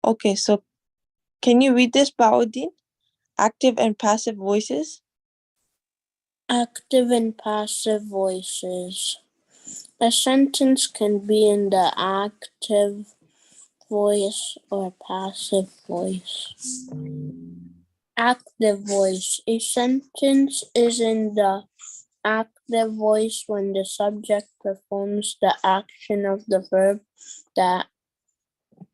Okay, so can you read this, Bauddin? Active and passive voices. Active and passive voices. A sentence can be in the active voice or passive voice. Active voice. A sentence is in the active voice when the subject performs the action of the verb. That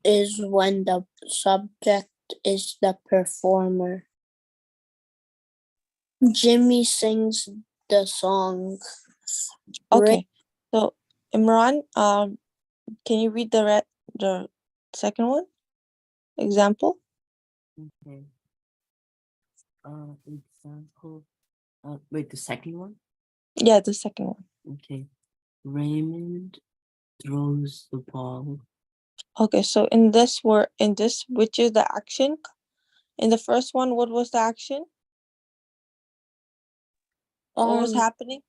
is when the subject is the performer. Jimmy sings the song. Okay, so Imran, can you read the second one? Example. Okay. Example. Wait, the second one? Yeah, the second one. Okay. Raymond throws the ball. Okay, so in this, which is the action? In the first one, what was the action? What was happening?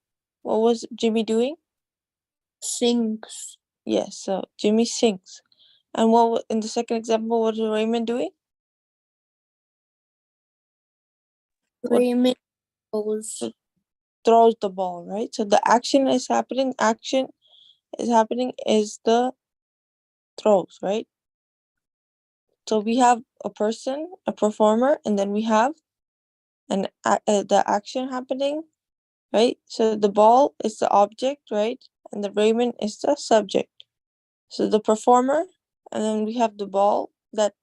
What was Jimmy doing? Sings. Yes, so Jimmy sings. And in the second example, what was Raymond doing? Raymond throws the ball, right? So the action is happening. Action is happening is the throws, right? So we have a person, a performer, and then we have the action happening, right? So the ball is the object, right? And the Raymond is the subject. So the performer, and then we have the ball. That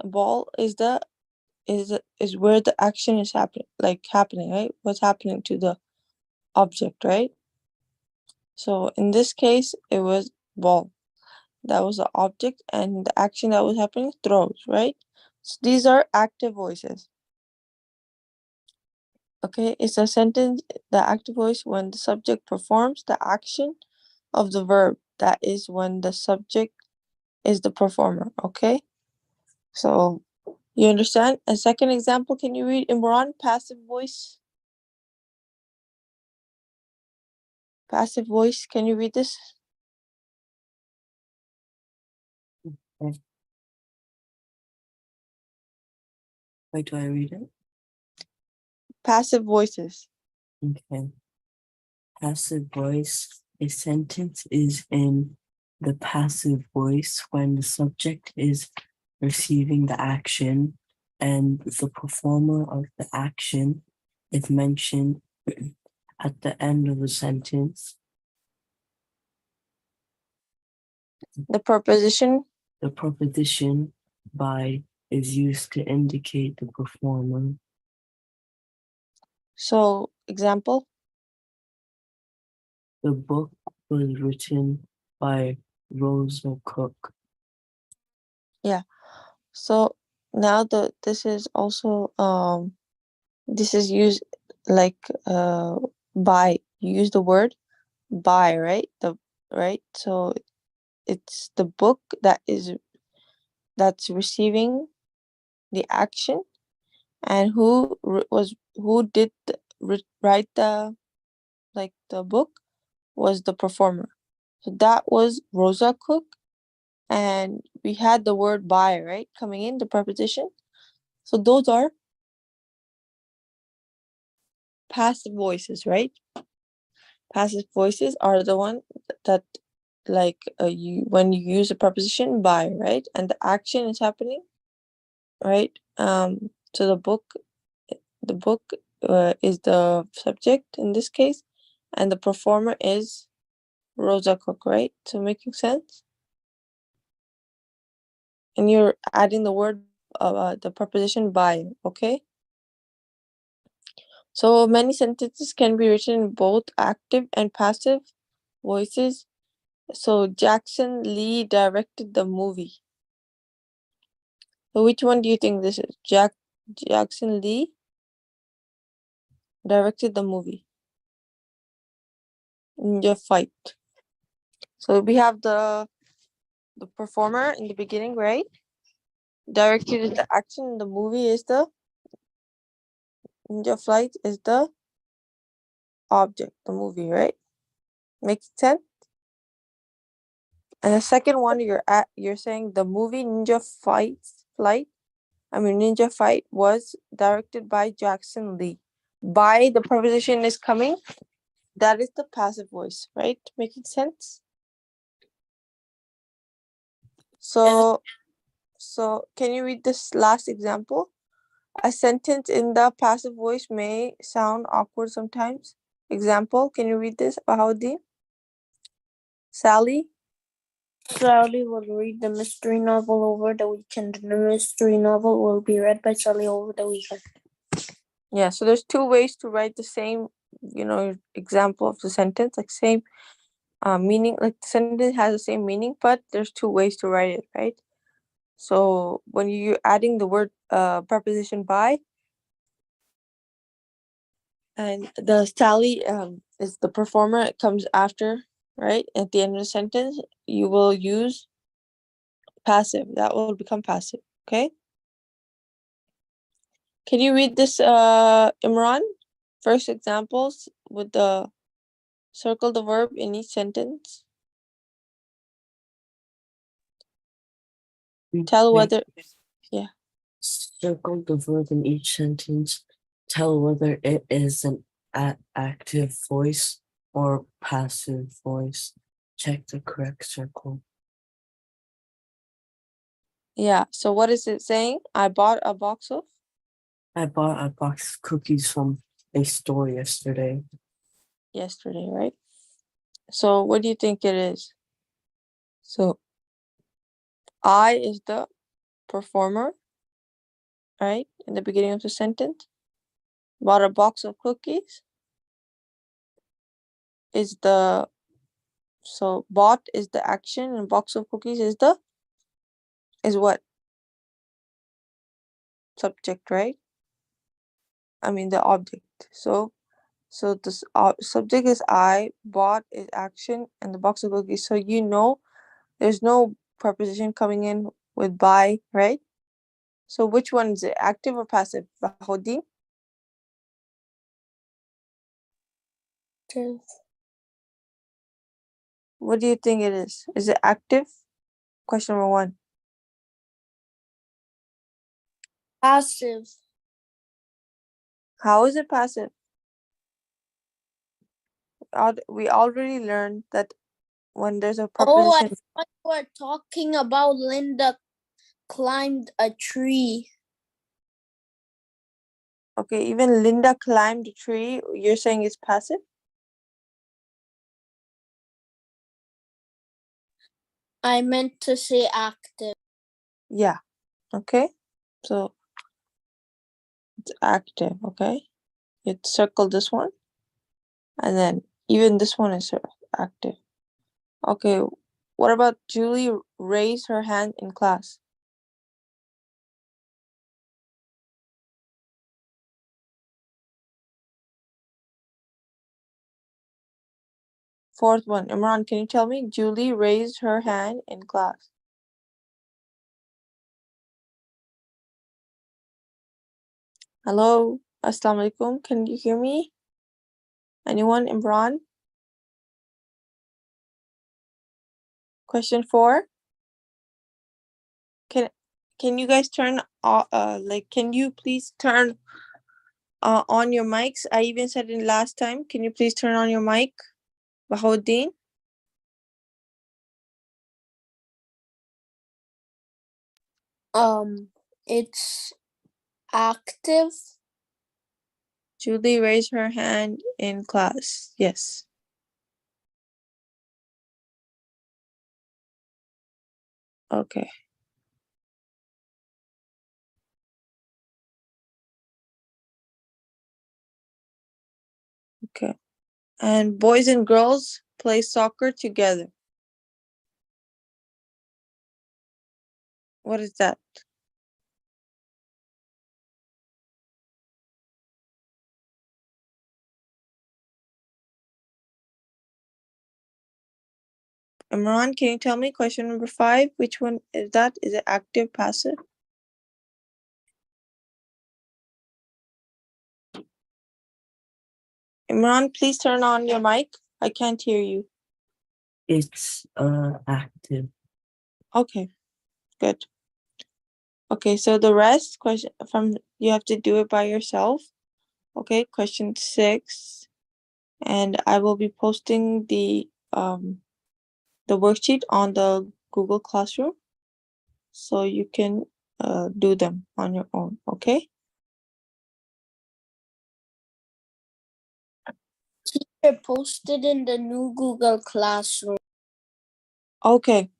ball is where the action is happening, right? What's happening to the object, right? So in this case, it was ball. That was the object, and the action that was happening, throws, right? So these are active voices. Okay, it's a sentence, the active voice when the subject performs the action of the verb. That is when the subject is the performer, okay? So, you understand? A second example, can you read Imran, passive voice? Passive voice, can you read this? Okay. Wait, do I read it? Passive voices. Okay. Passive voice. A sentence is in the passive voice when the subject is receiving the action and the performer of the action is mentioned at the end of the sentence. The preposition. The preposition by is used to indicate the performer. So, example? The book was written by Rosa Cook. Yeah. So now this is also this is used like by. You use the word by, right? So it's the book that's receiving the action, and who did write the book was the performer. So that was Rosa Cook, and we had the word by, right, coming in the preposition. So those are passive voices, right? Passive voices are the one that you when you use a preposition by, right, and the action is happening, right? So the book is the subject in this case, and the performer is Rosa Cook, right? So making sense? And you're adding the word the preposition by, okay? So many sentences can be written in both active and passive voices. So Jackson Lee directed the movie. So which one do you think this is? Jackson Lee directed the movie. Ninja Fight. So we have the performer in the beginning, right? Directed is the action. The movie is the Ninja Flight is the object, the movie, right? Makes sense? And the second one, you're saying the movie Ninja Fight was directed by Jackson Lee. By the preposition is coming, that is the passive voice, right? Making sense? So can you read this last example? A sentence in the passive voice may sound awkward sometimes. Example, can you read this, Bahauddin? Sally? Sally will read the mystery novel over the weekend. The mystery novel will be read by Sally over the weekend. Yeah, so there's two ways to write the same, example of the sentence, like same meaning, like the sentence has the same meaning, but there's two ways to write it, right? So when you're adding the word preposition by, and the Sally is the performer, it comes after, right? At the end of the sentence, you will use passive. That will become passive. Okay. Can you read this, Imran? First examples with the circle the verb in each sentence. Tell whether, yeah. Circle the verb in each sentence. Tell whether it is an active voice or passive voice. Check the correct circle. Yeah. So what is it saying? I bought a box of. I bought a box of cookies from a store yesterday. Yesterday, right? So what do you think it is? So I is the performer, right? In the beginning of the sentence. Bought a box of cookies is the, so bought is the action and box of cookies is what? Subject, right? I mean the object. So this subject is I, bought is action, and the box of cookies. So there's no preposition coming in with by, right? So which one is it, active or passive, Bahauddin? What do you think it is? Is it active? Question number one. Passive. How is it passive? We already learned that when there's a Oh, I preposition. thought you were talking about Linda climbed a tree. Okay, even Linda climbed a tree. You're saying it's passive? I meant to say active. Yeah. Okay. So it's active. Okay. You circle this one, and then even this one is active. Okay. What about Julie raised her hand in class? Fourth one. Imran, can you tell me? Julie raised her hand in class. Hello. Assalamu alaikum. Can you hear me? Anyone? Imran? Question 4. Can you guys turn can you please turn on your mics? I even said it last time. Can you please turn on your mic? Bahauddin? It's active. Julie raised her hand in class. Yes. Okay. Okay. And boys and girls play soccer together. What is that? Imran, can you tell me question number 5? Which one is that? Is it active, passive? Imran, please turn on your mic. I can't hear you. It's active. Okay, good. Okay, so the rest question from you have to do it by yourself. Okay, question 6, and I will be posting the worksheet on the Google Classroom, so you can do them on your own. Okay. They're posted in the new Google Classroom. Okay.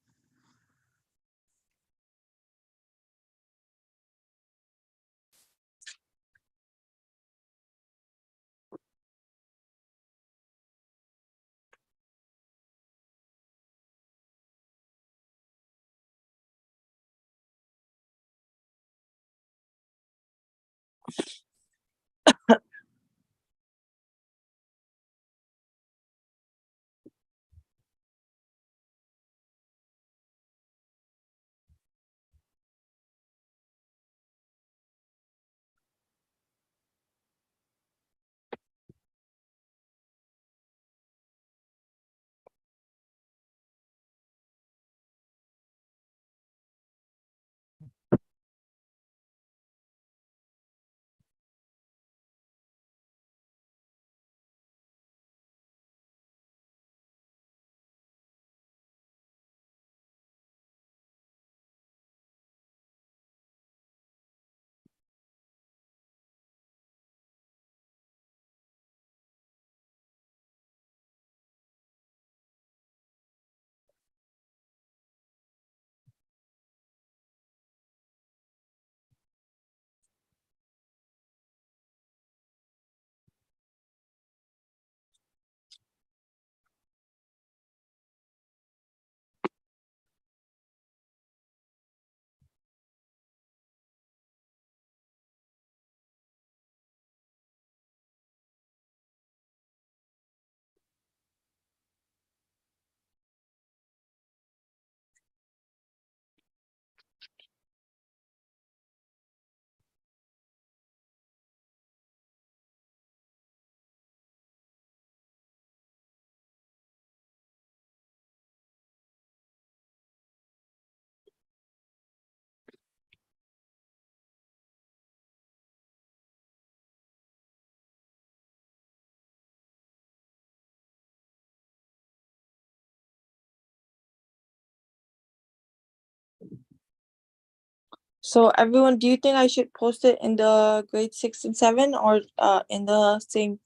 So everyone, do you think I should post it in the grade 6 and 7 or in the same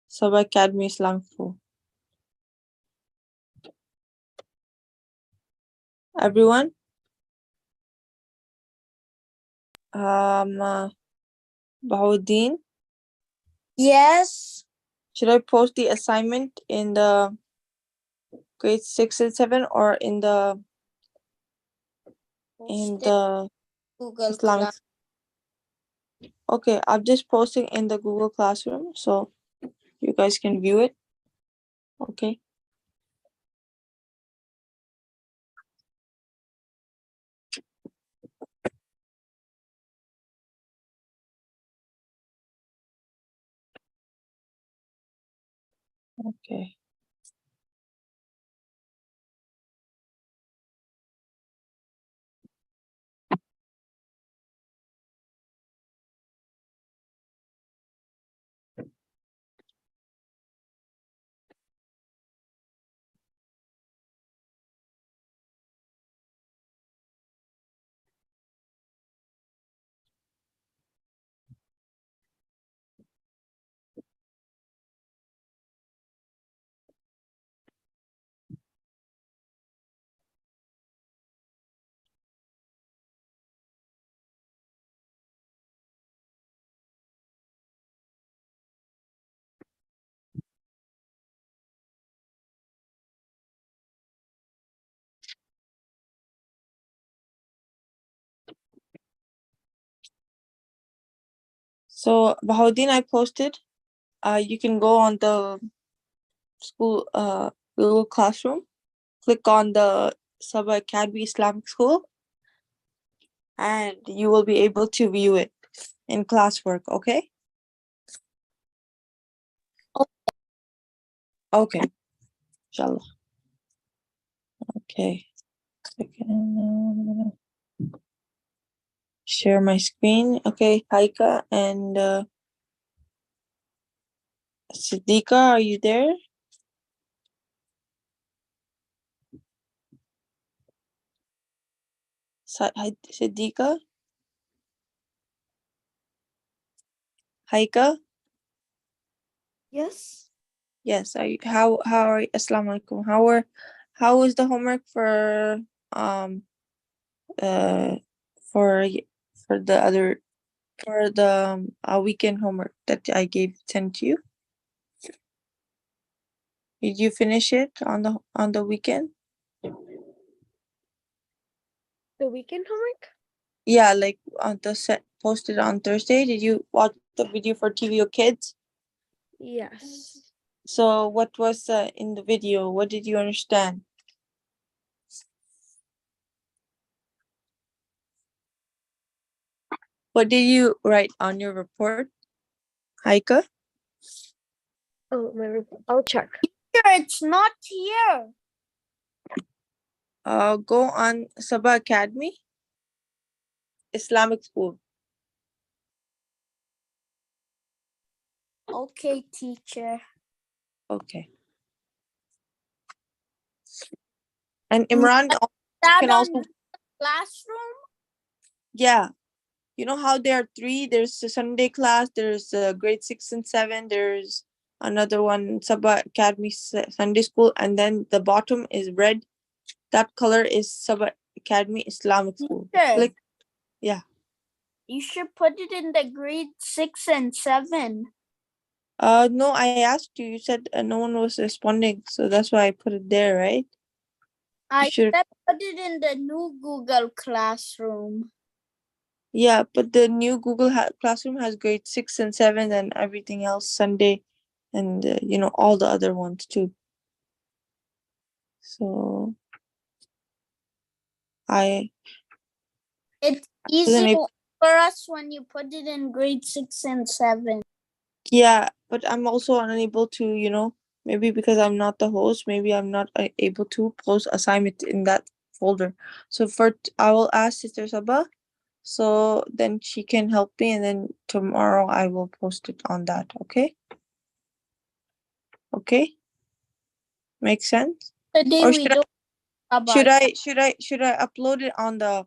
Saba Academy Islamic School? Everyone? Bahauddin, Yes. should I post the assignment in the grade 6 and 7 or in the Posted Google Islamic? Class. Okay, I'm just posting in the Google Classroom so you guys can view it. Okay. Okay. So Bahauddin, I posted. You can go on the school Google Classroom, click on the Saba Academy Islamic School, and you will be able to view it in classwork. Okay. Okay. Inshallah. Okay. Second, I'm gonna share my screen. Okay, Haika and Siddiqa, are you there? Siddiqa? Haika? Yes. Yes, how are you? Assalamu alaikum. How was the homework um uh for for the other for the weekend homework that I sent to you? Did you finish it on the weekend? The weekend homework? Yeah, like on the set posted on Thursday. Did you watch the video for TVO Kids? Yes. So what was in the video? What did you understand? What did you write on your report, Haika? Oh, I'll check. It's not here. Go on Saba Academy, Islamic school. Okay, teacher. Okay. And Imran That can on also, classroom? yeah. You know how there are three? There's a Sunday class, there's grade 6 and 7, there's another one, Saba Academy Sunday School, and then the bottom is red. That color is Saba Academy Islamic School. Teacher, Click. Yeah. you should put it in the grade 6 and 7. No, I asked you. You said no one was responding, so that's why I put it there, right? I should. said put it in the new Google Classroom. Yeah, but the new Google Classroom has grade 6 and 7 and everything else Sunday, and you know, all the other ones too. So I It's wasn't easy able. for us when you put it in grade 6 and 7. Yeah, but I'm also unable to, you know, maybe because I'm not the host, maybe I'm not able to post assignment in that folder. So I will ask Sister Sabah, so then she can help me, and then tomorrow I will post it on that. Okay? Okay? Makes sense? Today Or we don't about should I upload it on the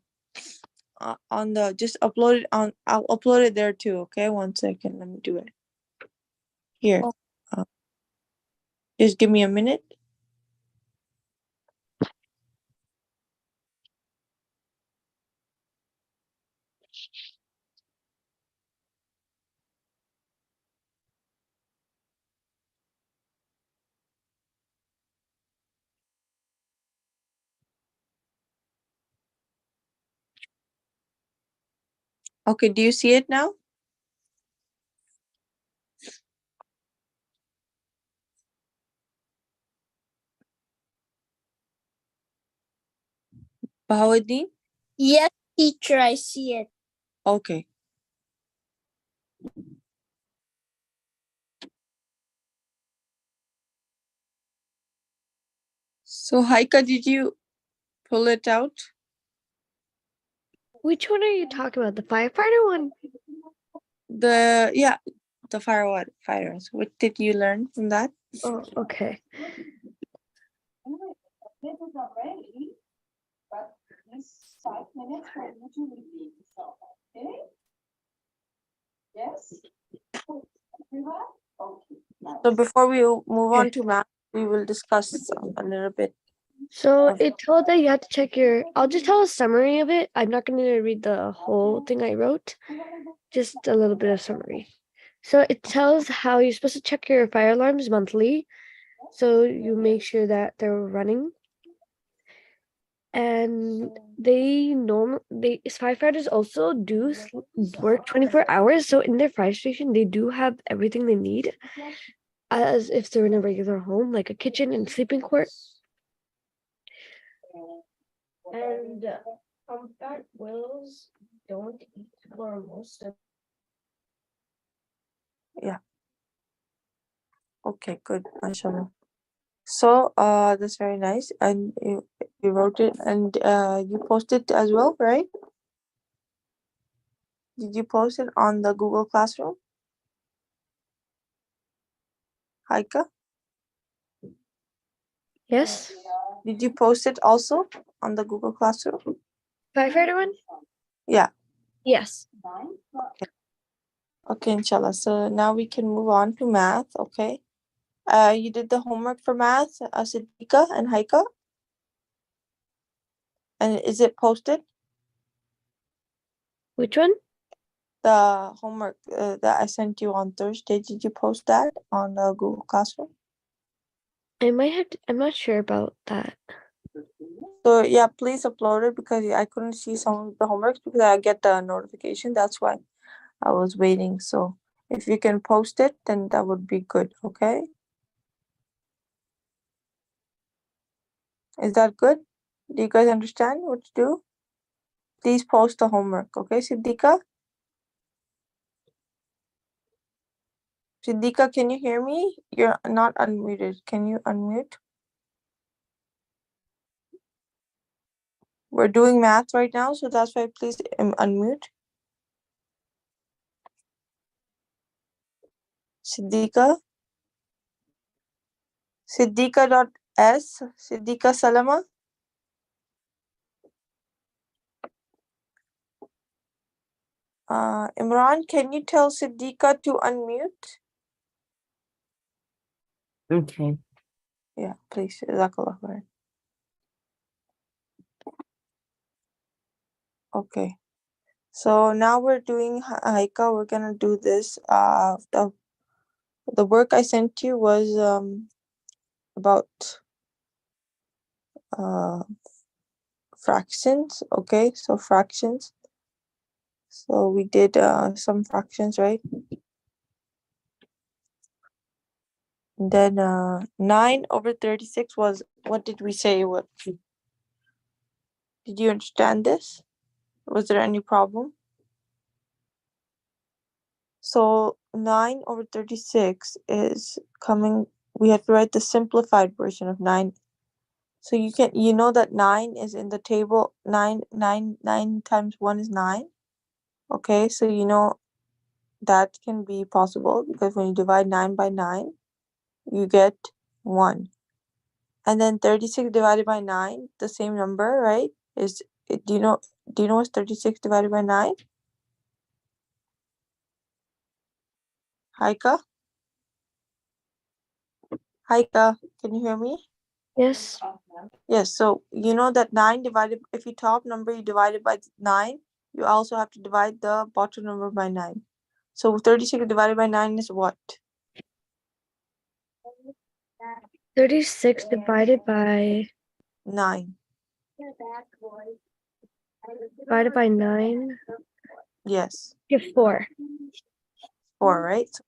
just upload it on, I'll upload it there too. Okay, 1 second, let me do it here. Oh. uh, just give me a minute. Okay, do you see it now? Bahauddin? Yes, teacher, I see it. Okay. So Haika, did you pull it out? Which one are you talking about? The firefighter one? Yeah, the firefighters. What did you learn from that? Oh, okay. This is not ready, but this 5 minutes for you to repeat yourself, okay? Yes? Everyone? Okay. So before we move on Okay. to math, we will discuss a little bit. So it told that you had to check your. I'll just tell a summary of it. I'm not going to read the whole thing I wrote, just a little bit of summary. So it tells how you're supposed to check your fire alarms monthly, so you make sure that they're running. And firefighters also do work 24 hours. So in their fire station, they do have everything they need, as if they're in a regular home, like a kitchen and sleeping quarters. And humpback whales don't eat for most of. Yeah. Okay, good. Mashallah. So that's very nice, and you wrote it, and you posted as well, right? Did you post it on the Google Classroom? Haika, Yes. did you post it also on the Google Classroom? Firefighter one? Yeah. Yes. Okay, inshallah. So now we can move on to math. Okay. You did the homework for math, Siddiqa and Haika, and is it posted? Which one? The homework that I sent you on Thursday. Did you post that on the Google Classroom? I might have to, I'm not sure about that. So yeah, please upload it because I couldn't see some of the homeworks because I get the notification. That's why I was waiting. So if you can post it, then that would be good. Okay. Is that good? Do you guys understand what to do? Please post the homework. Okay, Siddiqa? Siddiqa, can you hear me? You're not unmuted. Can you unmute? We're doing math right now, so that's why please unmute. Siddiqa? Siddiqa.s? Siddiqa Salama? Imran, can you tell Siddiqa to unmute? Okay. Yeah, please. Jazakallah khair. Okay. So now we're doing Haika. We're gonna do this. The work I sent you was about fractions. Okay, so fractions. So we did some fractions, right? And then 9/36 was, what did we say? What did you understand this? Was there any problem? So 9/36 is coming. We have to write the simplified version of 9. So you know that 9 is in the table. 9 times 1 is 9. Okay, so you know that can be possible because when you divide 9 by 9, you get 1. And then 36 divided by 9, the same number, right? Do you know what's 36 divided by 9? Haika? Haika, can you hear me? Yes. Yes, so you know that 9 divided, if you top number, you divide it by 9, you also have to divide the bottom number by 9. So 36 divided by 9 is what? 36 divided by 9. 9. Yes, Give 4. 4, right? So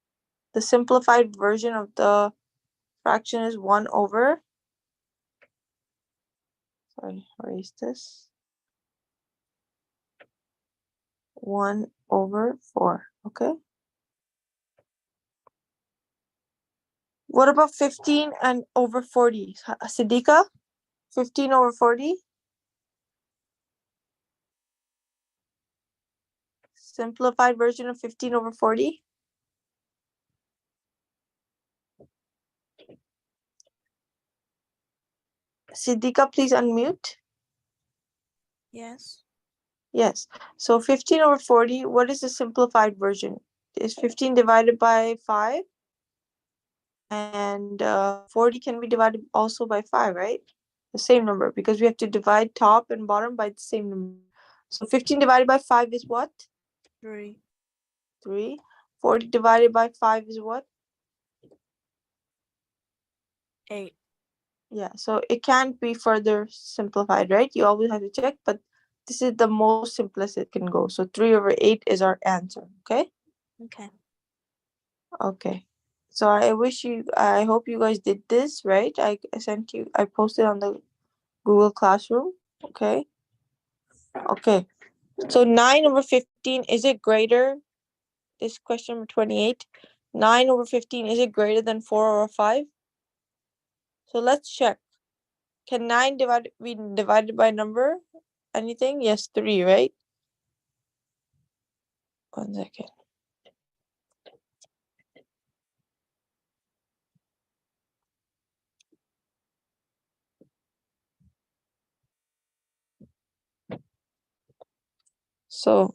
the simplified version of the fraction is 1 over, sorry, erase this. 1/4, okay? What about 15 and over 40? Siddiqa? 15/40? Simplified version of 15/40? Siddiqa, please unmute. Yes. Yes. So 15/40, what is the simplified version? Is 15 divided by 5? And 40 can be divided also by 5, right? The same number, because we have to divide top and bottom by the same number. So 15 divided by 5 is what? 3. 3. 40 divided by 5 is what? 8. Yeah, so it can't be further simplified, right? You always have to check, but this is the most simplest it can go. So 3/8 is our answer, okay? Okay. Okay. So I hope you guys did this, right? I posted on the Google Classroom, okay? Okay. So 9/15, is it greater? This question number 28. 9/15, is it greater than 4/5? So let's check. Can 9 be divided by number? Anything? Yes, 3, right? 1 second. So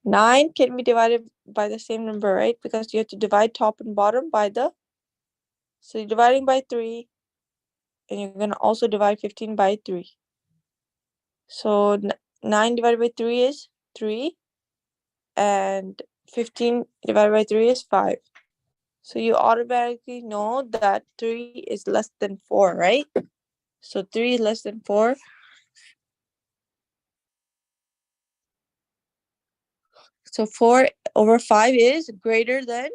9 can be divided by the same number, right? Because you have to divide top and bottom by the. So you're dividing by 3, and you're going to also divide 15 by 3. So 9 divided by 3 is 3, and 15 divided by 3 is 5. So you automatically know that 3 is less than 4, right? So 3 is less than 4. So 4 over 5 is greater than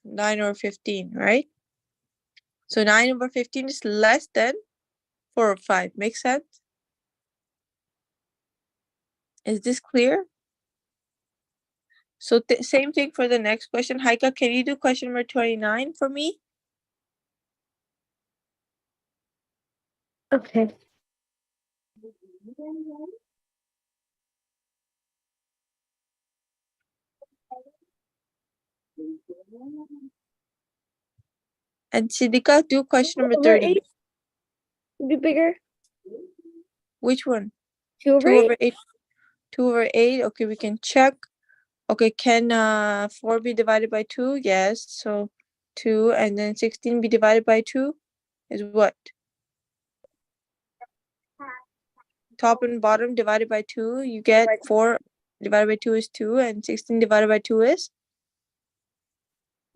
9 over 15, right? So 9 over 15 is less than 4 over 5. Makes sense? Is this clear? So same thing for the next question. Haika, can you do question number 29 for me? Okay. And Sidika, do question number Over 30. 8 be bigger. Which one? 2 over 2 8. over 8. 2 over 8. Okay, we can check. Okay, can 4 be divided by 2? Yes. So 2, and then 16 be divided by 2 is what? Top and bottom divided by 2, you get 4 divided by 2 is 2, and 16 divided by 2 is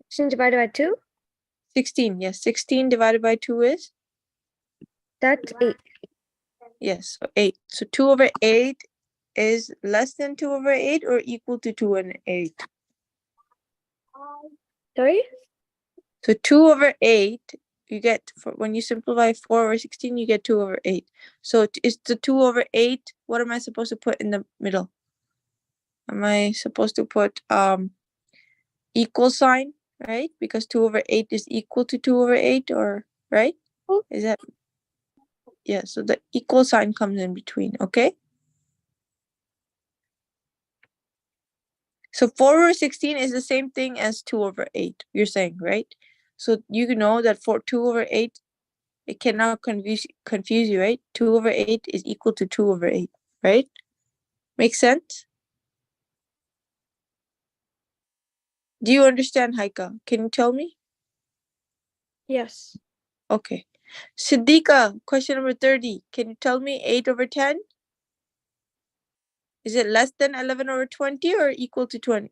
16 divided by 2. 16. Yes, 16 divided by 2 is? That's 8. Yes, so 8. So 2 over 8 is less than 2 over 8 or equal to 2 and 8? Sorry? So 2 over 8, you get, when you simplify 4 over 16, you get 2 over 8. So is the 2 over 8, what am I supposed to put in the middle? Am I supposed to put equal sign, right? Because 2 over 8 is equal to 2 over 8, or, right? Is that, yeah, so the equal sign comes in between, okay? So 4 over 16 is the same thing as 2 over 8, you're saying, right? So you know that for 2 over 8, it cannot confuse you, right? 2 over 8 is equal to 2 over 8, right? Makes sense? Do you understand, Haika? Can you tell me? Yes. Okay. Siddiqa, question number 30. Can you tell me 8 over 10? Is it less than 11 over 20 or equal to 20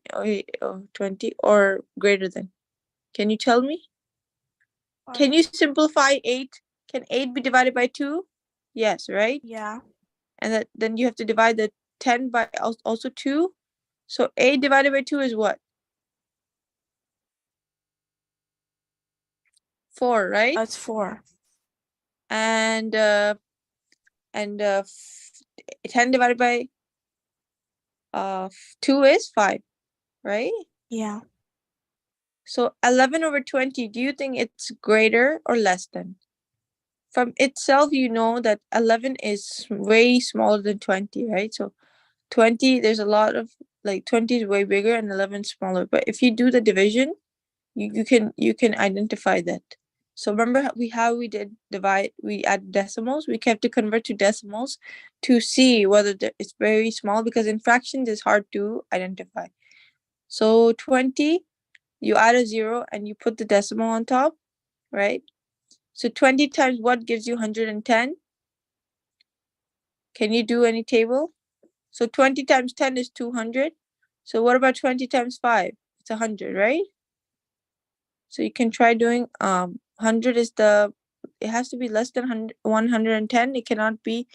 or 20 or greater than? Can you tell me? Can you simplify 8? Can 8 be divided by 2? Yes, right? Yeah. And then you have to divide the 10 by also 2. So 8 divided by 2 is what? 4, right? That's 4. And 10 divided by 2 is 5, right? Yeah. So 11 over 20, do you think it's greater or less than? From itself, you know that 11 is way smaller than 20, right? So 20, there's a lot of, like, 20 is way bigger and 11 smaller. But if you do the division, you can identify that. So remember how we did divide, we add decimals, we have to convert to decimals to see whether it's very small, because in fractions it's hard to identify. So 20, you add a 0 and you put the decimal on top, right? So 20 times what gives you 110? Can you do any table? So 20 times 10 is 200. So what about 20 times 5? It's 100, right? So you can try doing 100 is it has to be less than 110. It cannot be,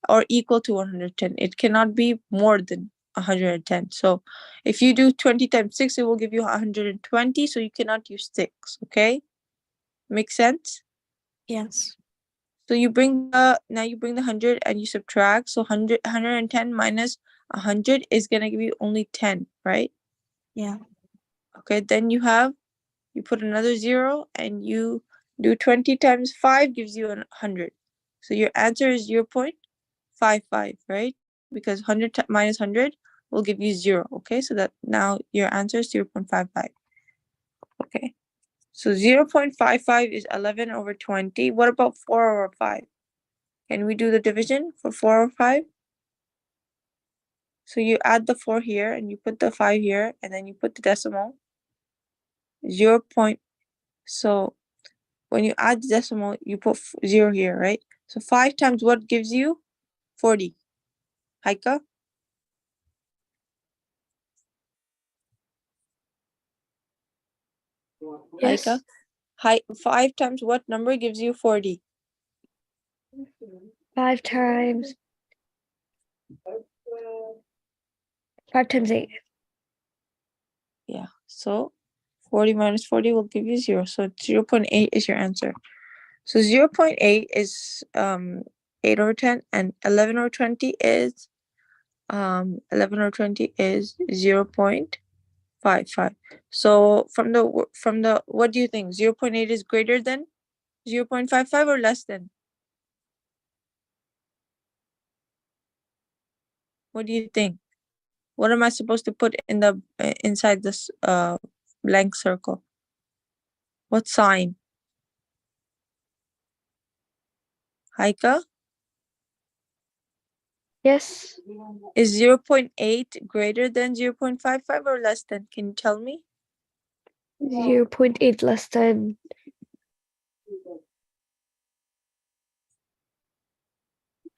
or equal to 110. It cannot be more than 110. So if you do 20 times 6, it will give you 120. So you cannot use 6, okay? Make sense? Yes. So now you bring the 100 and you subtract. So 110 minus 100 is gonna give you only 10, right? Yeah. Okay, then you put another 0 and you Do 20 times 5 gives you 100. So your answer is 0.55, right? Because 100 minus 100 will give you 0. Okay, so that now your answer is 0.55. Okay, so 0.55 is 11 over 20. What about 4 over 5? Can we do the division for 4 over 5? So you add the 4 here and you put the 5 here and then you put the decimal. 0. So when you add the decimal, you put 0 here, right? So 5 times what gives you 40? Haika? Yes. Haika? 5 times what number gives you 40? 5 times 8. Yeah, so 40 minus 40 will give you 0. So 0.8 is your answer. So 0.8 is 8 over 10 and 11 over 20 is 11 over 20 is 0.55. So from the what do you think? 0.8 is greater than 0.55 or less than? What do you think? What am I supposed to put in the inside this blank circle? What sign? Haika? Yes. Is 0.8 greater than 0.55 or less than? Can you tell me? 0.8 less than.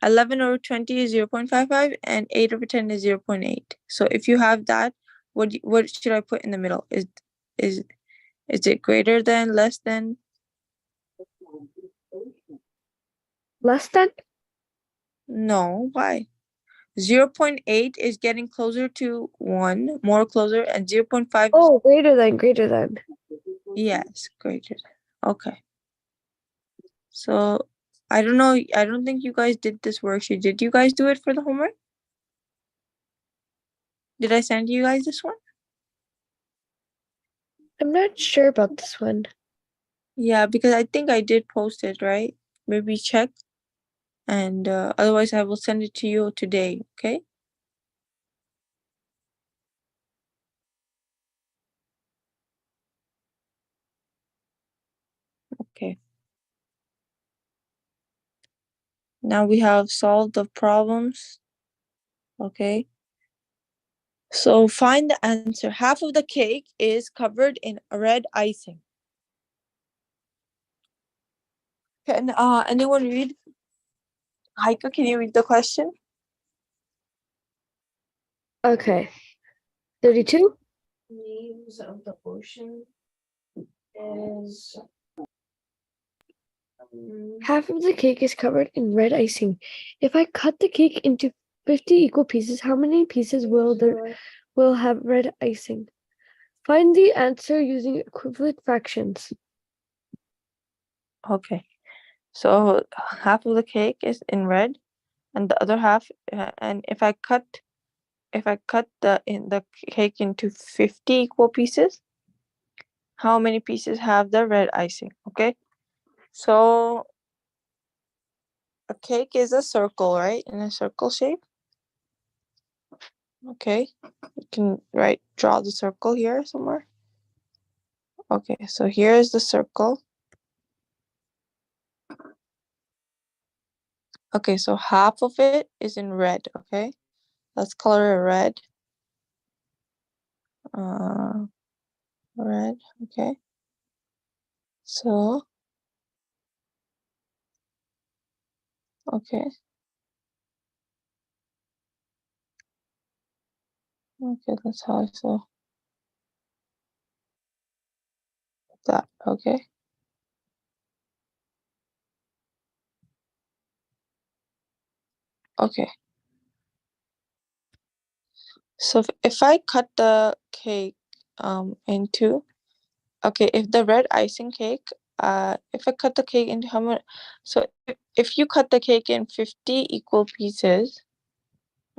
11 over 20 is 0.55 and 8 over 10 is 0.8. So if you have that, what should I put in the middle? Is it greater than, less than? Less than? No, why? 0.8 is getting closer to 1, more closer, and 0.5 is, Oh, greater than. yes, greater than. Okay. So I don't know, I don't think you guys did this worksheet. Did you guys do it for the homework? Did I send you guys this one? I'm not sure about this one. Yeah, because I think I did post it, right? Maybe check. And otherwise I will send it to you today, okay? Okay. Now we have solved the problems, okay? So find the answer. Half of the cake is covered in red icing. Can anyone read? Haika, can you read the question? Okay. 32? Names of the ocean is Half of the cake is covered in red icing. If I cut the cake into 50 equal pieces, how many pieces will have red icing? Find the answer using equivalent fractions. Okay. So half of the cake is in red and the other half and if I cut the cake into 50 equal pieces, how many pieces have the red icing? Okay. So a cake is a circle, right? In a circle shape. Okay. You can draw the circle here somewhere. Okay, so here is the circle. Okay, so half of it is in red, okay? Let's color it red. Red, okay. So, okay. Okay, that's how I saw that, okay. Okay. So if I cut the cake into, okay, if the red icing cake, if I cut the cake into how much, so if you cut the cake in 50 equal pieces,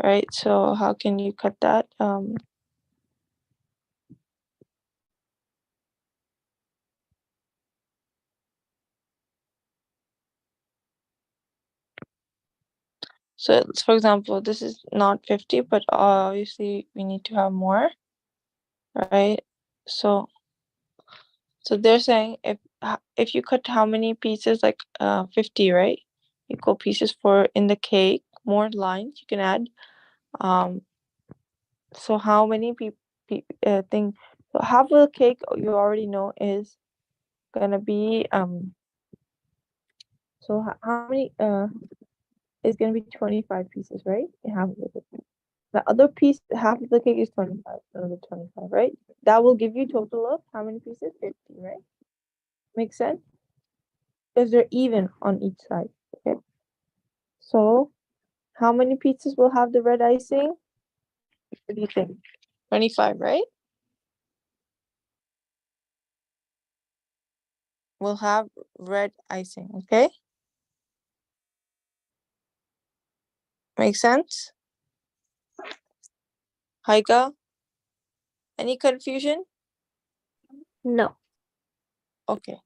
right? So how can you cut that? So for example, this is not 50, but obviously we need to have more, right? So they're saying if you cut how many pieces, like 50, right? Equal pieces for in the cake, more lines you can add. So how many thing? So half of the cake you already know is gonna be So how many is gonna be 25 pieces, right? Half of the cake. The other piece, half of the cake is 25, another 25, right? That will give you total of how many pieces? 50, right? Make sense? Because they're even on each side. Okay. So how many pieces will have the red icing? What do you think? 25, right? Will have red icing, okay? Make sense? Haika? Any confusion? No. Okay.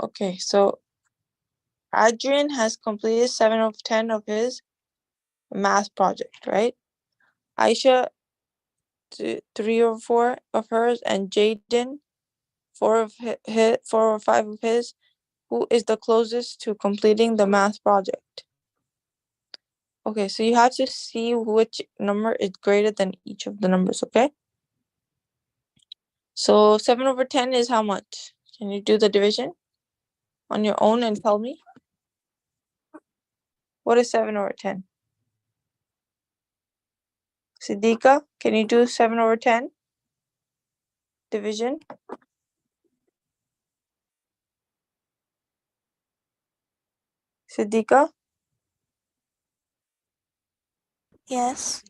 Okay, so Adrian has completed 7 of 10 of his math project, right? Aisha, 3 or 4 of hers, and Jaden, 4 or 5 of his. Who is the closest to completing the math project? Okay, so you have to see which number is greater than each of the numbers, okay? So 7 over 10 is how much? Can you do the division on your own and tell me? What is 7 over 10? Siddiqa, can you do 7 over 10? Division? Siddiqa? Yes.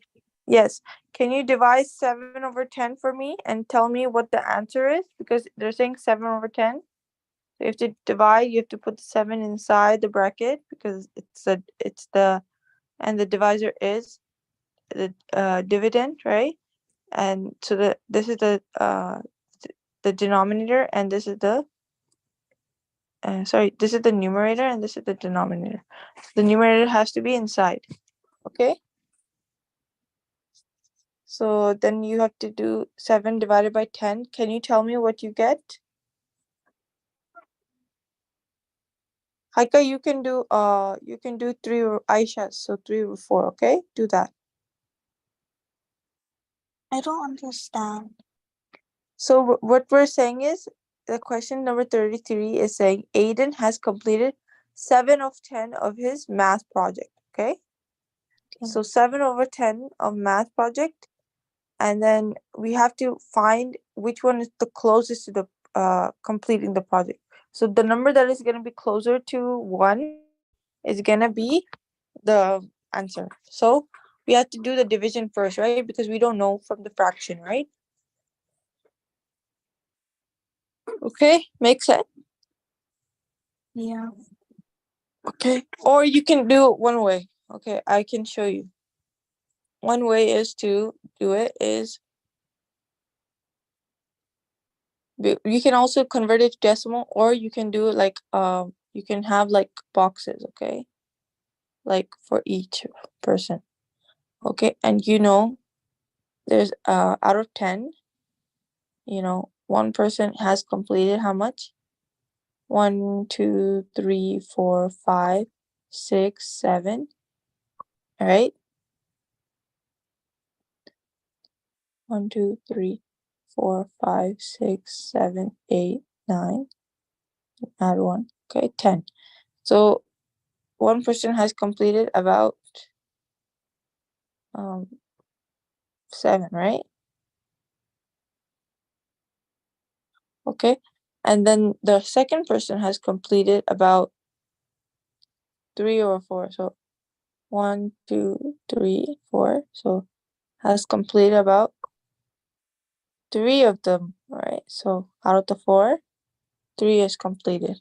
Yes. Can you divide 7 over 10 for me and tell me what the answer is? Because they're saying 7 over 10. So you have to divide, you have to put the 7 inside the bracket because and the divisor is the dividend, right? And so this is the denominator, and this is the this is the numerator, and this is the denominator. The numerator has to be inside, okay? So then you have to do 7 divided by 10. Can you tell me what you get? Haika, you can do 3 or Aisha, so 3 or 4, okay? Do that. I don't understand. So what we're saying is the question number 33 is saying Aiden has completed 7 of 10 of his math project, okay? So 7 over 10 of math project, and then we have to find which one is the closest to the completing the project. So the number that is going to be closer to 1 is going to be the answer. So we have to do the division first, right? Because we don't know from the fraction, right? Okay, makes sense. Yeah. Okay, or you can do it one way. Okay, I can show you. One way is to do it is you can also convert it to decimal, or you can do it like you can have like boxes, okay? Like for each person. Okay, and there's out of 10, one person has completed how much? 1, 2, 3, 4, 5, 6, 7. All right. 1, 2, 3, 4, 5, 6, 7, 8, 9. Add 1. Okay, 10. So one person has completed about 7, right? Okay. And then the second person has completed about 3 or 4. So 1, 2, 3, 4. So has completed about 3 of them, right? So out of the 4, 3 is completed.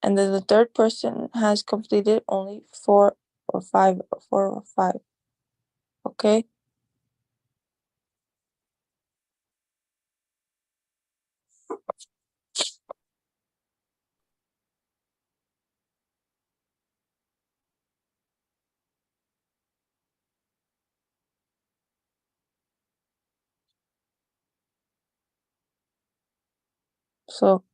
And then the third person has completed only 4 or 5, or 4 or 5. Okay. So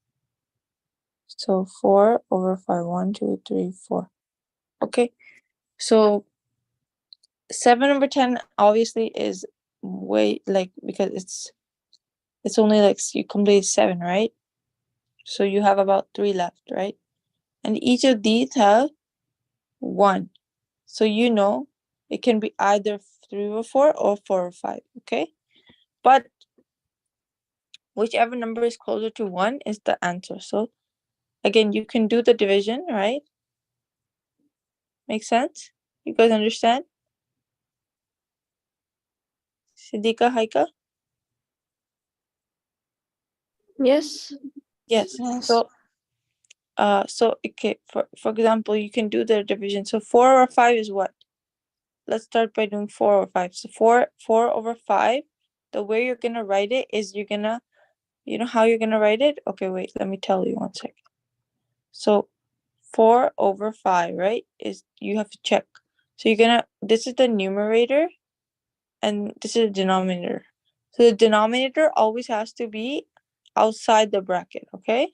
4 over 5. 1, 2, 3, 4. Okay. So 7 over 10 obviously is way like because it's only like you complete 7, right? So you have about 3 left, right? And each of these have 1. So you know it can be either 3 over 4 or 4 or 5, okay? But whichever number is closer to 1 is the answer. So again, you can do the division, right? Make sense? You guys understand? Sidika, Haika? Yes. Yes. Yes. So okay, for example, you can do the division. So 4 over 5 is what? Let's start by doing 4 over 5. So 4 over 5, the way you're gonna write it is you're gonna, you know how you're gonna write it? Okay, wait, let me tell you one second. So 4 over 5, right? Is you have to check. So you're gonna, this is the numerator and this is the denominator. So the denominator always has to be outside the bracket, okay?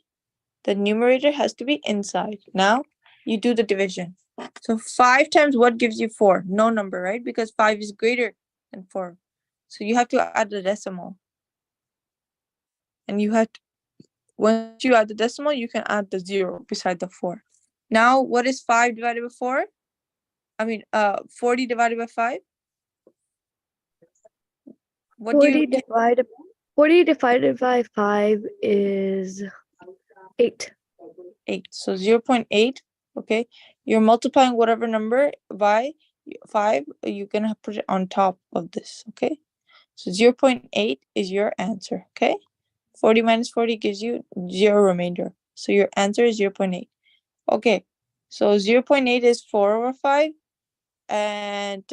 The numerator has to be inside. Now you do the division. So 5 times what gives you 4? No number, right? Because 5 is greater than 4. So you have to add the decimal. And you have to, once you add the decimal, you can add the 0 beside the 4. Now what is 5 divided by 4? I mean 40 divided by 5? What do 40 you divided 40 divided by 5 is 8. 8? So 0.8, okay? You're multiplying whatever number by 5, you're gonna put it on top of this, okay? So 0.8 is your answer, okay? 40 minus 40 gives you 0 remainder. So your answer is 0.8. Okay, so 0.8 is 4 over 5. And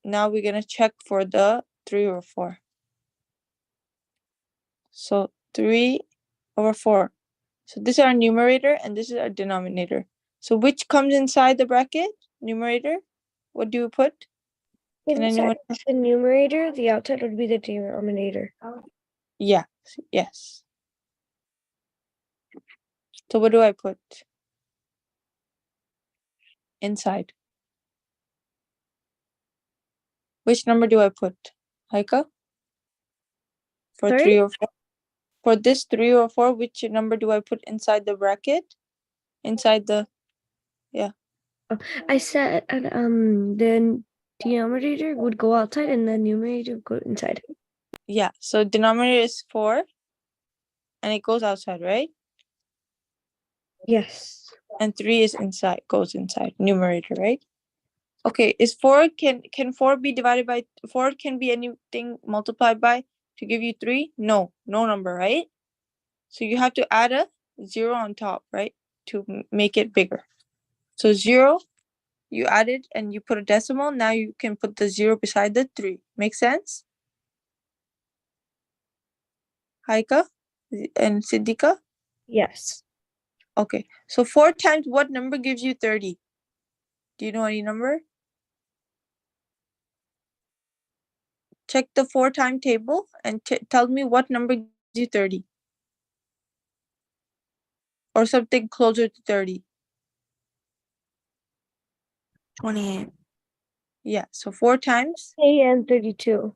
now we're gonna check for the 3 over 4. So 3 over 4. So this is our numerator and this is our denominator. So which comes inside the bracket? Numerator? What do you put? Can anyone? Inside the numerator, the outside would be the denominator. Yeah, yes. So what do I put? Inside. Which number do I put? Haika? For Sorry? 3 or 4? For this 3 or 4, which number do I put inside the bracket? Inside the, yeah. I said the denominator would go outside and the numerator would go inside. Yeah, so denominator is 4 and it goes outside, right? Yes. And 3 is inside, goes inside, numerator, right? Okay, is 4, can 4 be divided by, 4 can be anything multiplied by to give you 3? No, no number, right? So you have to add a 0 on top, right? To make it bigger. So 0, you add it and you put a decimal, now you can put the 0 beside the 3. Make sense? Haika and Siddika? Yes. Okay, so 4 times what number gives you 30? Do you know any number? Check the 4 time table and tell me what number gives you 30. Or something closer to 30. 28. Yeah, so 4 times. And 32.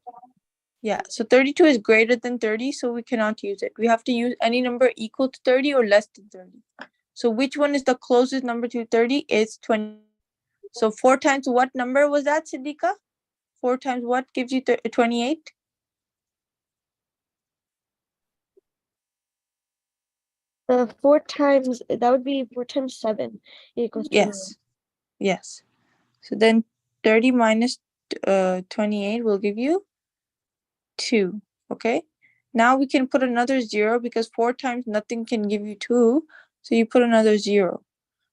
Yeah, so 32 is greater than 30, so we cannot use it. We have to use any number equal to 30 or less than 30. So which one is the closest number to 30? It's 20. So 4 times what number was that, Siddika? 4 times what gives you 28? The 4 times, that would be 4 times 7 equals 21. Yes, yes. So then 30 minus 28 will give you 2, okay? Now we can put another 0 because 4 times nothing can give you 2, so you put another 0.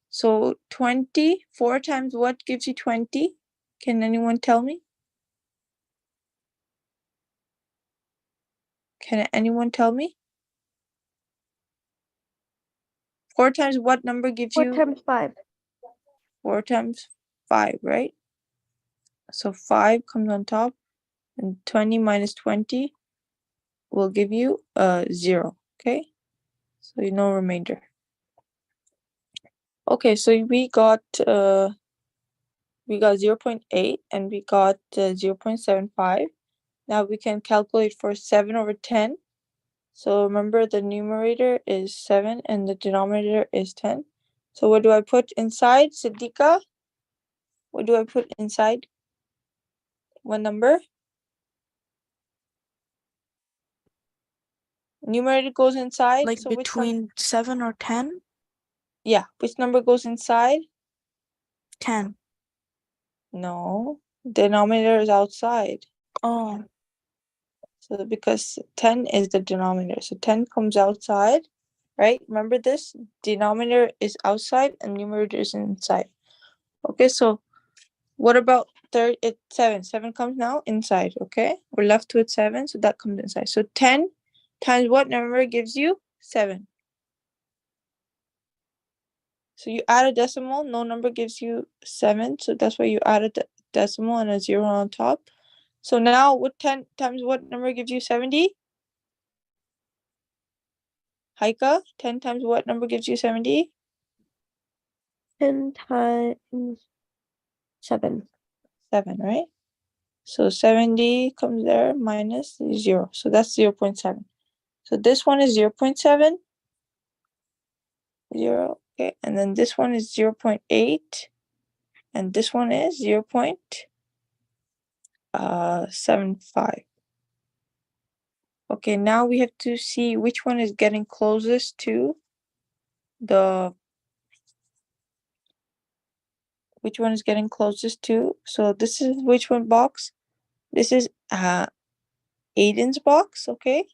So 20, 4 times what gives you 20? Can anyone tell me? Can anyone tell me? 4 times what number gives 4 you? times 5. 4 times 5, right? So 5 comes on top and 20 minus 20 will give you 0, okay? So you know remainder. Okay, so we got 0.8 and we got 0.75. Now we can calculate for 7 over 10. So remember the numerator is 7 and the denominator is 10. So what do I put inside, Siddiqa? What do I put inside? What number? Numerator goes inside. Like So which one? between 7 or 10? Yeah, which number goes inside? 10. No, denominator is outside. Oh, So because 10 is the denominator. So 10 comes outside, right? Remember this? Denominator is outside and numerator is inside. Okay, so what about third? It's 7. 7 comes now inside, okay? We're left with 7, so that comes inside. So 10 times what number gives you? 7. So you add a decimal, no number gives you 7, so that's why you added the decimal and a 0 on top. So now what 10 times what number gives you 70? Haika, 10 times what number gives you 70? 10 times 7. 7, right? So 70 comes there minus 0. So that's 0.7. So this one is 0.7. 0. Okay. And then this one is 0.8. And this one is 0.75. Okay, now we have to see which one is getting closest to the which one is getting closest to. So this is which one box? This is Aiden's box, okay?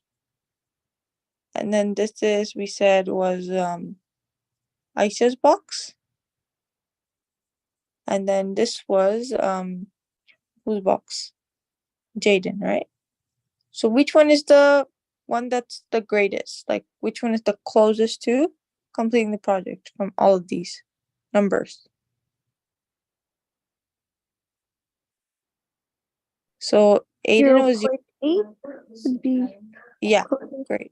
And then this is we said was Aisha's box. And then this was whose box? Jaden, right? So which one is the one that's the greatest? Like which one is the closest to completing the project from all of these numbers? So Aiden was 0.8 would be yeah, closest. great.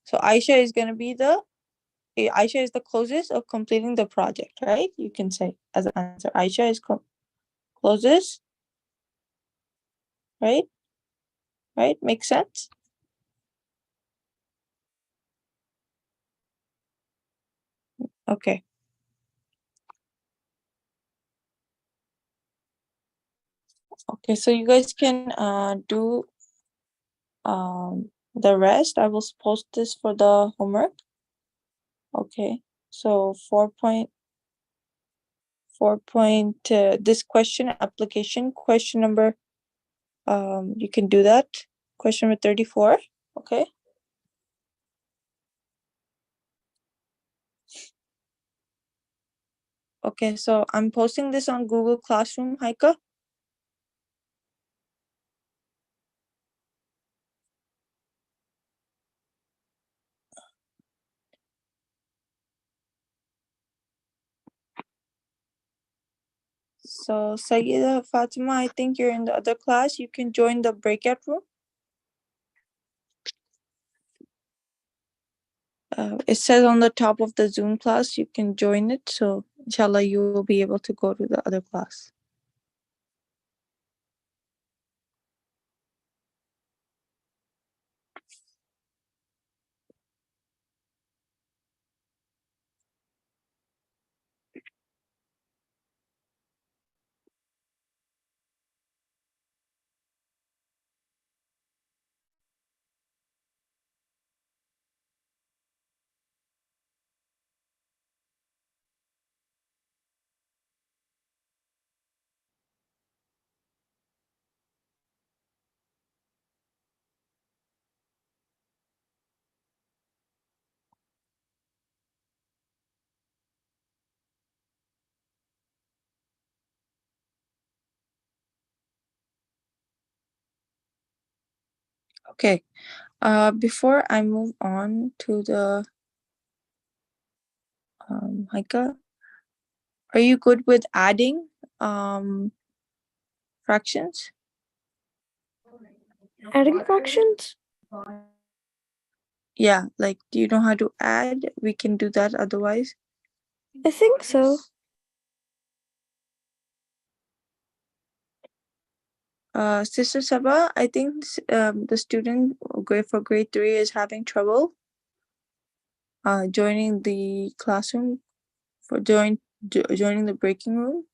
So Aisha is gonna be Aisha is the closest of completing the project, right? You can say as an answer. Aisha is closest, right? Right? Makes sense? Okay. Okay, so you guys can do the rest. I will post this for the homework. Okay, so 4.4 this question application question number you can do that question number 34. Okay, okay, so I'm posting this on Google Classroom, Haika. So Sayyida Fatima, I think you're in the other class. You can join the breakout room. It says on the top of the Zoom class, you can join it. So inshallah, you will be able to go to the other class. Okay. Before I move on to the Haika, are you good with adding fractions? Adding fractions? Yeah, like, do you know how to add? We can do that otherwise. I think so. Sister Saba, I think the student for grade 3 is having trouble joining the classroom for joining the breaking room.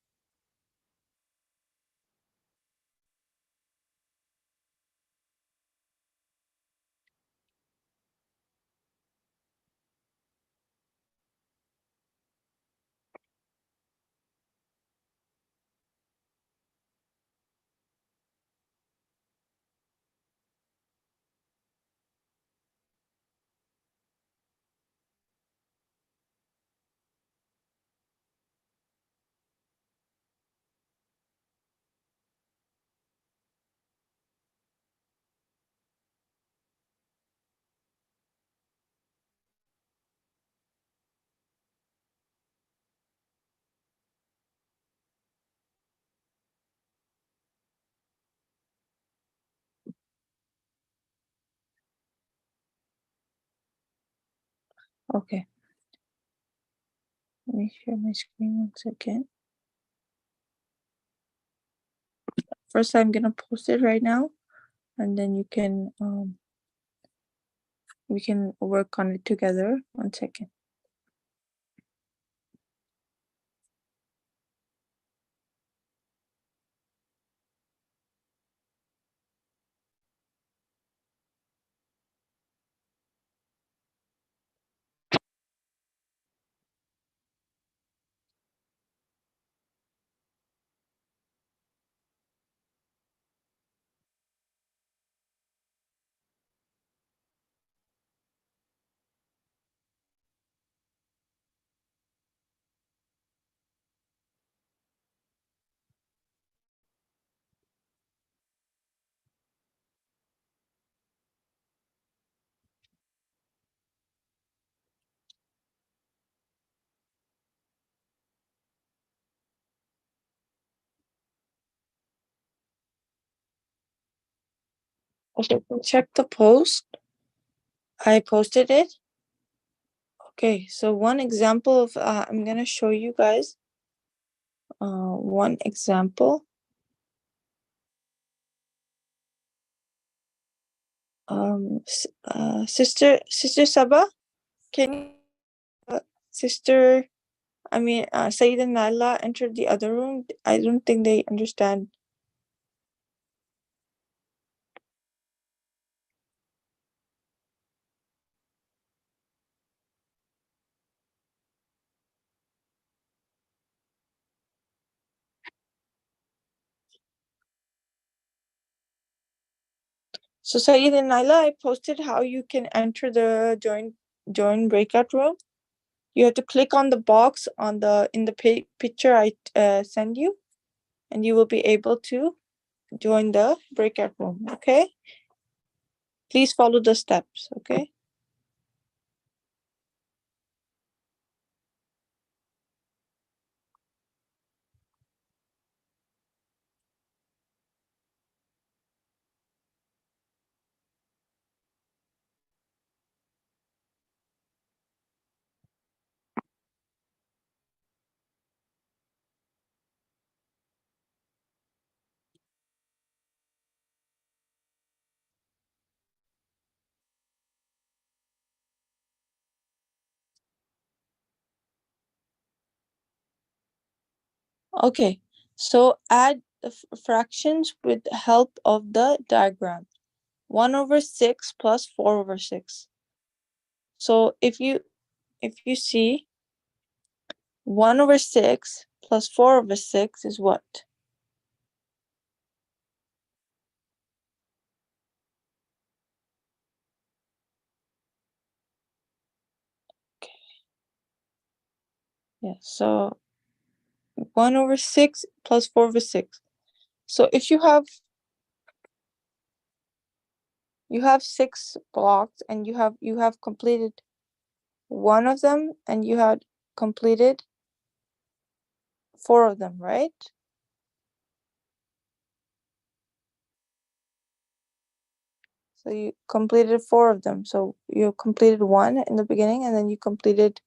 Okay. Let me share my screen one second. First, I'm gonna post it right now, and then we can work on it together. 1 second. Okay, check the post. I posted it. Okay, so one example of I'm gonna show you guys one example. Sister Saba, can you sister Saeed and Naila entered the other room. I don't think they understand. So Saeed and Naila, I posted how you can enter the join breakout room. You have to click on the box on the in the picture I send you, and you will be able to join the breakout room. Okay, please follow the steps. Okay. Okay, so add the fractions with the help of the diagram. 1/6 plus 4/6. So if you see 1/6 plus 4/6 is what? Okay. Yeah, so 1/6 plus 4/6. So if you have 6 blocks and you have completed one of them and you had completed 4 of them, right? So you completed 4 of them. So you completed 1 in the beginning, and then you completed,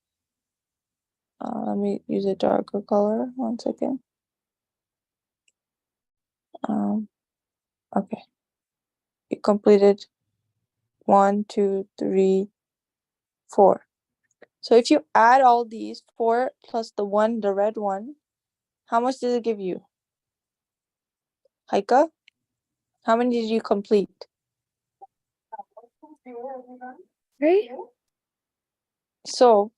let me use a darker color, 1 second. Okay. You completed 1, 2, 3, 4. So if you add all these 4 plus the 1, the red one, how much does it give you? Haika? How many did you complete? Right? So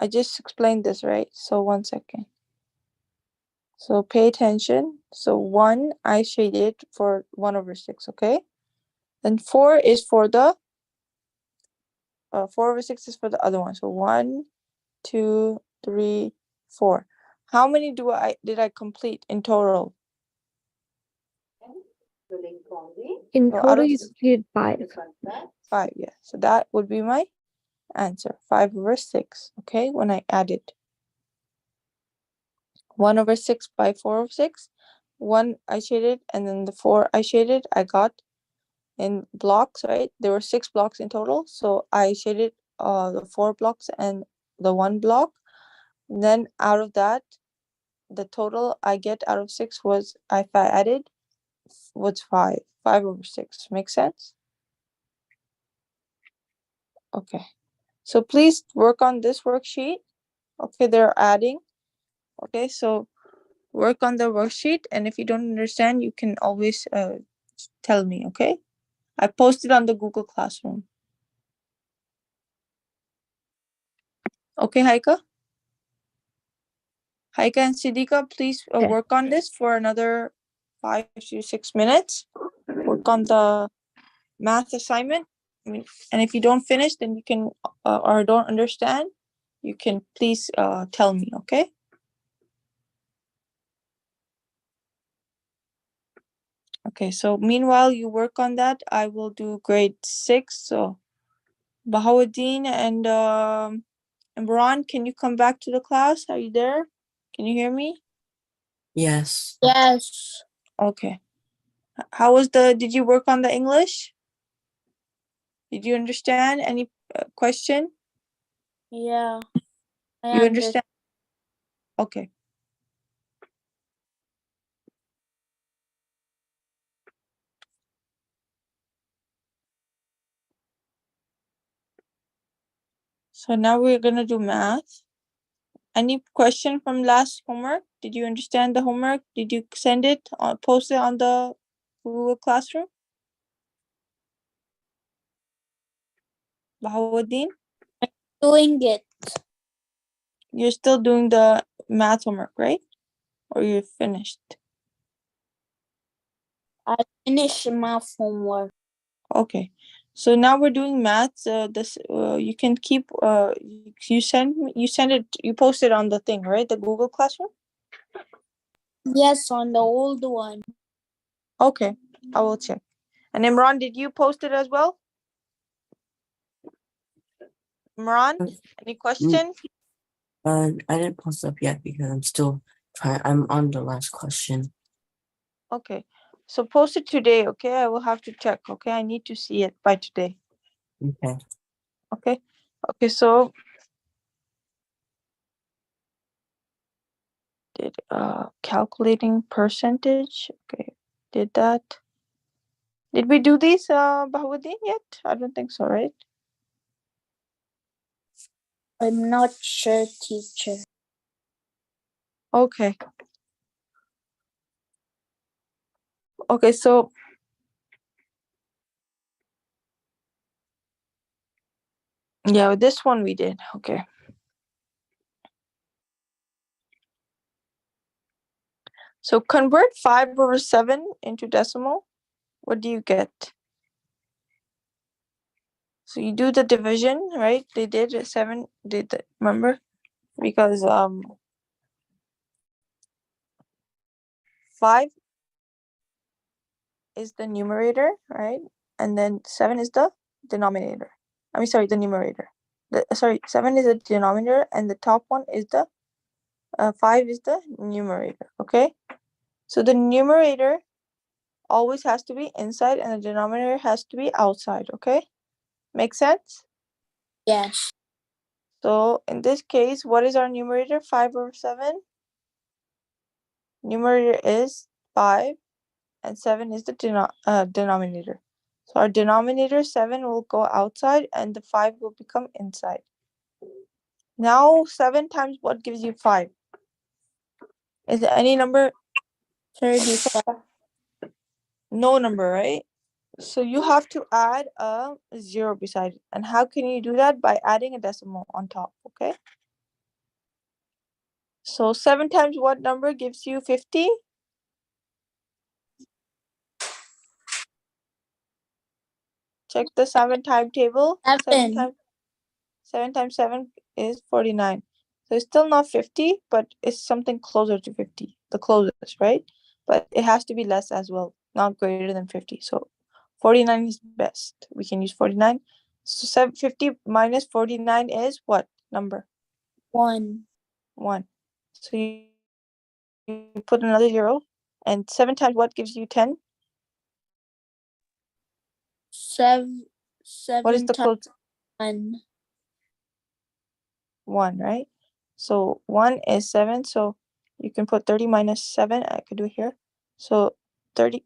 I just explained this, right? So 1 second. So pay attention. So 1 I shaded for 1/6, okay? Then 4 is for the 4/6 is for the other one. So 1, 2, 3, 4. How many did I complete in total? In So out total, of you completed 5. 5, yeah. So that would be my answer. 5/6. Okay, when I added 1/6 by 4/6, 1 I shaded, and then the 4 I shaded, I got in blocks, right? There were 6 blocks in total, so I shaded the 4 blocks and the 1 block. And then out of that, the total I get out of 6 was, if I added, was 5. 5/6. Make sense? Okay. So please work on this worksheet. Okay, they're adding. Okay, so work on the worksheet, and if you don't understand, you can always tell me, okay? I posted on the Google Classroom. Okay, Haika? Haika and Sidika, please Okay. work on this for another 5 to 6 minutes. Work on the math assignment. And if you don't finish, then you can, or don't understand, you can please tell me, okay? Okay, so meanwhile you work on that, I will do grade 6. So Bahauddin and Imran, can you come back to the class? Are you there? Can you hear me? Yes. Yes. Okay. How was did you work on the English? Did you understand any question? Yeah. I You understand? Okay. So now we're gonna do math. Any question from last homework? Did you understand the homework? Did you send it or post it on the Google Classroom? Bahauddin, Doing it. you're still doing the math homework, right? Or you're finished? I finished math homework. Okay. So now we're doing maths. This you can keep. You send it. You post it on the thing, right? The Google Classroom. Yes, on the old one. Okay, I will check. And Imran, did you post it as well? Imran, any question? I didn't post up yet because I'm still trying. I'm on the last question. Okay, so post it today. Okay, I will have to check. Okay, I need to see it by today. Okay. Okay. Okay, so did calculating percentage. Okay, did that. Did we do these Bahauddin yet? I don't think so, right? I'm not sure, teacher. Okay. Okay, so yeah, this one we did. Okay. So convert 5/7 into decimal. What do you get? So you do the division, right? They did 7. Remember? Because 5 is the numerator, right? And then 7 is the denominator. I mean, sorry, the numerator. Sorry, 7 is the denominator, and the top one is the 5 is the numerator. Okay. So the numerator always has to be inside and the denominator has to be outside, okay? Make sense? Yes. So in this case, what is our numerator? 5 over 7? Numerator is 5 and 7 is the denominator. So our denominator 7 will go outside and the 5 will become inside. Now 7 times what gives you 5? Is it any number? Thirty. No number, right? So you have to add a 0 beside it. And how can you do that? By adding a decimal on top, okay? So 7 times what number gives you 50? Check the 7 timetable. 7. 7 times 7 is 49. So it's still not 50, but it's something closer to 50, the closest, right? But it has to be less as well, not greater than 50. So 49 is best. We can use 49. So 50 minus 49 is what number? 1. 1. So you put another 0. And 7 times what gives you 10? 7. What is 7 the times close? 1. 1, right? So 1 is 7. So you can put 30 minus 7. I could do it here. So 30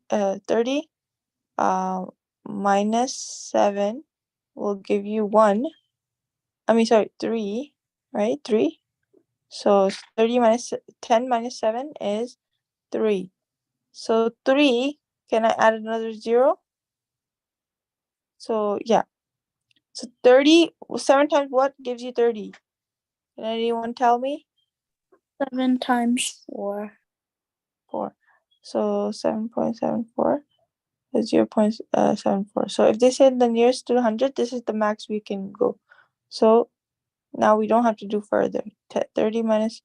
minus 7 will give you 1. I mean, sorry, 3, right? 3. So 30 minus 10 minus 7 is 3. So 3, can I add another 0? So yeah. So 30, 7 times what gives you 30? Can anyone tell me? 7 times 4. 4. So 7.74 is 0.74. So if they say the nearest to 100, this is the max we can go. So now we don't have to do further. 30 minus,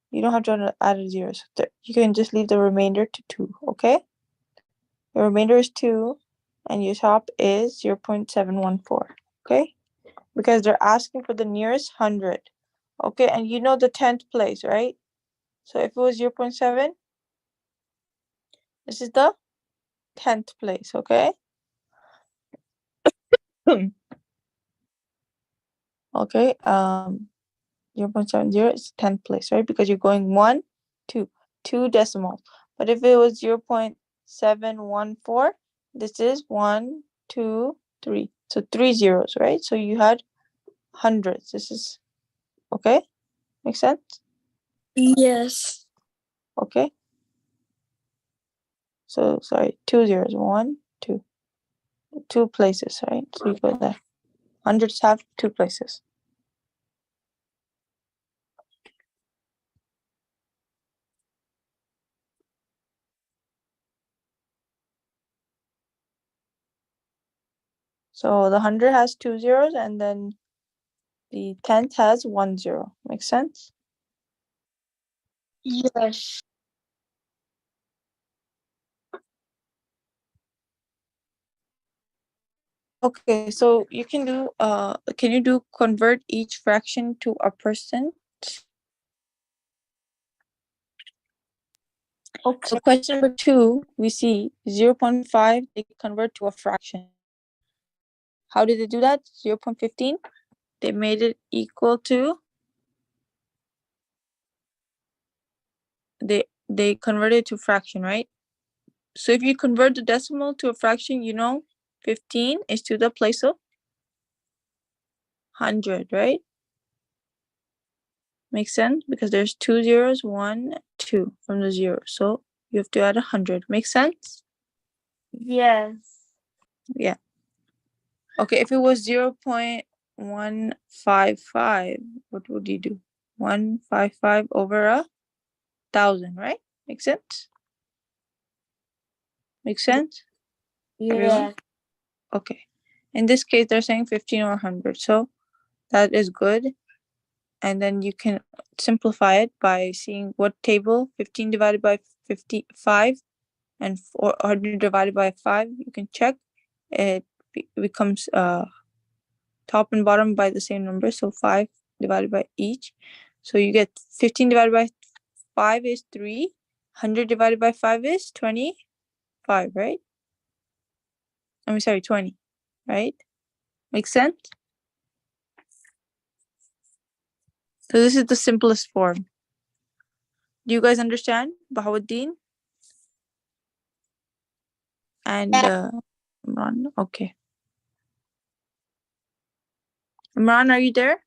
you don't have to add a 0. So you can just leave the remainder to 2, okay? Your remainder is 2 and your top is 0.714, okay? Because they're asking for the nearest 100. Okay, and you know the 10th place, right? So if it was 0.7, this is the 10th place, okay? Okay, 0.70 is 10th place, right? Because you're going 1, 2, 2 decimals. But if it was 0.714, this is 1, 2, 3. So 3 zeros, right? So you had hundreds. This is, okay? Make sense? Yes. Okay. So, sorry, 2 zeros. 1, 2. 2 places, right? So you go there. Hundreds have 2 places. So the 100 has 2 zeros and then the 10th has 1 zero. Makes sense? Yes. Okay, so you can do can you do convert each fraction to a percent? Okay. So question number 2, we see 0.5 they convert to a fraction. How did they do that? 0.15. They made it equal to, they converted to fraction, right? So if you convert the decimal to a fraction, you know 15 is to the place of 100, right? Makes sense? Because there's 2 zeros, 1, 2 from the 0. So you have to add 100. Makes sense? Yes. Yeah. Okay, if it was 0.155, what would you do? 155 over 1,000, right? Makes sense? Makes sense? Everyone? Yes. Okay. In this case, they're saying 15 or 100. So that is good. And then you can simplify it by seeing what table 15 divided by 55 and 400 divided by 5. You can check. It becomes top and bottom by the same number. So 5 divided by each. So you get 15 divided by 5 is 3. 100 divided by 5 is 25. 5, right? I'm sorry, 20, right? Make sense? So this is the simplest form. Do you guys understand, Bahauddin? And Imran, okay. Imran, are you there?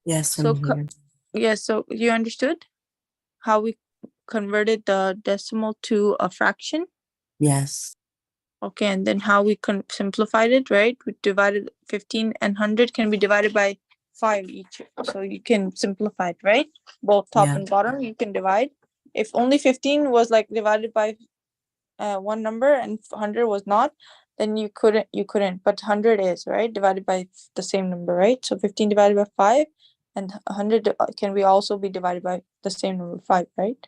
Yes, So I'm here. yeah, so you understood how we converted the decimal to a fraction? Yes. Okay, and then how we simplified it, right? We divided 15 and 100 can be divided by 5 each. So you can simplify it, right? Both top Yeah. and bottom, you can divide. If only 15 was like divided by one number and 100 was not, then you couldn't. But 100 is, right? Divided by the same number, right? So 15 divided by 5 and 100 can be also be divided by the same number, 5, right?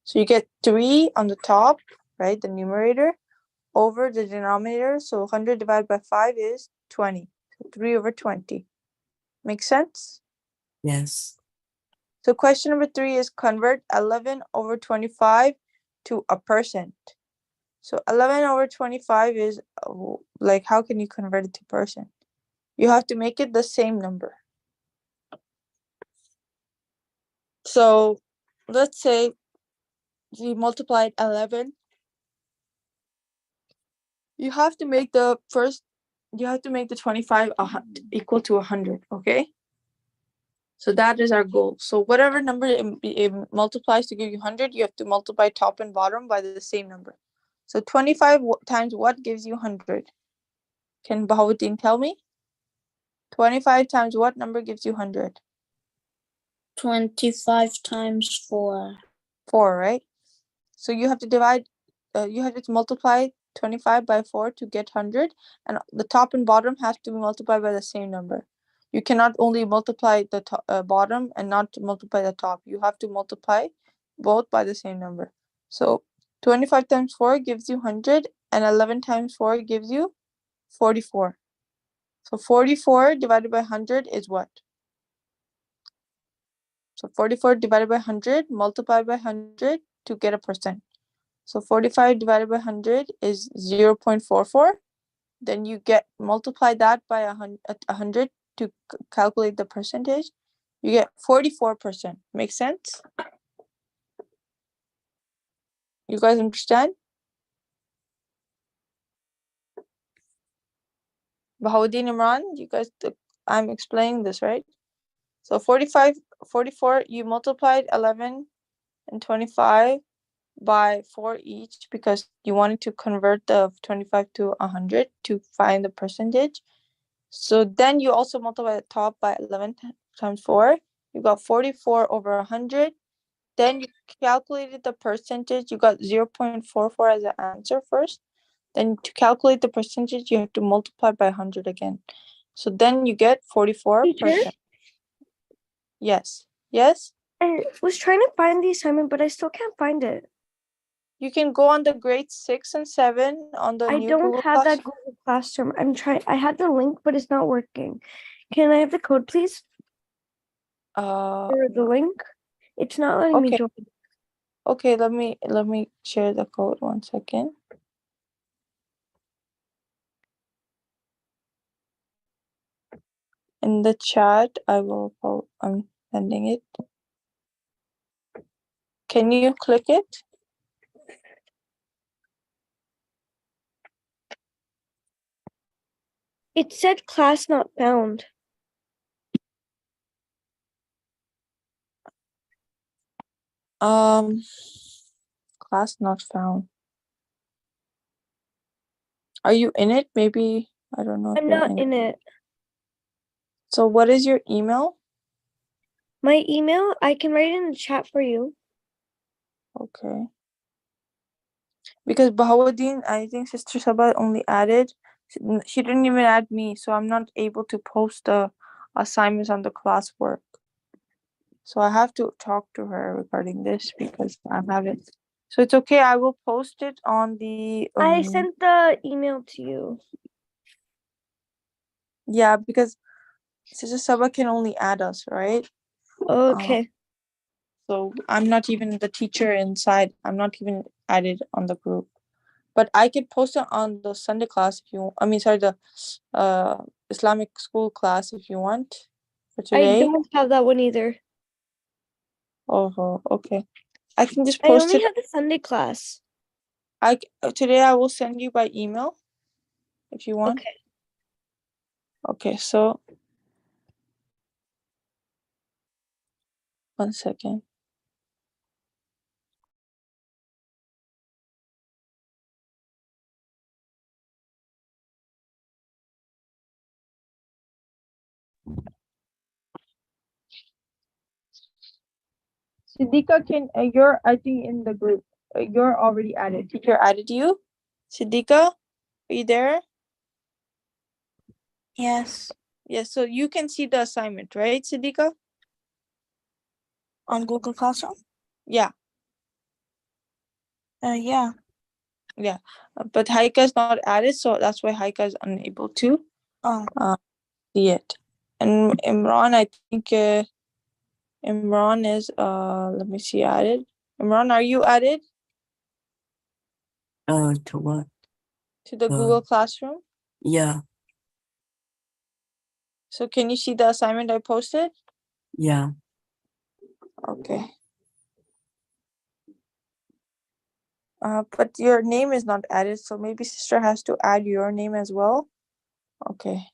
So you get 3 on the top, right? The numerator over the denominator. So 100 divided by 5 is 20. So 3 over 20. Make sense? Yes. So question number 3 is convert 11 over 25 to a percent. So 11 over 25 is like, how can you convert it to percent? You have to make it the same number. So let's say we multiplied 11. You have to make the 25 equal to 100, okay? So that is our goal. So whatever number it multiplies to give you 100, you have to multiply top and bottom by the same number. So 25 times what gives you 100? Can Bahauddin tell me? 25 times what number gives you 100? 25 times 4. 4, right? So you have to divide, you have to multiply 25 by 4 to get 100, and the top and bottom has to be multiplied by the same number. You cannot only multiply the bottom and not multiply the top. You have to multiply both by the same number. So 25 times 4 gives you 100, and 11 times 4 gives you 44. So 44 divided by 100 is what? So 44 divided by 100 multiplied by 100 to get a percent. So 45 divided by 100 is 0.44. Then you get multiply that by 100 to calculate the percentage. You get 44%. Make sense? You guys understand? Bahauddin Imran, you guys, I'm explaining this, right? So 44, you multiplied 11 and 25 by 4 each because you wanted to convert the 25 to 100 to find the percentage. So then you also multiply the top by 11 times 4. You got 44 over 100. Then you calculated the percentage. You got 0.44 as an answer first. Then to calculate the percentage, you have to multiply by 100 again. So then you get 44%. Teacher? Yes. Yes? I was trying to find the assignment, but I still can't find it. You can go on the grade 6 and 7 on the I new don't Google have that Classroom. Google Classroom. I'm trying. I had the link, but it's not working. Can I have the code, please? Or the link? It's not letting me Okay. join. Okay, let me share the code 1 second. In the chat, I'm sending it. Can you click it? It said class not found. Class not found. Are you in it? Maybe, I don't know if I'm you're not in it. in it. So what is your email? My email, I can write it in the chat for you. Okay. Because Bahauddin, I think Sister Saba only added, she didn't even add me, so I'm not able to post the assignments on the classwork. So I have to talk to her regarding this because I haven't. So it's okay, I will post it on the I sent the email to you. yeah, because Sister Saba can only add us, right? Okay. So I'm not even the teacher inside. I'm not even added on the group. But I could post it on the Sunday class if you. I mean, sorry, the Islamic school class if you want for I today. don't have that one either. Oh, okay. I can just I post only it. have the Sunday class. Today I will send you by email if you want. Okay. Okay, so 1 second. Siddiqa, you're I think in the group. You're already added. Teacher added you. Siddiqa, are you there? Yes. Yes. So you can see the assignment, right, Siddiqa? On Google Classroom? Yeah. Yeah. Yeah. But Haika is not added, so that's why Haika is unable to Oh. see it. And Imran, I think Imran is let me see, added. Imran, are you added To what? to the Google Classroom? Yeah, So can you see the assignment I posted? yeah. Okay. But your name is not added, so maybe sister has to add your name as well. Okay.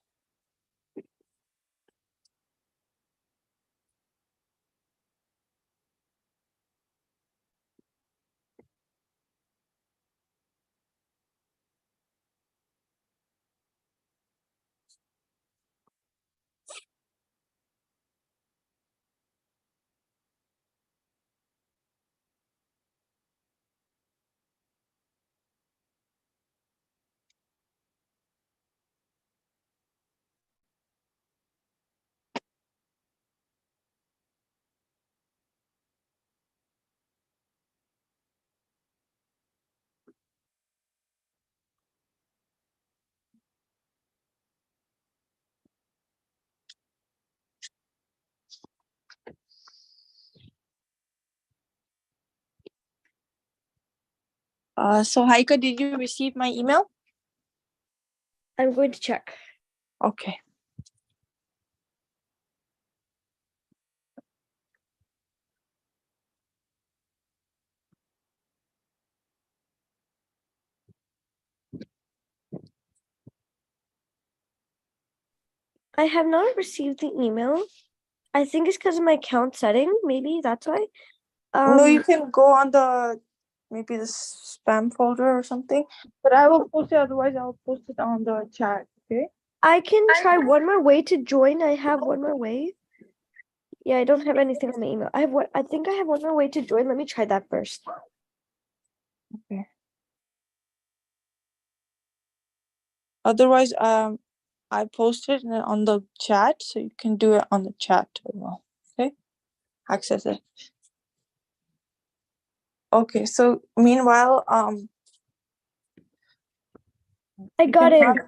So Haika, did you receive my email? I'm going to check. Okay. I have not received the email. I think it's because of my account setting. Maybe that's why. No, you can go on the maybe the spam folder or something. But I will post it. Otherwise, I'll post it on the chat. Okay. I can try one more way to join. I have one more way. Yeah, I don't have anything on my email. I have what I think I have one more way to join. Let me try that first. Okay. Otherwise, I posted it on the chat, so you can do it on the chat as well. Okay. Access it. Okay. So meanwhile, I you got can in.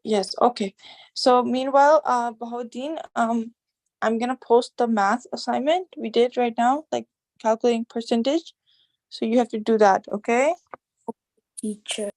Yes, okay. So meanwhile, Bahauddin, I'm gonna post the math assignment we did right now, like calculating percentage. So you have to do that, okay? Teacher.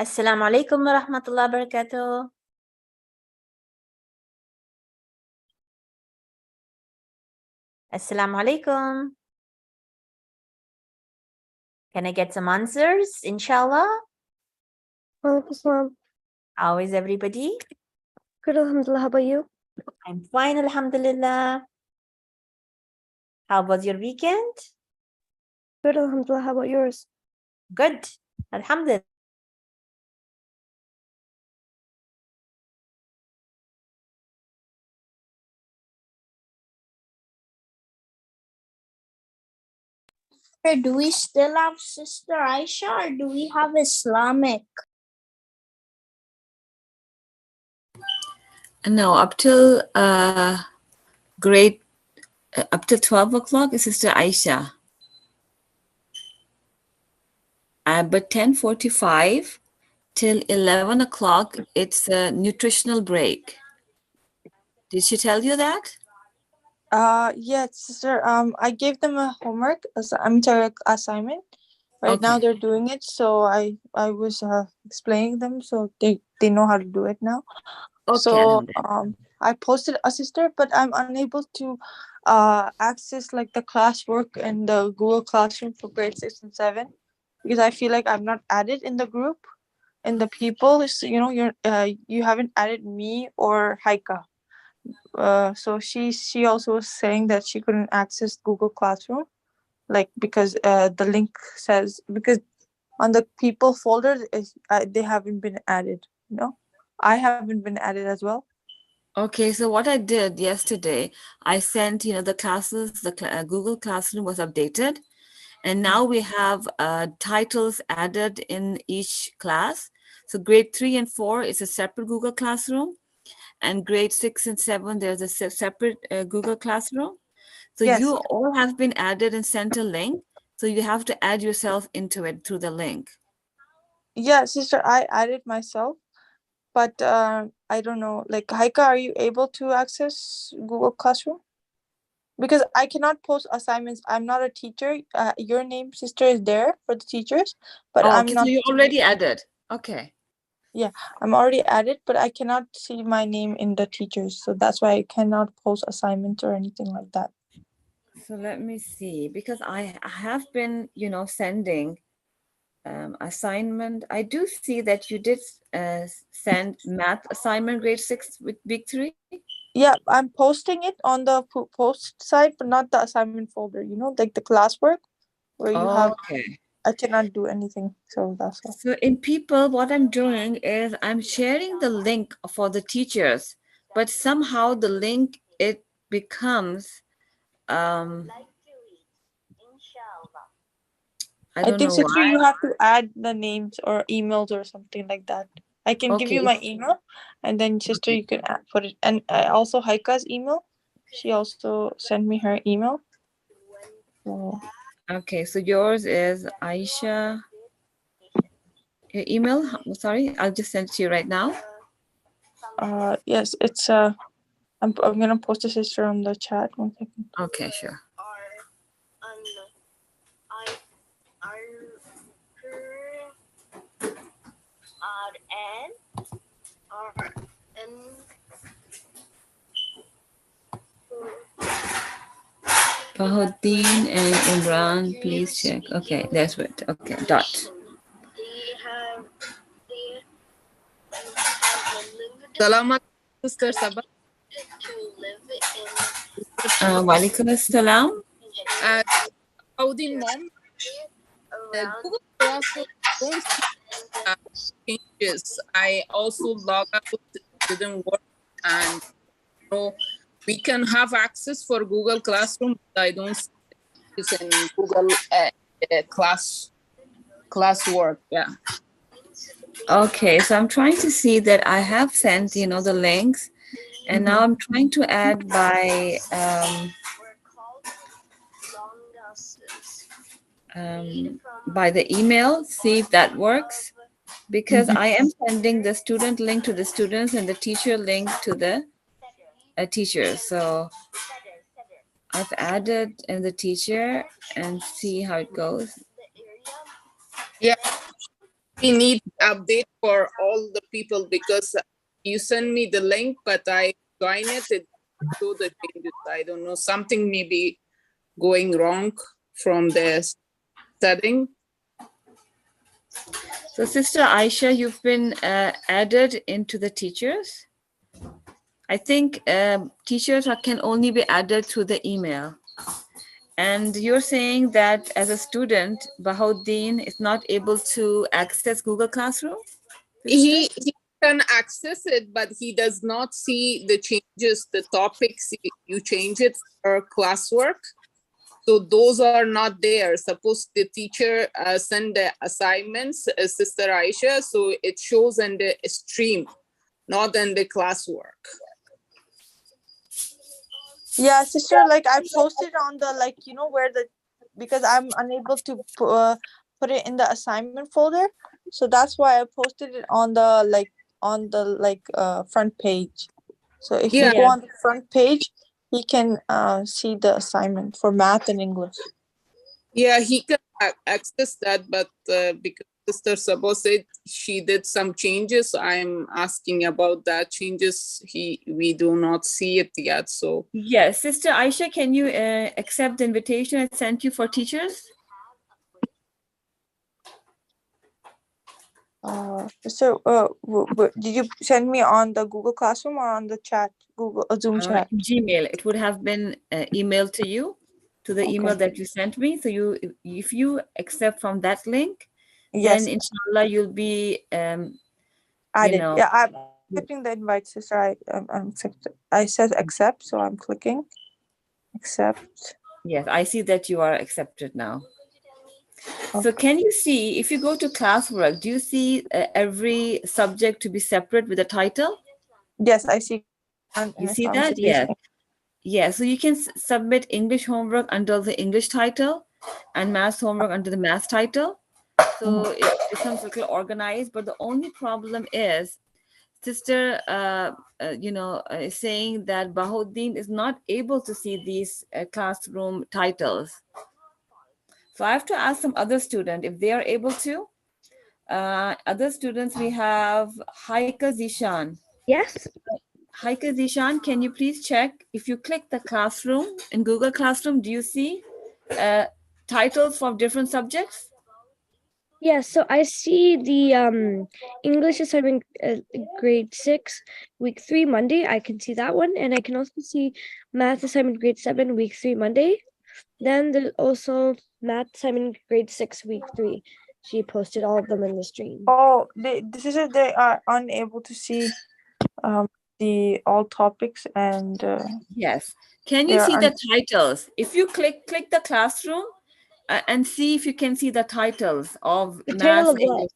Assalamu alaikum wa rahmatullahi wa barakatuh. Assalamu alaikum. Can I get some answers, inshallah? Walaikum assalam. How is everybody? Good, alhamdulillah. How about you? I'm fine, alhamdulillah. How was your weekend? Good, alhamdulillah. How about yours? Good, alhamdulillah. Do we still have Sister Aisha or do we have Islamic? No, up till grade up till 12 o'clock is Sister Aisha. But 10:45 till 11 o'clock, it's a nutritional break. Did she tell you that? Yes, sister. I gave them a homework, assignment. Right now Okay. they're doing it, so I was explaining them, so they know how to do it now. Okay, So alhamdulillah. I posted a sister, but I'm unable to access like the classwork and the Google Classroom for grade 6 and 7 because I feel like I'm not added in the group and the people. So, you haven't added me or Haika. So she also was saying that she couldn't access Google Classroom, like because the link says because on the people folder they haven't been added. I haven't been added as well. Okay, so what I did yesterday, I sent, the classes, Google Classroom was updated, and now we have titles added in each class. So grade 3 and 4 is a separate Google Classroom, and grade 6 and 7, there's a separate Google Classroom. So Yes. you all have been added and sent a link. So you have to add yourself into it through the link. Yeah, sister, I added myself, but I don't know. Like, Haika, are you able to access Google Classroom? Because I cannot post assignments. I'm not a teacher. Your name, sister, is there for the teachers, but Oh, I'm okay, not. so you're already added. Okay. Yeah, I'm already added, but I cannot see my name in the teachers, so that's why I cannot post assignments or anything like that. So let me see, because I have been, sending assignment. I do see that you did send math assignment grade 6 with big 3. Yeah, I'm posting it on the post site, but not the assignment folder. Like the classwork where you have. Okay. I cannot do anything, so that's all. So in people, what I'm doing is I'm sharing the link for the teachers, but somehow the link, it becomes, I I don't think, know sister, why. you have to add the names or emails or something like that. I can give you Okay. my email, and then, sister, you can put it. And also Haika's email. She also sent me her email. So, Okay, so yours is Aisha. Your email? Sorry, I'll just send it to you right now. yes, it's I'm gonna post a sister on the chat. 1 second. Okay, sure. Fahuddin and Imran, please check. Okay, that's it. Okay, dot. Salamat, Sister Saba. Walaikum assalam. Audin mom, Google Classroom don't see changes. I also log out, didn't work, and we can have access for Google Classroom, but I don't see this in Google classwork. Yeah. Okay, so I'm trying to see that I have sent, the links, and now I'm trying to add by the email, see if that works, because I am sending the student link to the students and the teacher link to the teachers. So I've added in the teacher and see how it goes. Yeah. we need update for all the people because you send me the link, but I join it. It show the changes. I don't know. Something may be going wrong from the setting. So Sister Aisha, you've been added into the teachers. I think teachers can only be added through the email. And you're saying that as a student, Bahauddin is not able to access Google Classroom? He can access it, but he does not see the changes, the topics. You change it for classwork. So those are not there. Suppose the teacher send the assignments, Sister Aisha, so it shows in the stream, not in the classwork. Yeah, sister, like I posted on the, like, you know, where the, because I'm unable to put it in the assignment folder. So that's why I posted it on the front page. So if you Yeah. go on the front page, he can see the assignment for math and English. Yeah, he can access that, but because Sister Saba said she did some changes, I'm asking about that changes. We do not see it yet. So yes, Sister Aisha, can you accept the invitation I sent you for teachers? So did you send me on the Google Classroom or on the chat, Google Zoom chat? Gmail. It would have been emailed to you, to the email that you sent me. So if you accept from that link, Yes, then inshallah you'll be added. know, Yeah, I'm accepting the invite, sister. I'm accept. I said accept, so I'm clicking accept. yes, I see that you are accepted now. So can you see, if you go to classwork, do you see every subject to be separate with a title? Yes, I see. You see that? Yes. Yeah, so you can submit English homework under the English title and math homework under the math title. So it becomes a little organized, but the only problem is sister is saying that Bahauddin is not able to see these classroom titles. So I have to ask some other student if they are able to. Other students, we have Haika Zishan. Yes. Haika Zishan, can you please check if you click the classroom in Google Classroom, do you see titles for different subjects? Yes, so I see the English assignment grade 6, week 3 Monday. I can see that one, and I can also see math assignment grade 7, week 3 Monday. Then there's also math assignment grade 6, week 3. She posted all of them in the stream. Oh, they are unable to see the all topics and yes. Can you see the titles? If you click the classroom and see if you can see the titles of The math, title of English.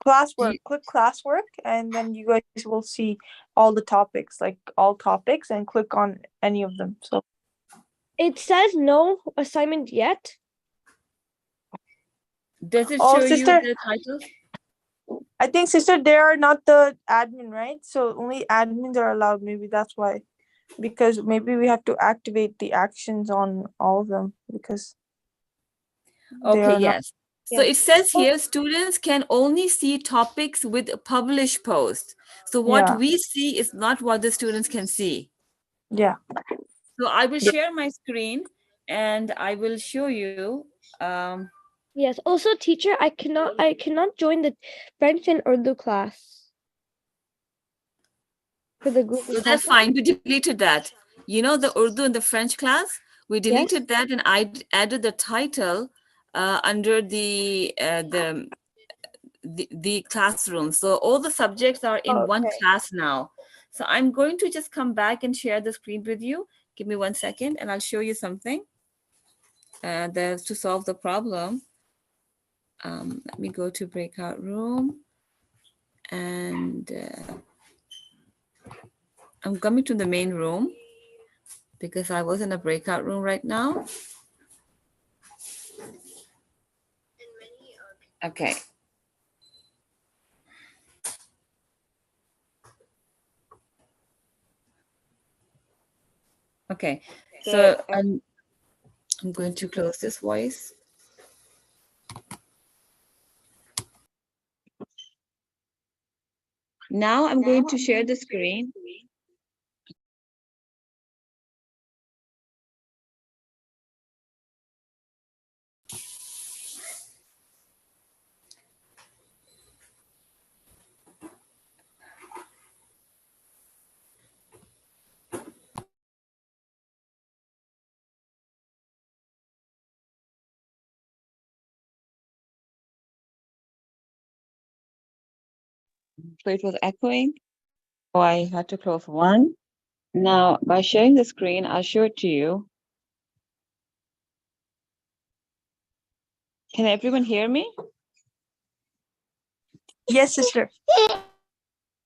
Classwork. Click classwork, and then you guys will see all the topics, like all topics, and click on any of them. So it says no assignment yet. Does it oh, show sister, you the titles? I think, sister, they are not the admin, right? So only admins are allowed. Maybe that's why, because maybe we have to activate the actions on all of them because they Okay, are not. yes. So it says here students can only see topics with published posts. So what Yeah. we see is not what the students can see. Yeah. So I will share my screen and I will show you. Yes. Also, teacher, I cannot join the French and Urdu class for the Google. So that's fine. We deleted that. You know, the Urdu and the French class, we deleted that and I added the title under the classroom. So all the subjects are in one class now. So I'm going to just come back and share the screen with you. Give me 1 second and I'll show you something to solve the problem. Let me go to breakout room and I'm coming to the main room because I was in a breakout room right now. Okay. Okay, so I'm going to close this voice. Now I'm going to share the screen. So it was echoing. So I had to close one. Now, by sharing the screen, I'll show it to you. Can everyone hear me? Yes, sister.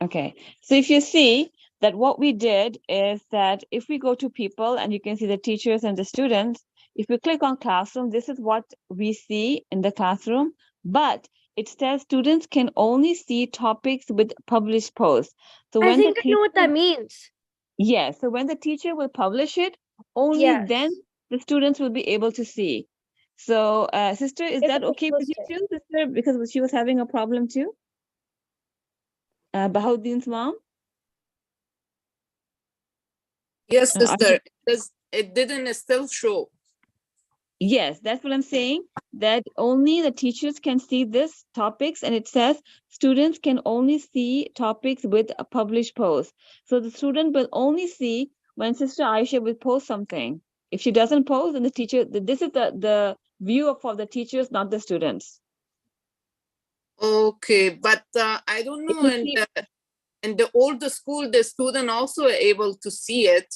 Okay, so if you see that what we did is that if we go to people and you can see the teachers and the students, if we click on classroom, this is what we see in the classroom, but it says students can only see topics with published posts. So I when the think I know what teacher, that means. yes, so when the teacher will publish it, only then Yes. the students will be able to see. So, sister, is If that it was okay with you posted. too, sister? Because she was having a problem too. Bahauddin's mom. Yes, Are you- sister. It didn't still show. Yes, that's what I'm saying. That only the teachers can see this topics, and it says students can only see topics with a published post. So the student will only see when Sister Aisha will post something. If she doesn't post, then the teacher. This is the view of the teachers, not the students. Okay, but I don't If know. you see, In the older school, the student also able to see it.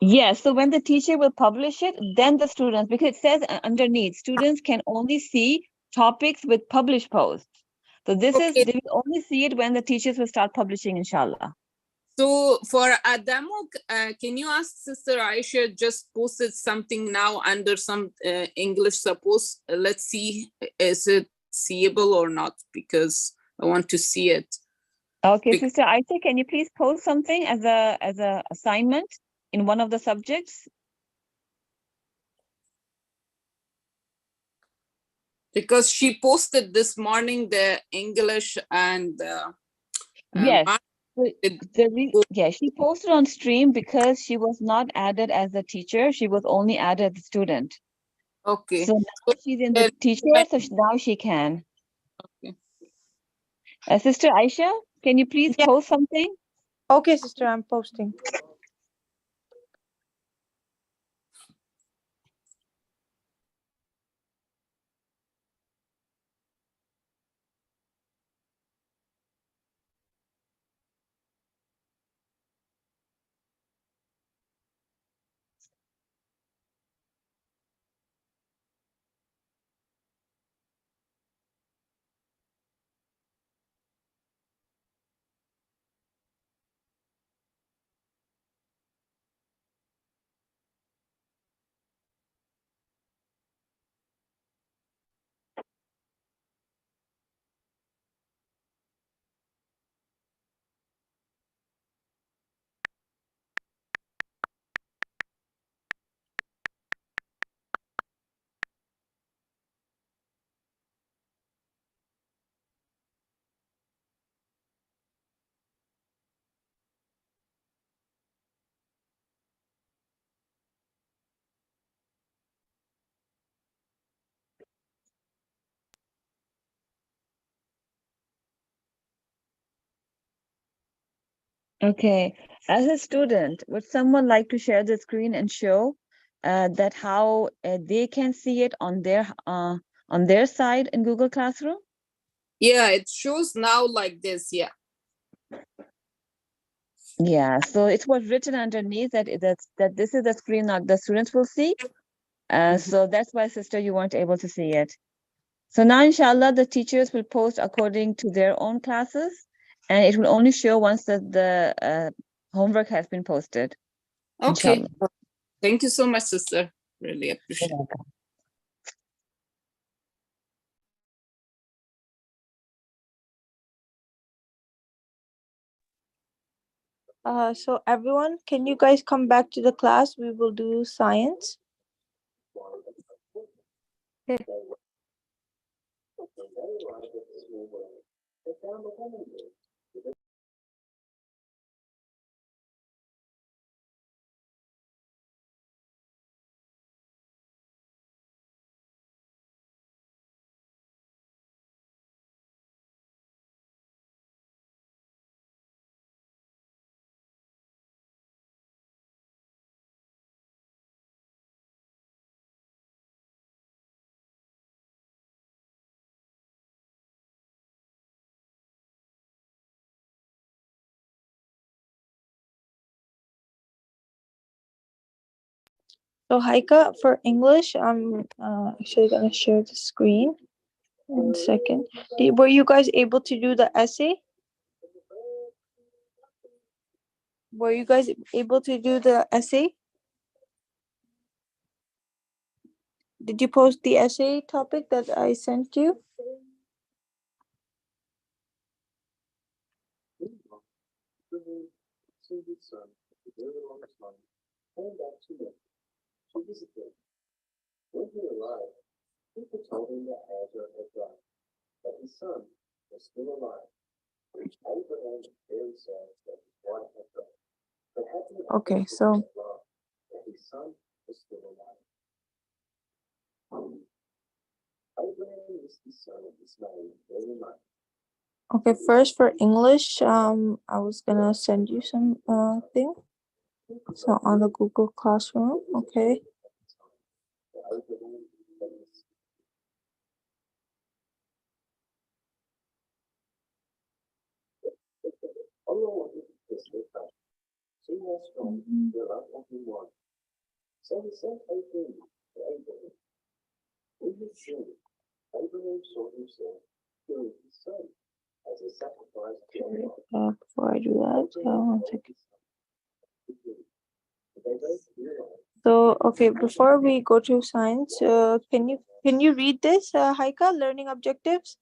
yes, so when the teacher will publish it, then the students, because it says underneath, students can only see topics with published posts. So this is, Okay, they will only see it when the teachers will start publishing, inshallah. so for a demo, can you ask Sister Aisha just posted something now under some English suppose? Let's see, is it seeable or not? Because I want to see it. Okay, Bec- Sister Aisha, can you please post something as a assignment in one of the subjects? Because she posted this morning the English and Yes. math. So yeah, she posted on stream because she was not added as a teacher. She was only added as a student. Okay. So now she's in the teacher, so now she can. Okay. Sister Aisha, can you please Yeah. post something? Okay, sister, I'm posting. Okay. As a student, would someone like to share the screen and show that how they can see it on their side in Google Classroom? Yeah, it shows now like this. Yeah. Yeah, so it was written underneath that this is the screen that the students will see. So that's why, sister, you weren't able to see it. So now, inshallah, the teachers will post according to their own classes, and it will only show once the homework has been posted. Okay. Inshallah. Thank you so much, sister. Really You're appreciate it. welcome. So everyone, can you guys come back to the class? We will do science. So Haika, for English, I'm actually gonna share the screen. 1 second. Were you guys able to do the essay? Were you guys able to do the essay? Did you post the essay topic that I sent you? Okay, so okay, first for English, I was gonna send you some thing. So on the Google Classroom, okay. Mhm. Before I do that, 1 second. So okay, before we go to science, can you read this, Haika, learning objectives?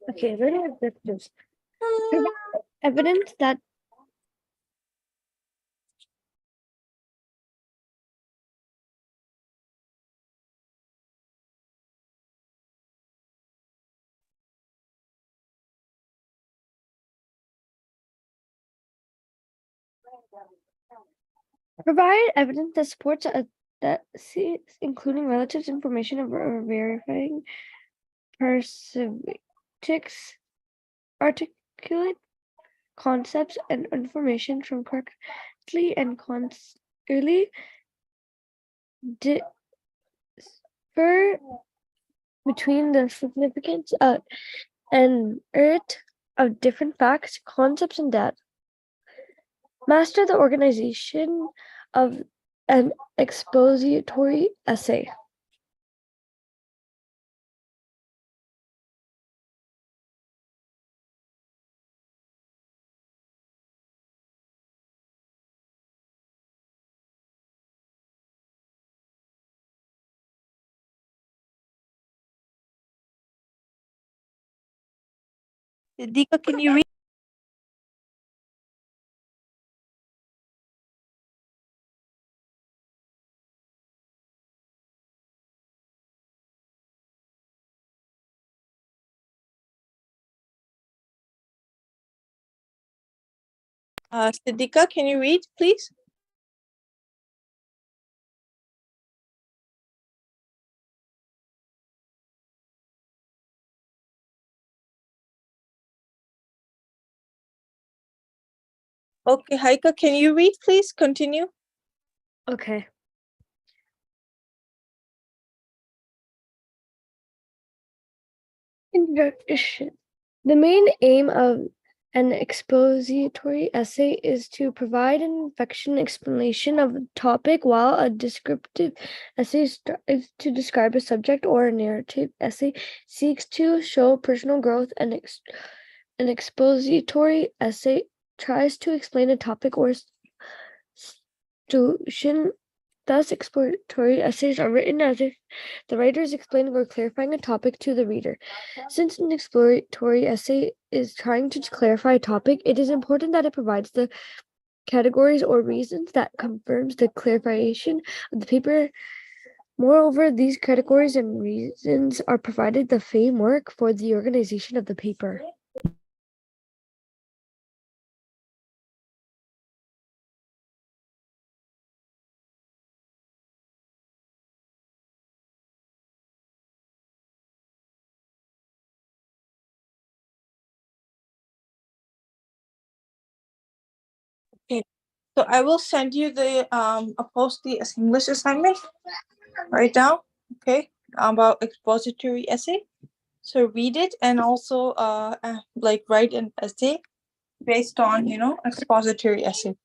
Okay, learning objectives. Evidence that provide evidence that supports that including relatives information of verifying perspectives, articulate concepts and information from correctly and constantly differ between the significance and earth of different facts, concepts, and data. Master the organization of an expository essay. Dika, can you read? Sidika, can you read, please? Okay, Haika, can you read, please? Continue. Okay. Introduction. The main aim of an expository essay is to provide an affectionate explanation of a topic, while a descriptive essay is to describe a subject, or a narrative essay seeks to show personal growth. An expository essay tries to explain a topic or situation. Thus, exploratory essays are written as if the writer is explaining or clarifying a topic to the reader. Since an exploratory essay is trying to clarify a topic, it is important that it provides the categories or reasons that confirms the clarification of the paper. Moreover, these categories and reasons are provided the framework for the organization of the paper. So I will send you the I'll post the English assignment right now, okay, about expository essay. So read it and also like write an essay based on, expository essay.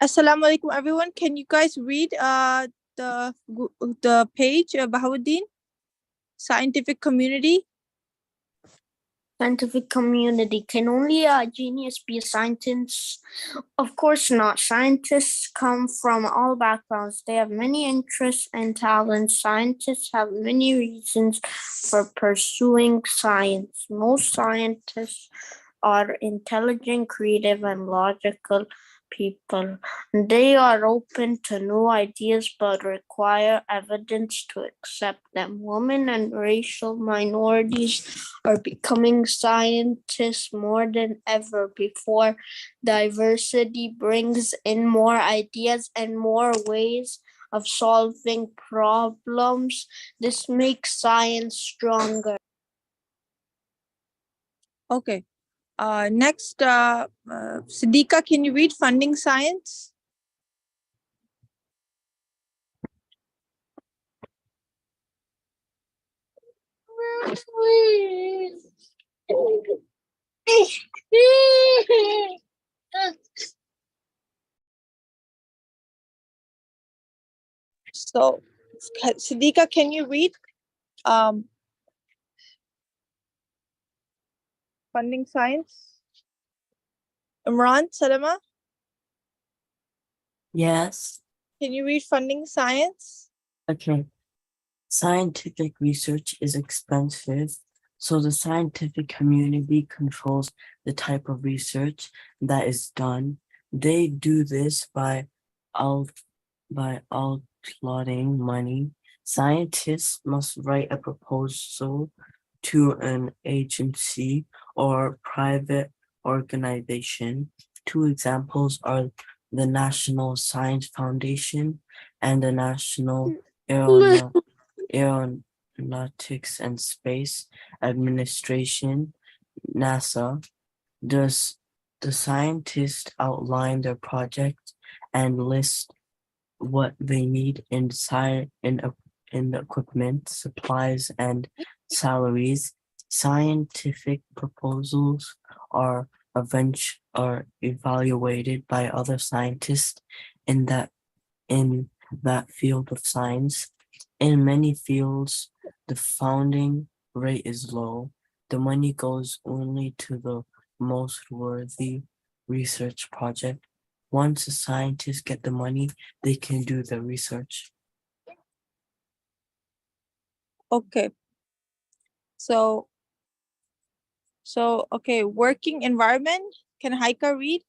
Assalamu alaikum, everyone. Can you guys read the page, Bahauddin? Scientific community. Scientific community. Can only a genius be a scientist? Of course not. Scientists come from all backgrounds. They have many interests and talents. Scientists have many reasons for pursuing science. Most scientists are intelligent, creative, and logical people. They are open to new ideas but require evidence to accept them. Women and racial minorities are becoming scientists more than ever before. Diversity brings in more ideas and more ways of solving problems. This makes science stronger. Okay. Next, Siddiqa, can you read funding science? So, Siddiqa, can you read funding science? Imran, Salama, Yes. can you read funding science? Okay. Scientific research is expensive, so the scientific community controls the type of research that is done. They do this by outlotting money. Scientists must write a proposal to an agency or private organization. Two examples are the National Science Foundation and the National Aeronautics and Space Administration, NASA. Does the scientists outline their project and list what they need in the equipment, supplies, and salaries? Scientific proposals are evaluated by other scientists in that field of science. In many fields, the funding rate is low. The money goes only to the most worthy research project. Once the scientists get the money, they can do the research. Okay. So, okay, working environment. Can Haika read?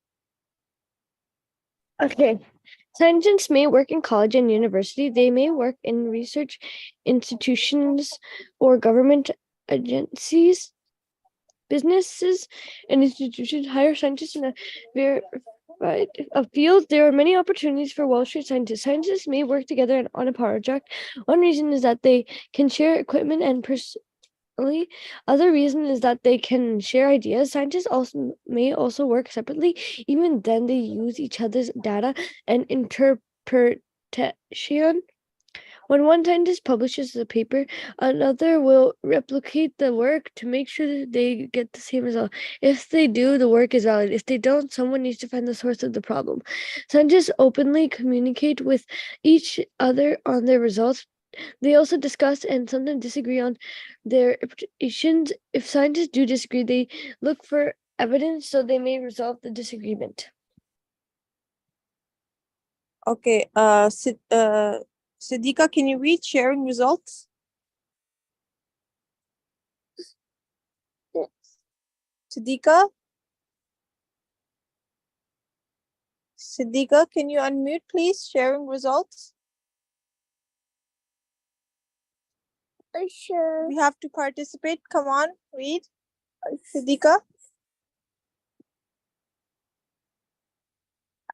Okay. Scientists may work in college and university. They may work in research institutions or government agencies. Businesses and institutions hire scientists in a field. There are many opportunities for Wall Street scientists. Scientists may work together on a project. One reason is that they can share equipment and personally. Other reason is that they can share ideas. Scientists may also work separately. Even then, they use each other's data and interpretation. When one scientist publishes a paper, another will replicate the work to make sure that they get the same result. If they do, the work is valid. If they don't, someone needs to find the source of the problem. Scientists openly communicate with each other on their results. They also discuss and sometimes disagree on their interpretations. If scientists do disagree, they look for evidence so they may resolve the disagreement. Okay. Siddiqa, can you read sharing results? Siddiqa? Siddiqa, can you unmute, please? Sharing results. Sure. We have to participate. Come on, read. Siddiqa.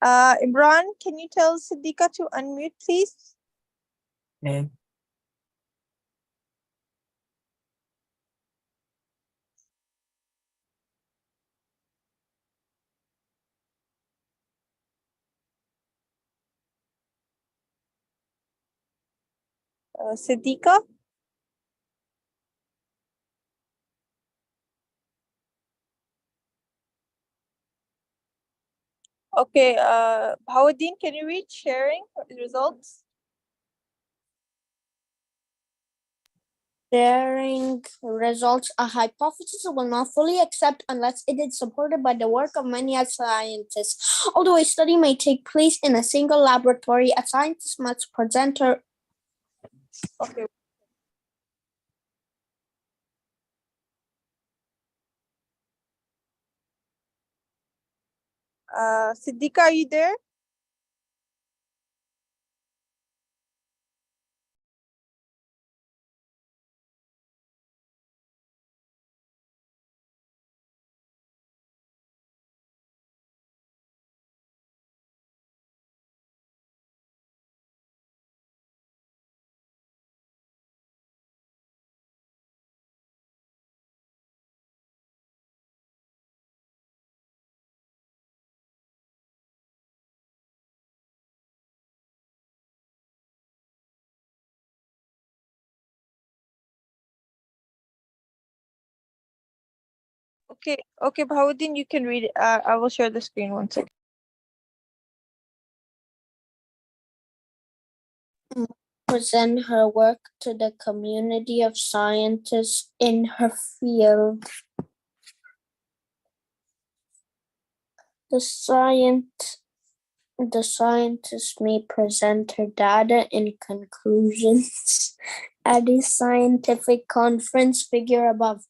Imran, can you tell Siddiqa to unmute, please? Okay. Siddiqa? Okay, Bahauddin, can you read sharing results? Sharing results, a hypothesis will not fully accept unless it is supported by the work of many scientists. Although a study may take place in a single laboratory, a scientist must present her. Okay. Siddiqa, are you there? Okay, Bahauddin, you can read it. I will share the screen 1 second. Present her work to the community of scientists in her field. The scientist may present her data and conclusions at a scientific conference figure above.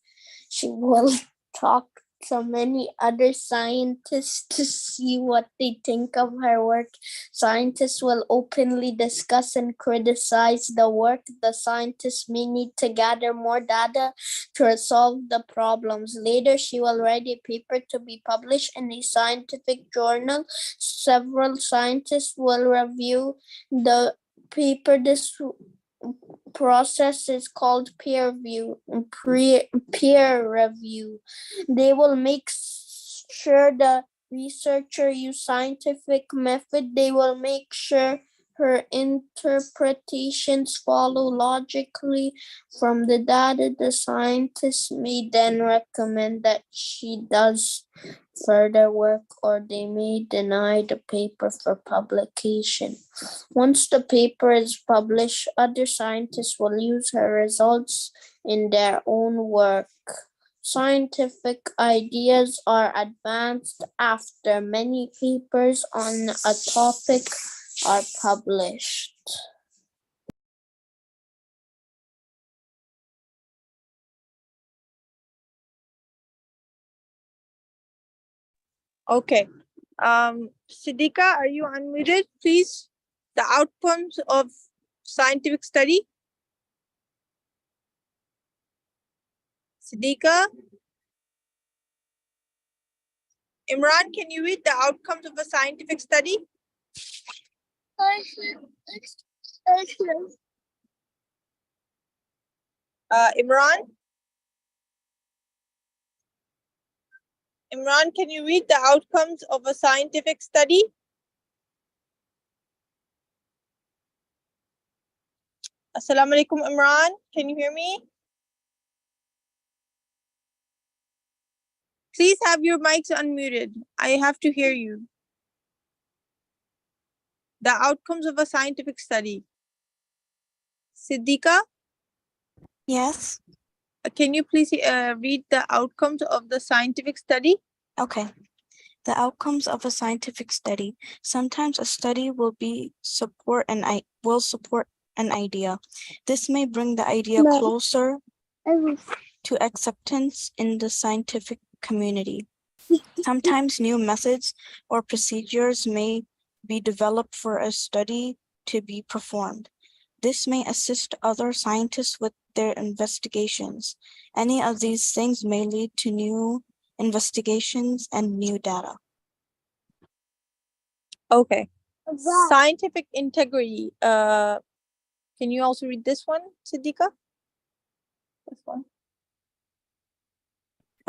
She will talk to many other scientists to see what they think of her work. Scientists will openly discuss and criticize the work. The scientists may need to gather more data to resolve the problems. Later, she will write a paper to be published in a scientific journal. Several scientists will review the paper. This process is called peer review. They will make sure the researcher use scientific method. They will make sure her interpretations follow logically from the data. The scientist may then recommend that she does further work, or they may deny the paper for publication. Once the paper is published, other scientists will use her results in their own work. Scientific ideas are advanced after many papers on a topic are published. Okay. Siddiqa, are you unmuted, please? The outcomes of scientific study. Siddiqa? Imran, can you read the outcomes of a scientific study? Imran? Imran, can you read the outcomes of a scientific study? Assalamu alaikum, Imran. Can you hear me? Please have your mics unmuted. I have to hear you. The outcomes of a scientific study. Siddiqa, Yes. can you please read the outcomes of the scientific study? Okay. The outcomes of a scientific study. Sometimes a study will support an idea. This may bring the idea closer to acceptance in the scientific community. Sometimes new methods or procedures may be developed for a study to be performed. This may assist other scientists with their investigations. Any of these things may lead to new investigations and new data. Okay. Scientific integrity. Can you also read this one, Siddiqa? This one.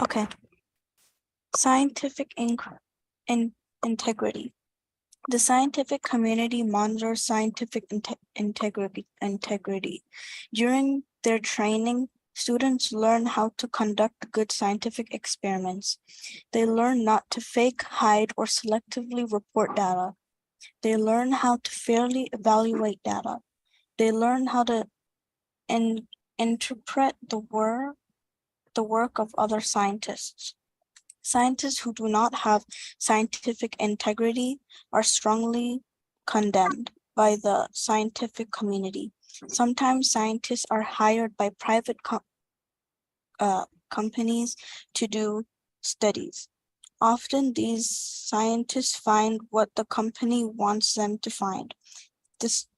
Okay. Scientific integrity. The scientific community monitors scientific integrity. During their training, Students learn how to conduct good scientific experiments. They learn not to fake, hide, or selectively report data. They learn how to fairly evaluate data. They learn how to interpret the work of other scientists. Scientists who do not have scientific integrity are strongly condemned by the scientific community. Sometimes scientists are hired by private companies to do studies. Often these scientists find what the company wants them to find.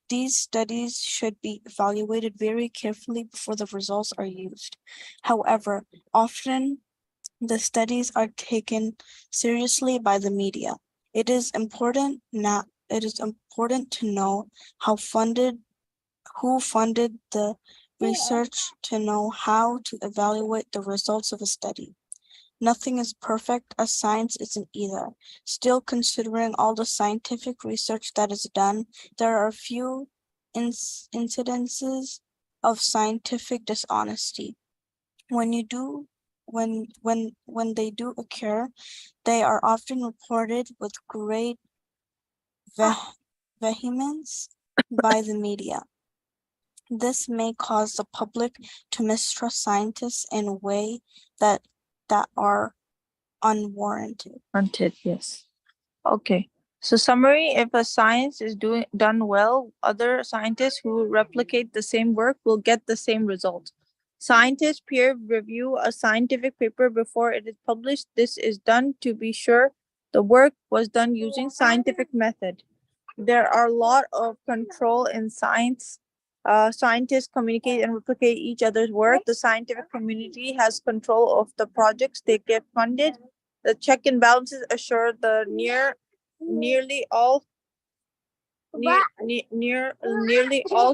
These studies should be evaluated very carefully before the results are used. However, often the studies are taken seriously by the media. It is important to know who funded the research to know how to evaluate the results of a study. Nothing is perfect, as science isn't either. Still, considering all the scientific research that is done, there are a few incidences of scientific dishonesty. When they do occur, they are often reported with great vehemence by the media. This may cause the public to mistrust scientists in a way that are unwarranted. Yes. Okay. So summary, if a science is done well, other scientists who replicate the same work will get the same result. Scientists peer review a scientific paper before it is published. This is done to be sure the work was done using scientific method. There are a lot of control in science. Scientists communicate and replicate each other's work. The scientific community has control of the projects they get funded. The check and balances assure the nearly all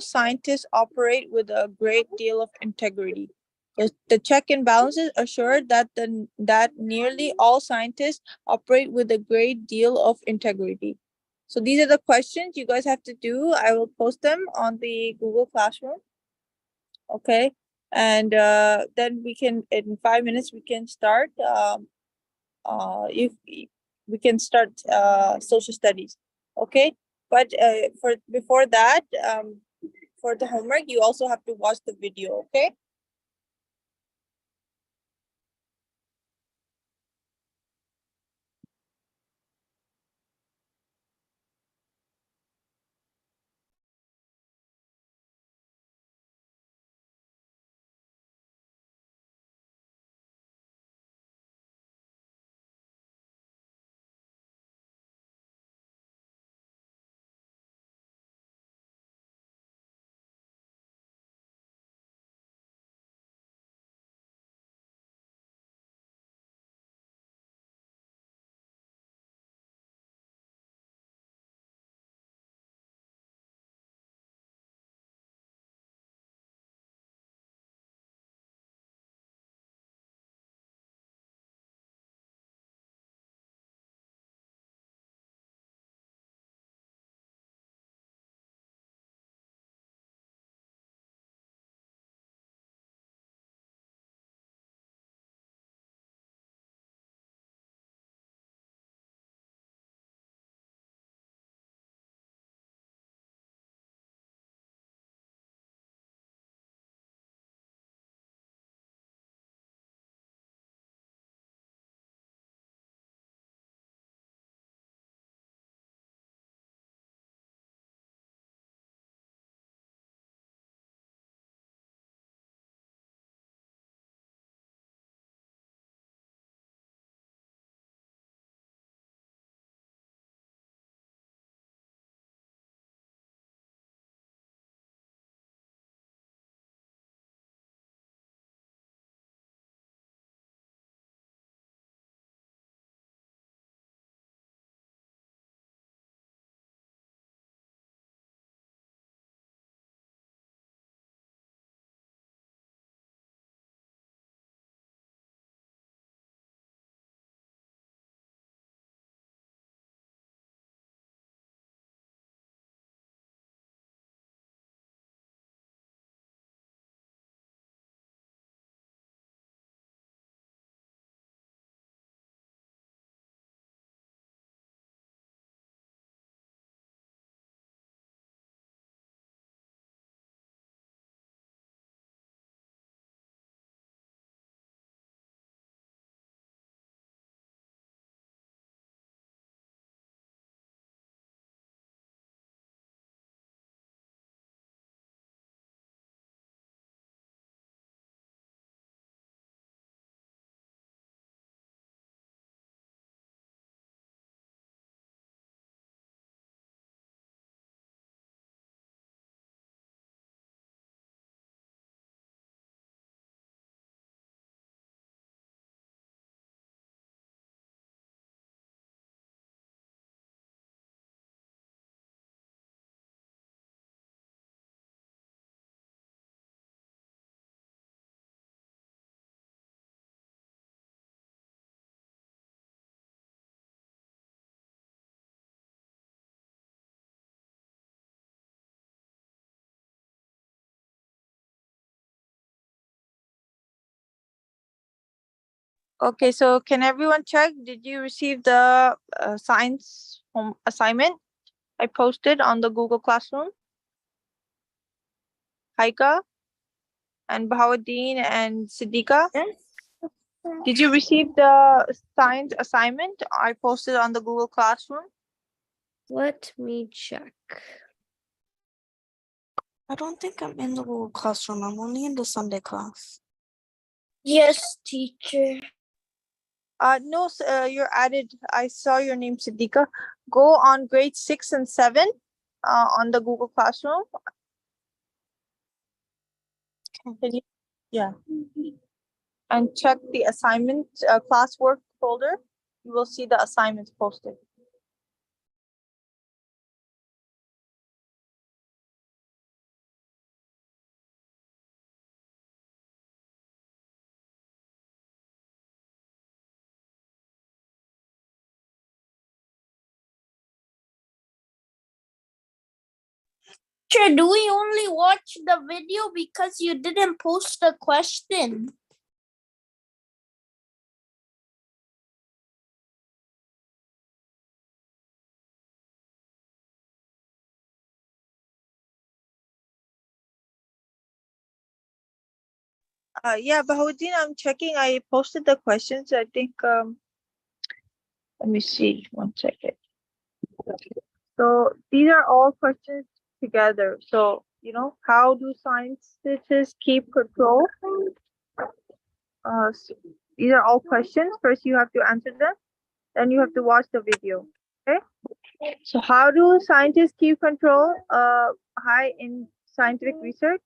scientists operate with a great deal of integrity. The check and balances assure that nearly all scientists operate with a great deal of integrity. So these are the questions you guys have to do. I will post them on the Google Classroom. Okay. And then we can, in 5 minutes, we can start. If we can start social studies. Okay. But for before that, for the homework, you also have to watch the video. Okay. Okay, so can everyone check? Did you receive the science home assignment I posted on the Google Classroom? Haika and Bahauddin and Siddiqa? Yes. Did you receive the science assignment I posted on the Google Classroom? Let me check. I don't think I'm in the Google Classroom. I'm only in the Sunday class. Yes, teacher. No, you're added. I saw your name, Siddiqa. Go on grade 6 and 7 on the Google Classroom. Can you? Yeah. And check the assignment classwork folder. You will see the assignments posted. Teacher, do we only watch the video because you didn't post the question? Yeah, Bahauddin, I'm checking. I posted the questions. I think, let me see, 1 second. So these are all questions together. So, how do scientists keep control? So these are all questions. First, you have to answer them. Then you have to watch the video. Okay. So how do scientists keep control high in scientific research?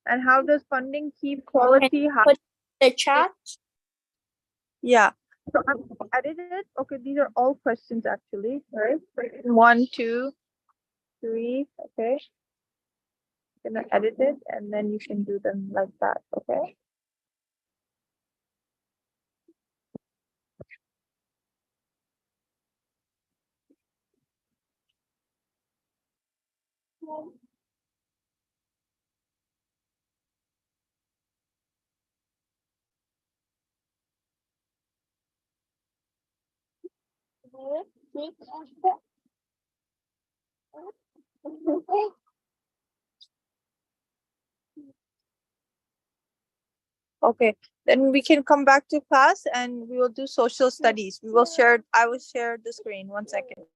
And how does funding keep quality high? Put the chat. Yeah. So I'm edited. Okay, these are all questions actually, right? 1, 2, 3. Okay. I'm gonna edit it and then you can do them like that. Okay. Okay, then we can come back to class and we will do social studies. I will share the screen. 1 second.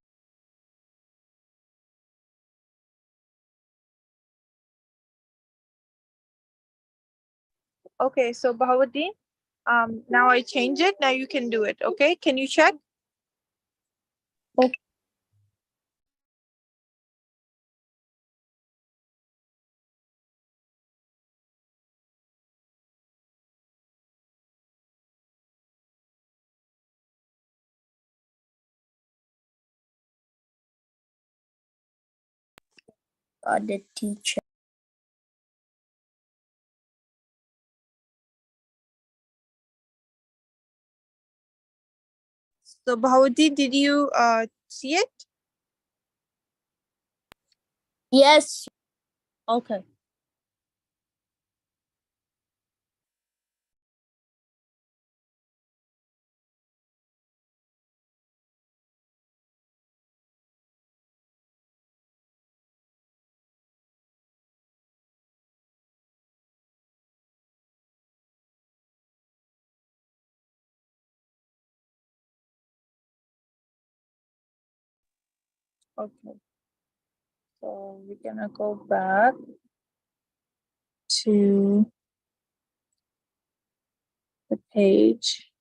Okay, so Bahauddin, now I change it. Now you can do it. Okay, can you check? The teacher. So Bahauddin, did you see it? Yes. Okay. Okay. So we're gonna go back to the page.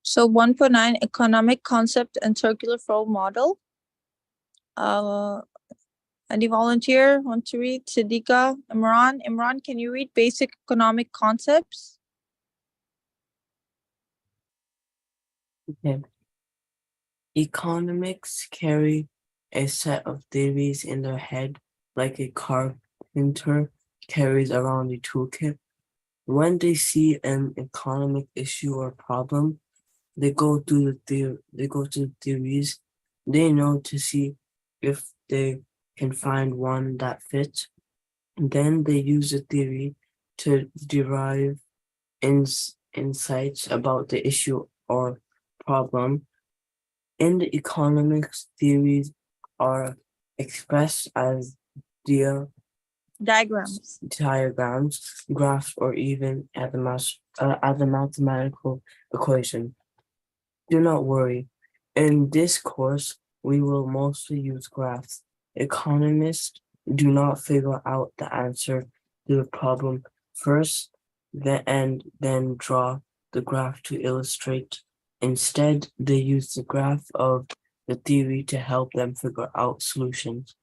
So 1.9 economic concept and circular flow model. Any volunteer want to read? Siddiqa, Imran. Imran, can you read basic economic concepts? Okay. Economics carry a set of theories in their head like a carpenter carries around a toolkit. When they see an economic issue or problem, they go through the theories. They know to see if they can find one that fits. Then they use the theory to derive insights about the issue or problem. In the economics, theories are expressed as dia Diagrams. diagrams, graphs, or even as a mathematical equation. Do not worry. In this course, we will mostly use graphs. Economists do not figure out the answer to the problem first, and then draw the graph to illustrate. Instead, they use the graph of the theory to help them figure out solutions.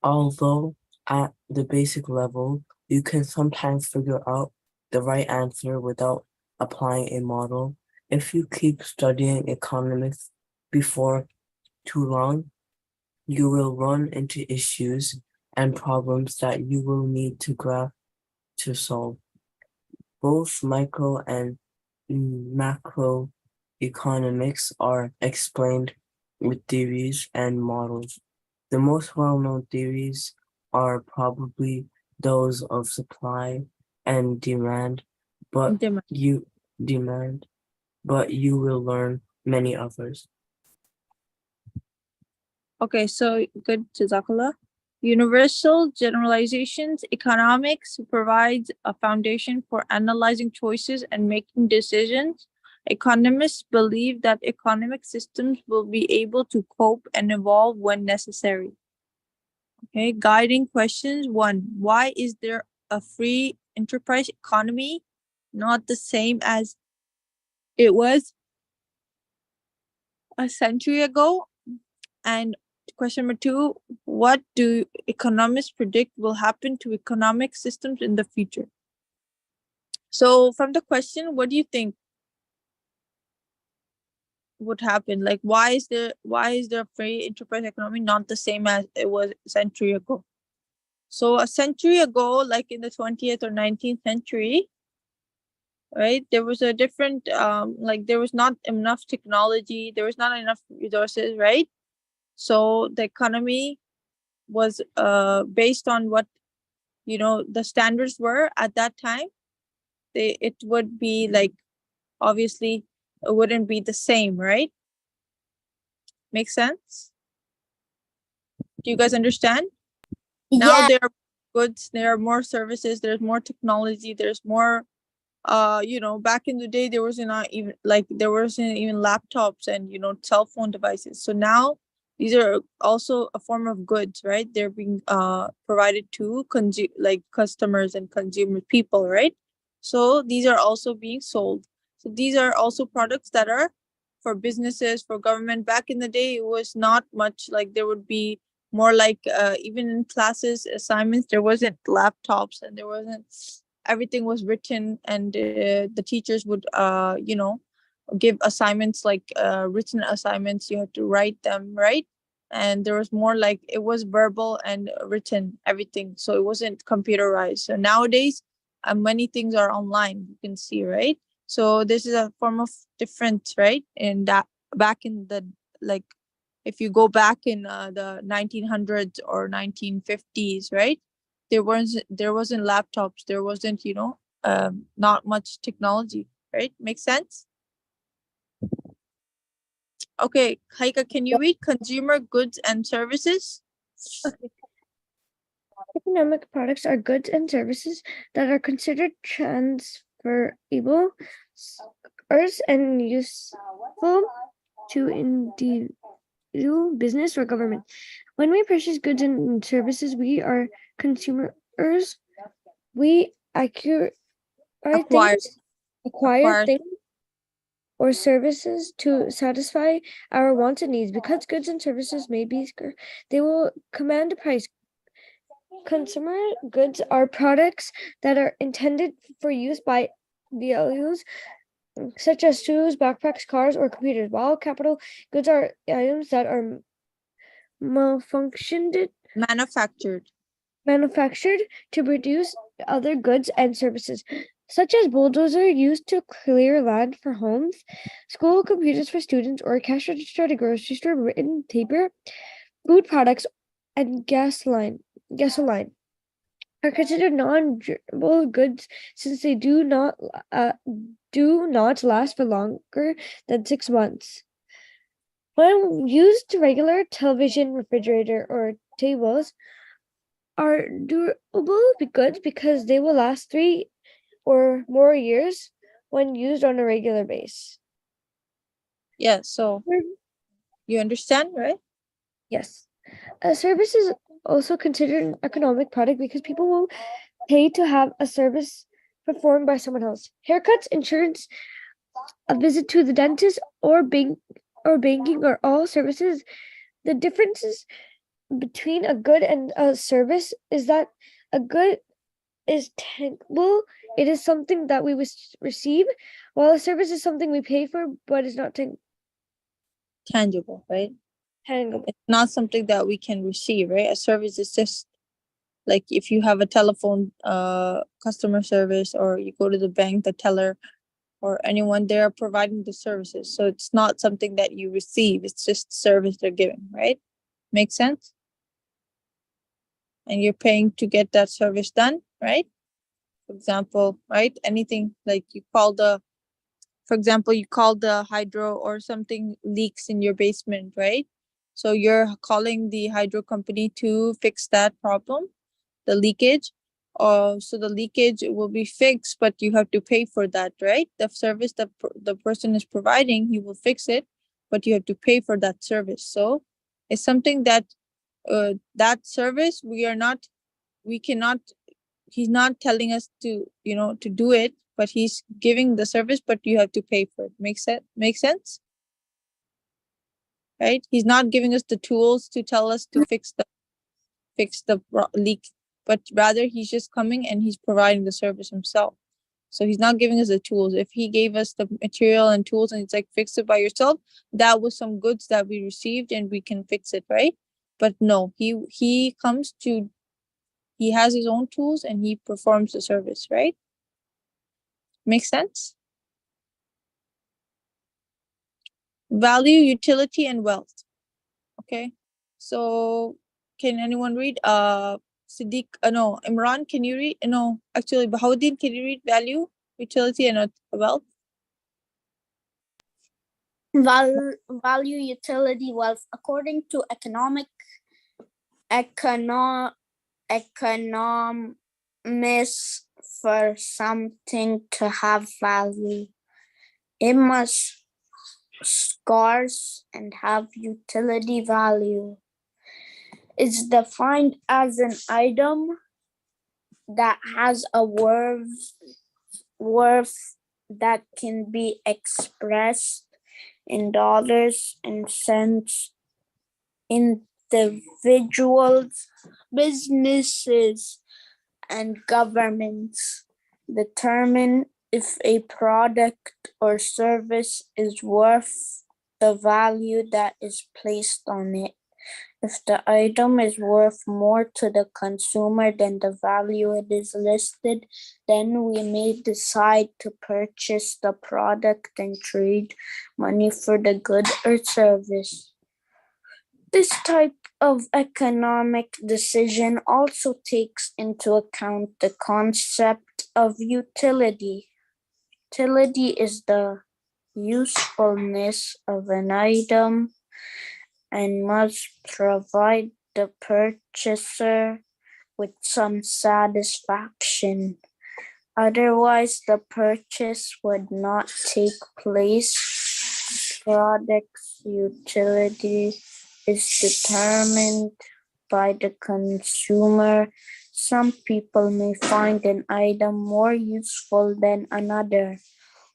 Although at the basic level, you can sometimes figure out the right answer without applying a model. If you keep studying economics before too long, you will run into issues and problems that you will need to graph to solve. Both micro and macro economics are explained with theories and models. The most well-known theories are probably those of supply and demand, but Demand. you will learn many others. Okay, so good, Jazakallah. Universal generalizations. Economics provides a foundation for analyzing choices and making decisions. Economists believe that economic systems will be able to cope and evolve when necessary. Okay, guiding questions. 1. Why is there a free enterprise economy not the same as it was a century ago? And question number 2, what do economists predict will happen to economic systems in the future? So from the question, what do you think would happen? Like, why is there free enterprise economy not the same as it was a century ago? So a century ago, like in the 20th or 19th century, right, there was a different like there was not enough technology, there was not enough resources, right? So the economy was based on what the standards were at that time. It would be like, obviously it wouldn't be the same, right? Make sense? Do you guys understand? Now Yeah. there are goods, there are more services, there's more technology, there's more back in the day there wasn't even laptops and cell phone devices. So now these are also a form of goods, right? They're being provided to customers and consumer people, right? So these are also being sold. So these are also products that are for businesses, for government. Back in the day it was not much, like there would be more like even in classes assignments there wasn't laptops and there wasn't, everything was written, and the teachers would give assignments like written assignments, you had to write them, right? And there was more like it was verbal and written, everything, so it wasn't computerized. So nowadays many things are online, you can see, right? So this is a form of difference, right? In that, back in the, like, if you go back in the 1900s or 1950s, right? There wasn't laptops, there wasn't not much technology, right? Make sense? Okay, Haika, can you read consumer goods and services? Economic products are goods and services that are considered transferable and useful to individual business or government. When we purchase goods and services, we are consumers. We acquire Acquire. things or services to satisfy our wants and needs. Because goods and services may be scarce, they will command a price. Consumer goods are products that are intended for use by individuals such as shoes, backpacks, cars, or computers, while capital goods are items that are malfunctioned, Manufactured. manufactured to produce other goods and services, such as bulldozer used to clear land for homes, school computers for students, or cash register at a grocery store, written paper, food products, and gasoline are considered non-durable goods since they do not last for longer than 6 months. When used, regular television, refrigerator, or tables are durable goods because they will last 3 or more years when used on a regular basis. Yeah, so you understand, right? Yes. A service is also considered an economic product because people will pay to have a service performed by someone else. Haircuts, insurance, a visit to the dentist, or banking are all services. The differences between a good and a service is that a good is tangible. It is something that we receive, while a service is something we pay for, but is not Tangible, right? tangible. It's not something that we can receive, right? A service is just like if you have a telephone customer service, or you go to the bank, the teller or anyone, they are providing the services. So it's not something that you receive, it's just service they're giving, right? Make sense? And you're paying to get that service done, right? For example, right? Anything like for example, you call the hydro or something leaks in your basement, right? So you're calling the hydro company to fix that problem, the leakage. So the leakage will be fixed, but you have to pay for that, right? The service that the person is providing, he will fix it, but you have to pay for that service. So it's something that that service we cannot, he's not telling us to, to do it, but he's giving the service, but you have to pay for it. Make sense? Right? He's not giving us the tools to tell us to fix the leak, but rather he's just coming and he's providing the service himself. So he's not giving us the tools. If he gave us the material and tools and it's like, fix it by yourself, that was some goods that we received and we can fix it, right? But no, he comes to, he has his own tools and he performs the service, right? Make sense? Value, utility, and wealth. Okay. So can anyone read? Siddiq, no, Imran, can you read? No, actually, Bahauddin, can you read value, utility, and wealth? Value, utility, wealth. According to economists, for something to have value, it must scarce and have utility value. It's defined as an item that has a worth that can be expressed in dollars and cents. Individuals, businesses, and governments determine if a product or service is worth the value that is placed on it. If the item is worth more to the consumer than the value it is listed, then we may decide to purchase the product and trade money for the good or service. This type of economic decision also takes into account the concept of utility. Utility is the usefulness of an item and must provide the purchaser with some satisfaction. Otherwise, the purchase would not take place. Product's utility is determined by the consumer. Some people may find an item more useful than another.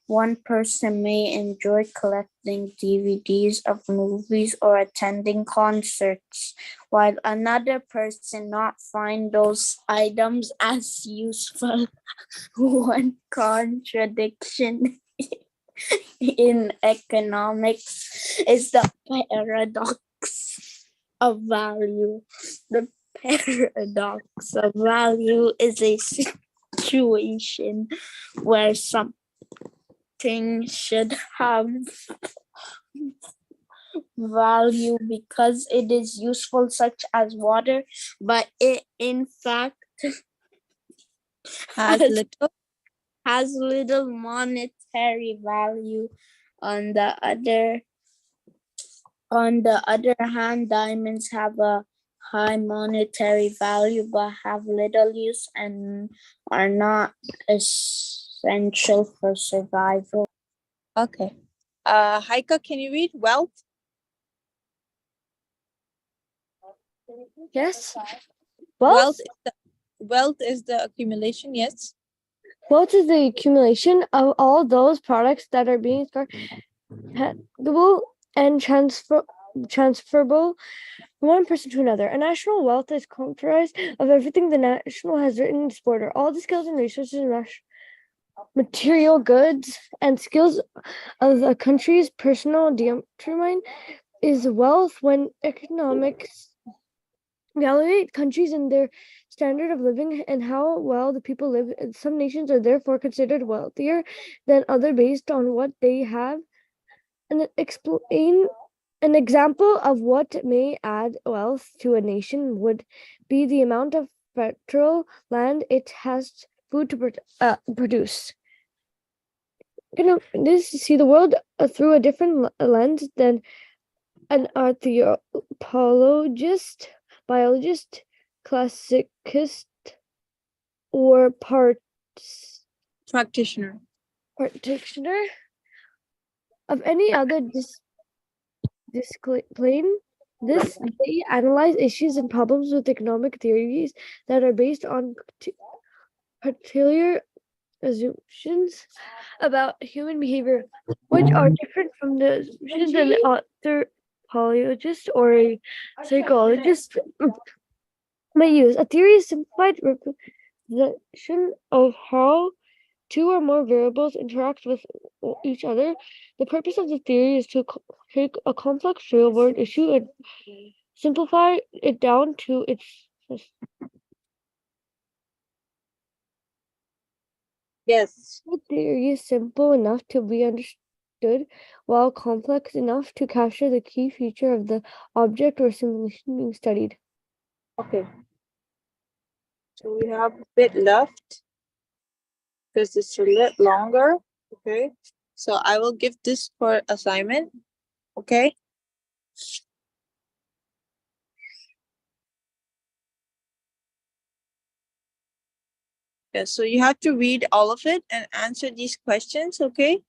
One person may enjoy collecting DVDs of movies or attending concerts, while another person not find those items as useful. One contradiction in economics is the paradox of value. The paradox of value is a situation where something should have value because it is useful, such as water, but it in fact Has has little monetary value. On the other hand, diamonds have a high monetary value but have little use and are not essential for survival. Okay. Haika, can you read wealth? Yes. Wealth is the accumulation, yes. Wealth is the accumulation of all those products that are being transferable and transferable from one person to another. A national wealth is comprised of everything the national has written in its border, all the skills and resources, material goods, and skills of a country's personal determine is wealth when economics evaluate countries and their standard of living and how well the people live. Some nations are therefore considered wealthier than others based on what they have. And explain an example of what may add wealth to a nation would be the amount of fertile land it has food to produce. See the world through a different lens than an anthropologist, biologist, classicist, or Practitioner of any other discipline. They analyze issues and problems with economic theories that are based on particular assumptions about human behavior, which are different from the assumptions an anthropologist or a psychologist may use. A theory is simplified representation of how two or more variables interact with each other. The purpose of the theory is to take a complex real-world issue and simplify it down to its Yes. The theory is simple enough to be understood, while complex enough to capture the key feature of the object or simulation being studied. Okay. So we have a bit left because it's a bit longer. Okay. So I will give this for assignment. Okay. Yeah, so you have to read all of it and answer these questions, okay?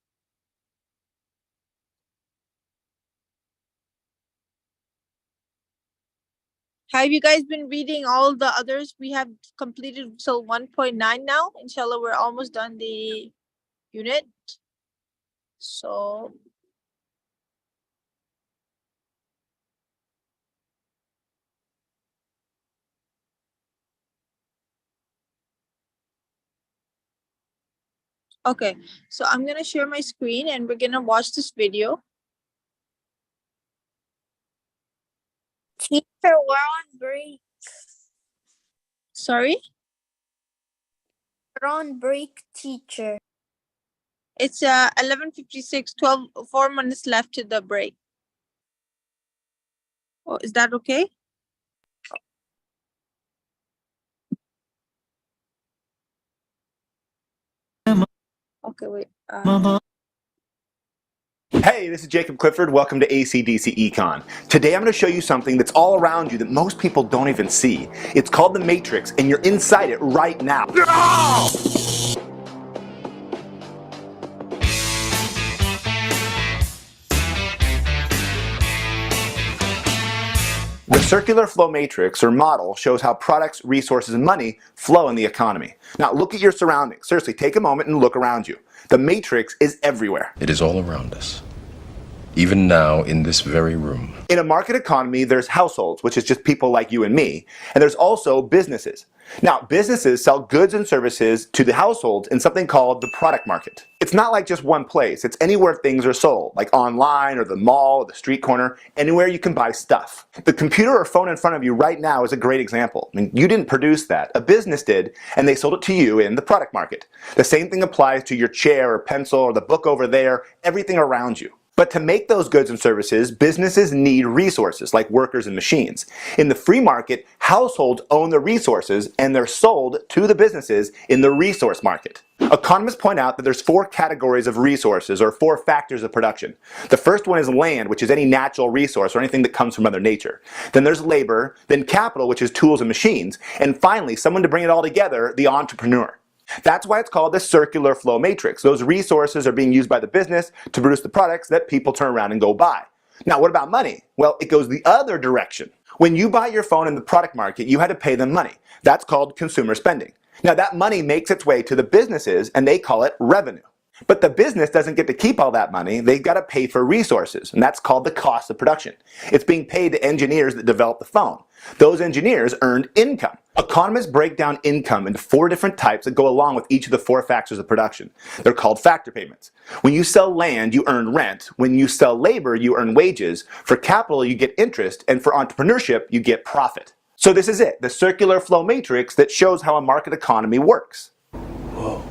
Have you guys been reading all the others? We have completed till 1.9 now. Inshallah, we're almost done the unit. So okay, so I'm gonna share my screen and we're gonna watch this video. Teacher, we're on break. Sorry? We're on break, teacher. It's 11:56, 4 minutes left to the break. Oh, is that okay? Okay, wait. Hey, this is Jacob Clifford. Welcome to ACDC Econ. Today I'm going to show you something that's all around you that most people don't even see. It's called the Matrix, and you're inside it right now. The circular flow matrix or model shows how products, resources, and money flow in the economy. Now look at your surroundings. Seriously, take a moment and look around you. The matrix is everywhere. It is all around us. even now in this very room. In a market economy, there's households, which is just people like you and me, and there's also businesses. Now, businesses sell goods and services to the households in something called the product market. It's not like just one place. It's anywhere things are sold, like online or the mall or the street corner, anywhere you can buy stuff. The computer or phone in front of you right now is a great example. I mean, you didn't produce that. A business did, and they sold it to you in the product market. The same thing applies to your chair or pencil or the book over there, everything around you. But to make those goods and services, businesses need resources like workers and machines. In the free market, households own the resources and they're sold to the businesses in the resource market. Economists point out that there's 4 categories of resources or 4 factors of production. The first one is land, which is any natural resource or anything that comes from Mother Nature. Then there's labor, then capital, which is tools and machines, and finally, someone to bring it all together, the entrepreneur. That's why it's called the circular flow matrix. Those resources are being used by the business to produce the products that people turn around and go buy. Now, what about money? Well, it goes the other direction. When you buy your phone in the product market, you had to pay them money. That's called consumer spending. Now, that money makes its way to the businesses and they call it revenue. But the business doesn't get to keep all that money. They've got to pay for resources, and that's called the cost of production. It's being paid to engineers that develop the phone. Those engineers earned income. Economists break down income into 4 different types that go along with each of the 4 factors of production. They're called factor payments. When you sell land, you earn rent. When you sell labor, you earn wages. For capital, you get interest. And for entrepreneurship, you get profit. So this is it, the circular flow matrix that shows how a market economy works. Whoa.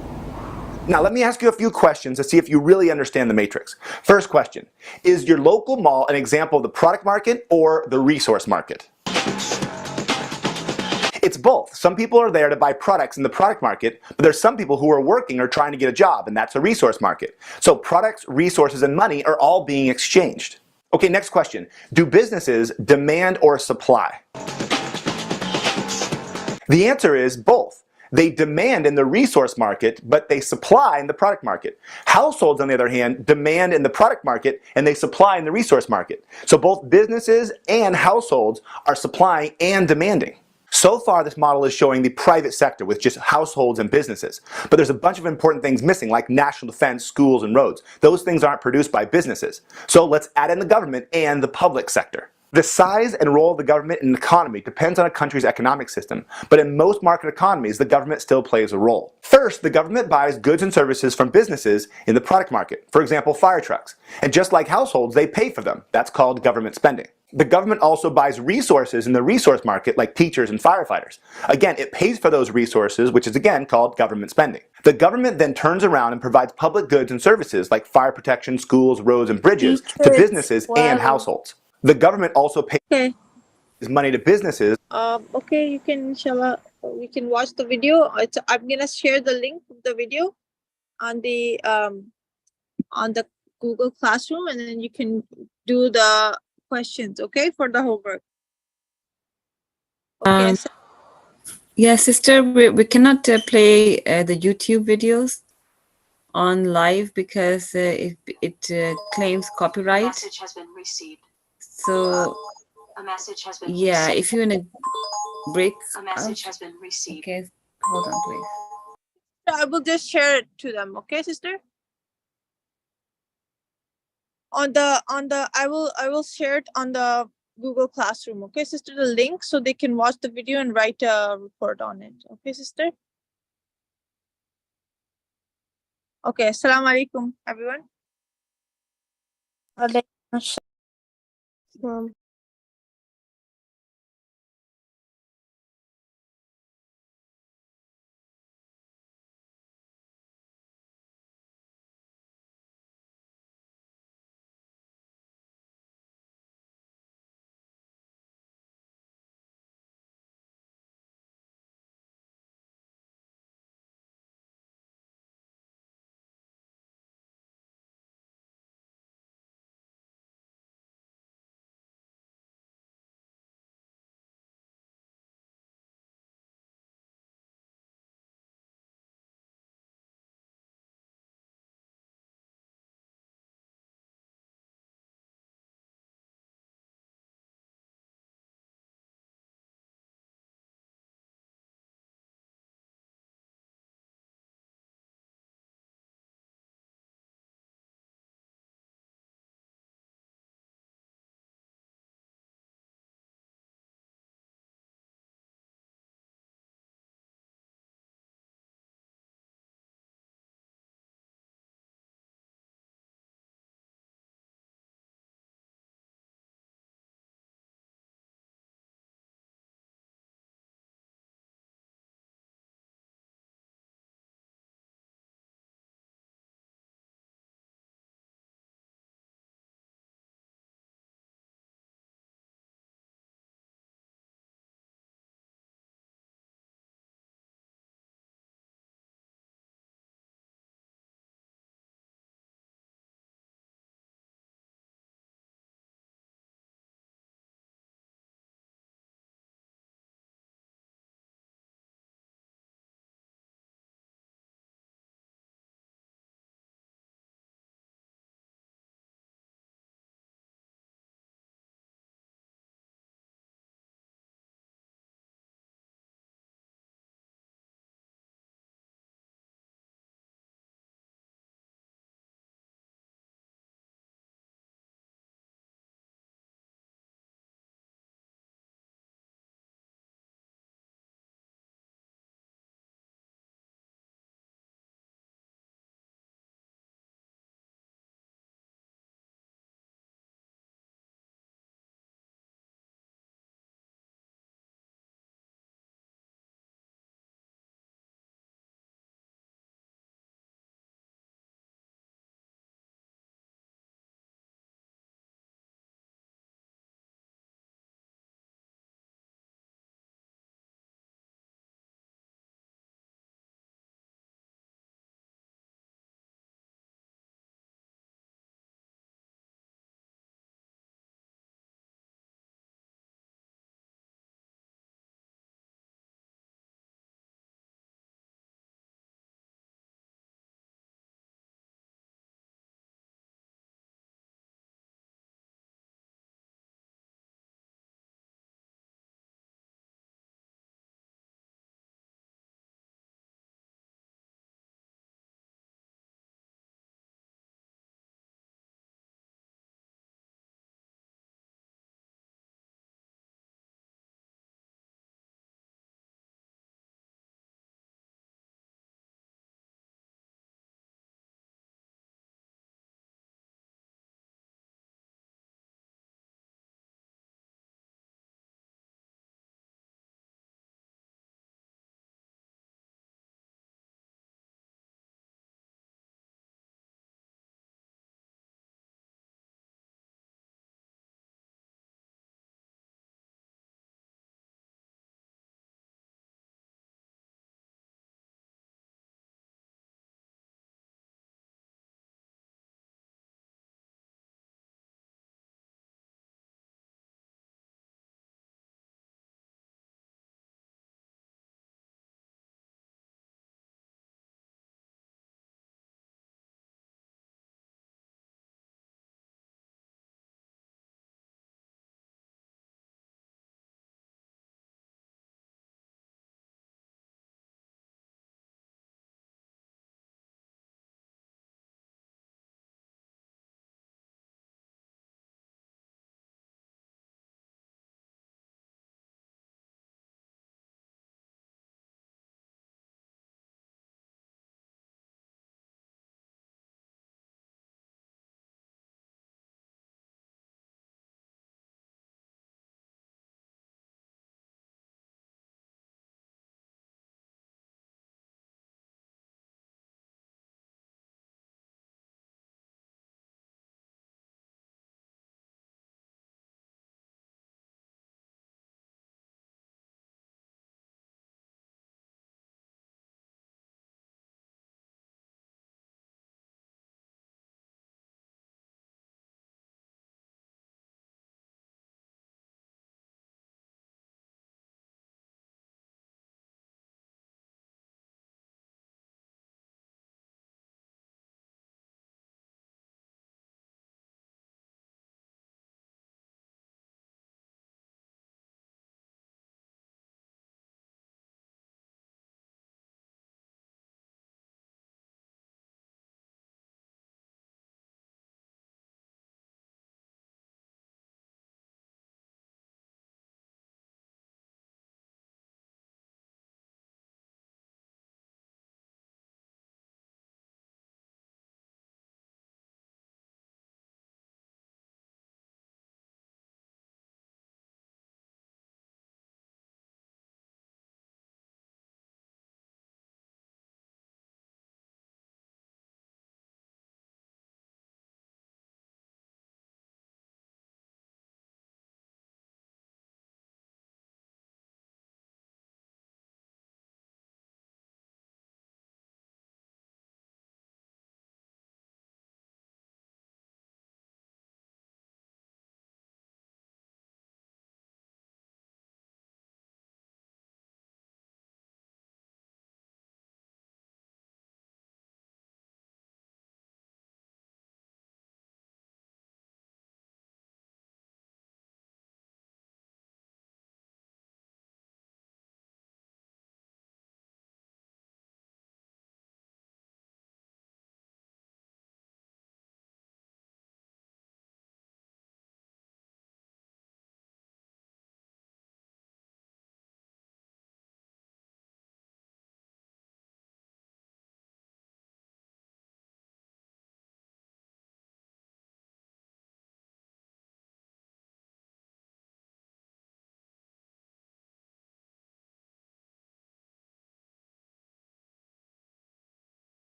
Now let me ask you a few questions to see if you really understand the matrix. First question, is your local mall an example of the product market or the resource market? It's both. Some people are there to buy products in the product market, but there's some people who are working or trying to get a job, and that's a resource market. So products, resources, and money are all being exchanged. Okay, next question. Do businesses demand or supply? The answer is both. They demand in the resource market, but they supply in the product market. Households, on the other hand, demand in the product market and they supply in the resource market. So both businesses and households are supplying and demanding. So far, this model is showing the private sector with just households and businesses. But there's a bunch of important things missing, like national defense, schools, and roads. Those things aren't produced by businesses. So let's add in the government and the public sector. The size and role of the government in an economy depends on a country's economic system, but in most market economies, the government still plays a role. First, the government buys goods and services from businesses in the product market, for example, fire trucks. And just like households, they pay for them. That's called government spending. The government also buys resources in the resource market, like teachers and firefighters. Again, it pays for those resources, which is again called government spending. The government then turns around and provides public goods and services like fire protection, schools, roads, and bridges to businesses and households. The government also pays money to businesses. Okay, you can, inshallah, we can watch the video. I'm gonna share the link of the video on the Google Classroom, and then you can do the questions, okay, for the homework. Okay. Yeah, sister, we cannot play the YouTube videos on live because it claims copyright. Message has been received. So A message has been yeah, received. if you want to break A message has been received. Okay, hold on, please. I will just share it to them, okay, sister? I will share it on the Google Classroom, okay, sister, the link, so they can watch the video and write a report on it, okay, sister? Okay, assalamu alaikum, everyone.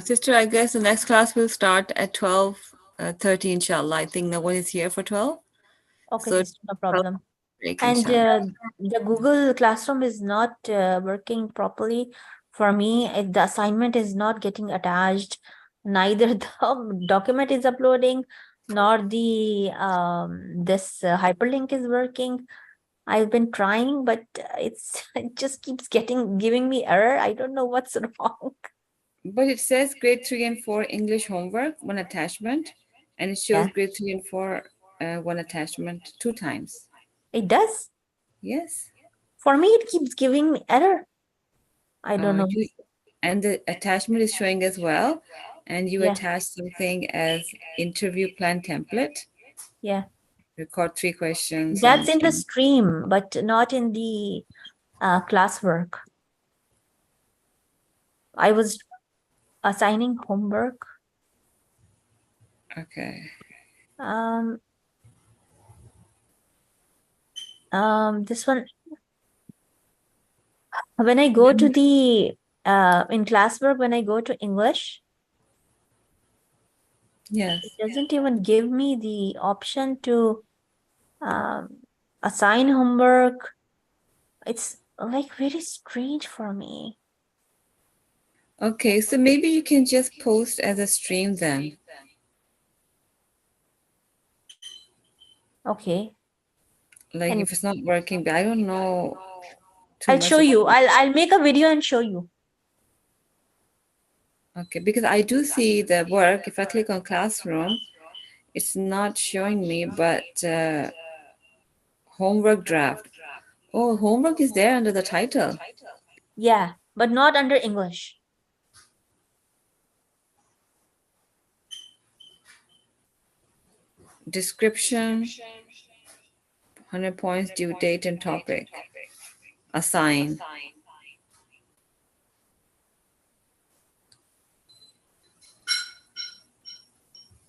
Sister, I guess the next class will start at 12:30, inshallah. I think no one is here for 12. Okay, So sister, no problem. break, And inshallah. the Google Classroom is not working properly for me. The assignment is not getting attached. Neither the document is uploading, nor the this hyperlink is working. I've been trying, but it just keeps giving me error. I don't know what's wrong. But it says grade 3 and 4 English homework, one attachment, and it shows Yeah, grade 3 and 4 one attachment 2 times. it does. Yes. For me, it keeps giving me error. I don't know. And the attachment is showing as well. And you Yeah, attach something as interview plan template, yeah. record 3 questions That's and in the stream, but not in the classwork. I was assigning homework. okay. This one, when I go to the in classwork, when I go to English, Yes. it doesn't even give me the option to assign homework. It's like very strange for me. Okay, so maybe you can just post as a stream then. Okay. Like And if it's not working, but I don't know too I'll much show you. about it. I'll make a video and show you. Okay, because I do see the work. If I click on classroom, it's not showing me, but homework draft. Oh, homework is there under the title. Yeah, but not under English. Description, 100 points, due date and topic. Assign.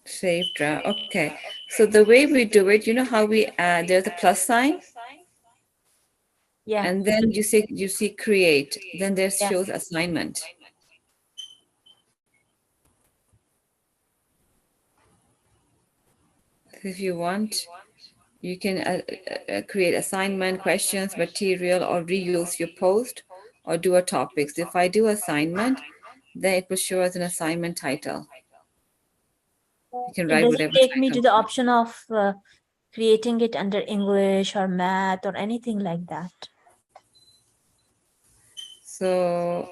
Save draft. Okay. So the way we do it, you know how we there's a plus sign, Yeah. and then you see create. Then there Yeah. shows assignment. If you want, you can create assignment, questions, material, or reuse your post, or do a topics. If I do assignment, then it will show as an assignment title. You can It write doesn't whatever take me title. to the option of creating it under English or math or anything like that. So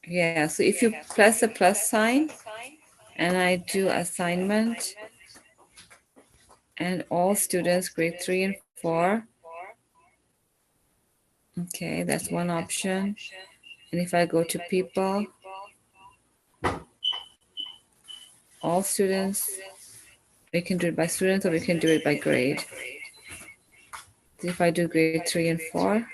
yeah, so if you press the plus sign and I do assignment and all students grade 3 and 4. Okay, that's one option. And if I go to people, all students, we can do it by students or we can do it by grade. If I do grade 3 and 4,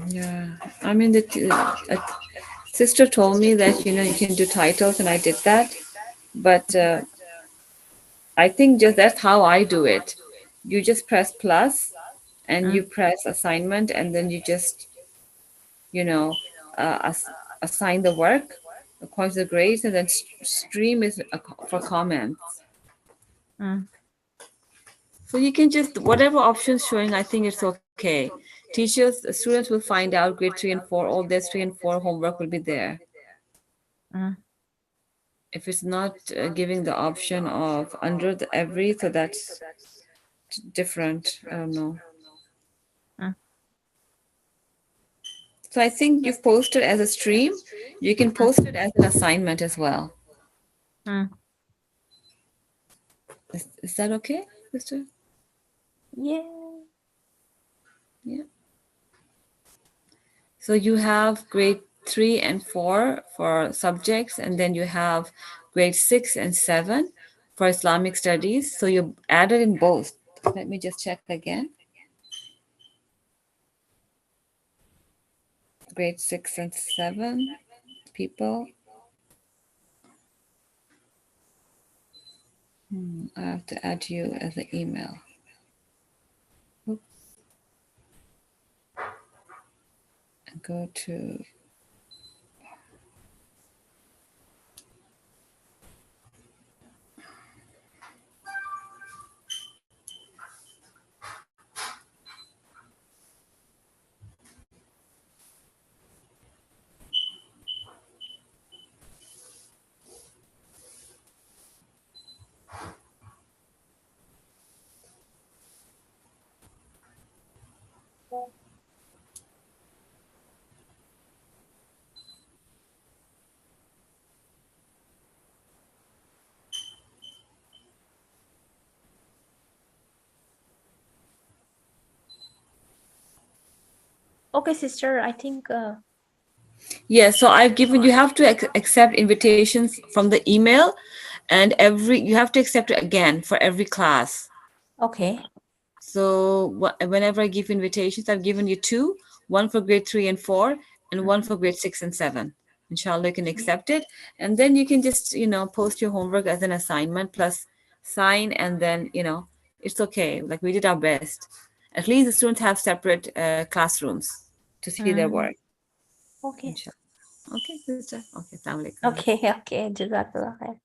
yeah, I mean the sister told me that you can do titles, and I did that, but I think just that's how I do it. You just press plus, and you press assignment, and then you just you know assign the work according to the grades, and then stream is for comments. So you can just whatever options showing, I think it's okay. Teachers, students will find out grade 3 and 4, all their 3 and 4 homework will be there. If it's not giving the option of under the every, so that's different. I don't know. So I think you've posted as a stream. You can post it as an assignment as well. Is that okay, sister? Yeah. Yeah. So you have grade 3 and 4 for subjects, and then you have grade 6 and 7 for Islamic studies. So you added in both. Let me just check again. Grade 6 and 7 people. I have to add you as an email. Oops. Go to. Okay, sister, I think Yeah, so I've given you have to accept invitations from the email, and you have to accept it again for every class. okay. So whenever I give invitations, I've given you two, one for grade 3 and 4, and one for grade 6 and 7. Inshallah, you can accept it, and then you can just post your homework as an assignment plus sign, and then it's okay. Like, we did our best. At least the students have separate classrooms to see their work. Okay. Inshallah. Okay, sister. Okay, assalamu alaikum. Okay, okay. Jazakallah khair.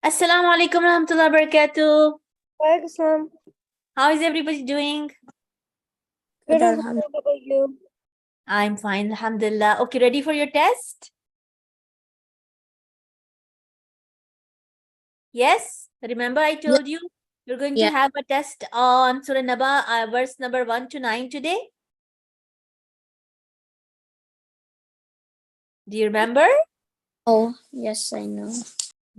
Assalamu alaikum warahmatullahi wabarakatuh. Waalaikumsalam. How is everybody doing? Good, alhamdulillah. How about you? I'm fine, alhamdulillah. Okay, ready for your test? Yes? Remember I told you you're going to have a test on Surah Naba, verse number 1 to 9 today? Do you remember? Oh, yes, I know.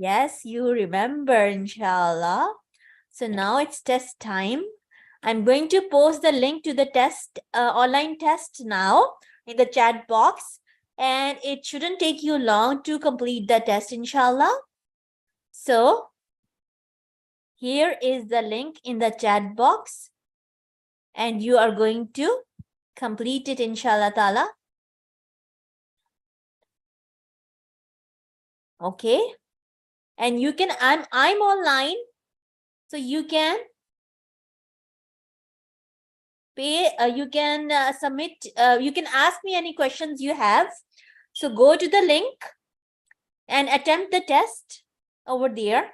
Yes, you remember, inshallah. So now it's test time. I'm going to post the link to the test, online test now in the chat box. And it shouldn't take you long to complete the test, inshallah. So here is the link in the chat box. And you are going to complete it, inshallah ta'ala. Okay. And you can, I'm online. So you can pay, you can submit, you can ask me any questions you have. So go to the link and attempt the test over there.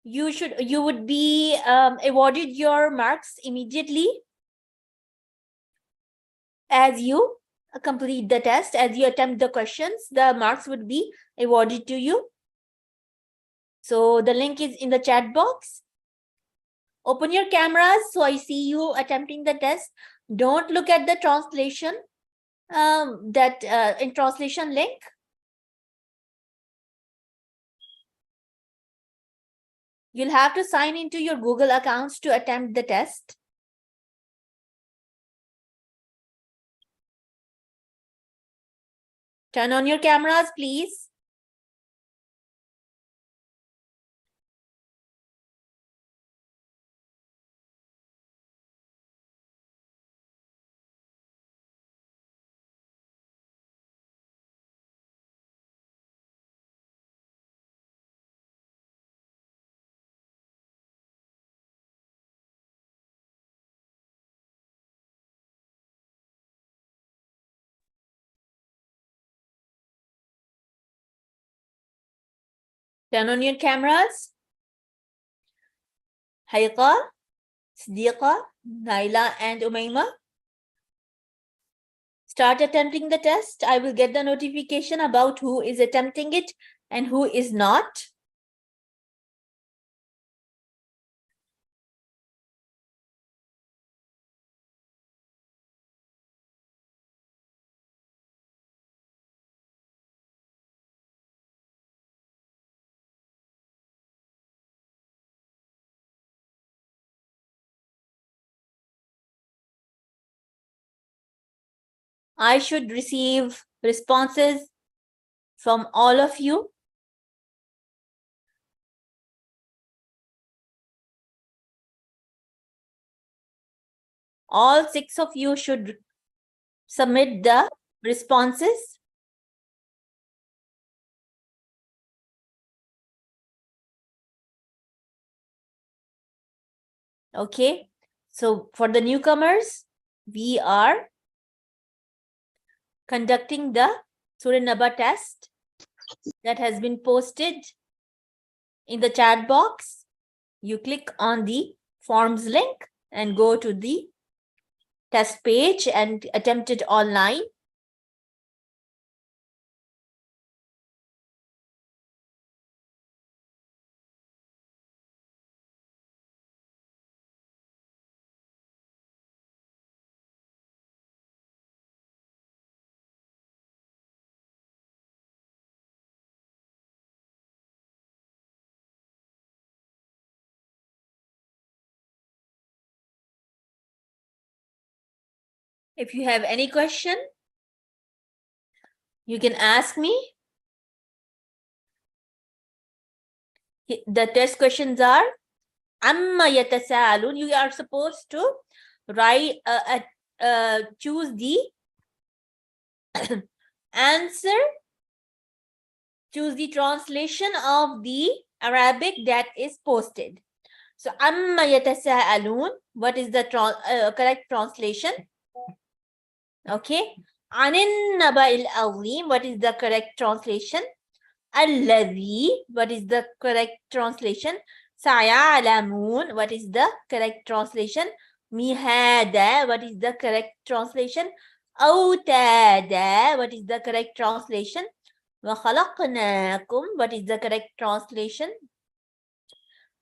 You would be awarded your marks immediately as you complete the test. As you attempt the questions, the marks would be awarded to you. So the link is in the chat box. Open your cameras so I see you attempting the test. Don't look at the translation, in translation link. You'll have to sign into your Google accounts to attempt the test. Turn on your cameras, please. Turn on your cameras. Hayqa, Siddiqa, Naila, and Umayma. Start attempting the test. I will get the notification about who is attempting it and who is not. I should receive responses from all of you. All 6 of you should submit the responses. Okay. So for the newcomers, we are conducting the Surah Naba test that has been posted in the chat box. You click on the forms link and go to the test page and attempt it online. If you have any question, you can ask me. The test questions are, Amma yatasaalun. You are supposed to write, choose the answer, choose the translation of the Arabic that is posted. So, Amma yatasaalun, what is the correct translation? Okay. Anin naba'il azim, what is the correct translation? Alladhi, what is the correct translation? Sayalamun, what is the correct translation? Mihada, what is the correct translation? Autada, what is the correct translation? وَخَلَقْنَاكُمْ, what is the correct translation?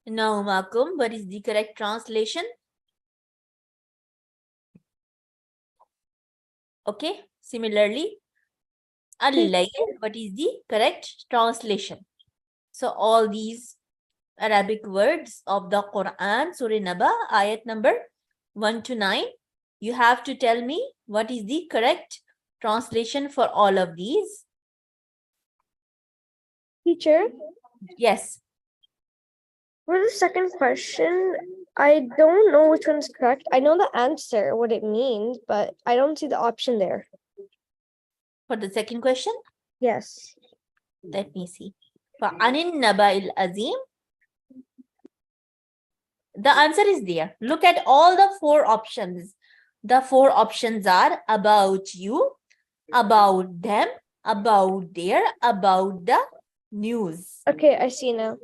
Naumakum, what is the correct translation? Okay, similarly, Al-Layl, what is the correct translation? So all these Arabic words of the Quran, Surah Naba, ayat number 1 to 9, you have to tell me what is the correct translation for all of these. Teacher, Yes. for the second question, I don't know which one's correct. I know the answer, what it means, but I don't see the option there. For the second question, Yes. let me see. فَعَنِ النَّبَإِ الْأَزِيمِ, the answer is there. Look at all the 4 options. The 4 options are about you, about them, about their, about the news. Okay, I see now.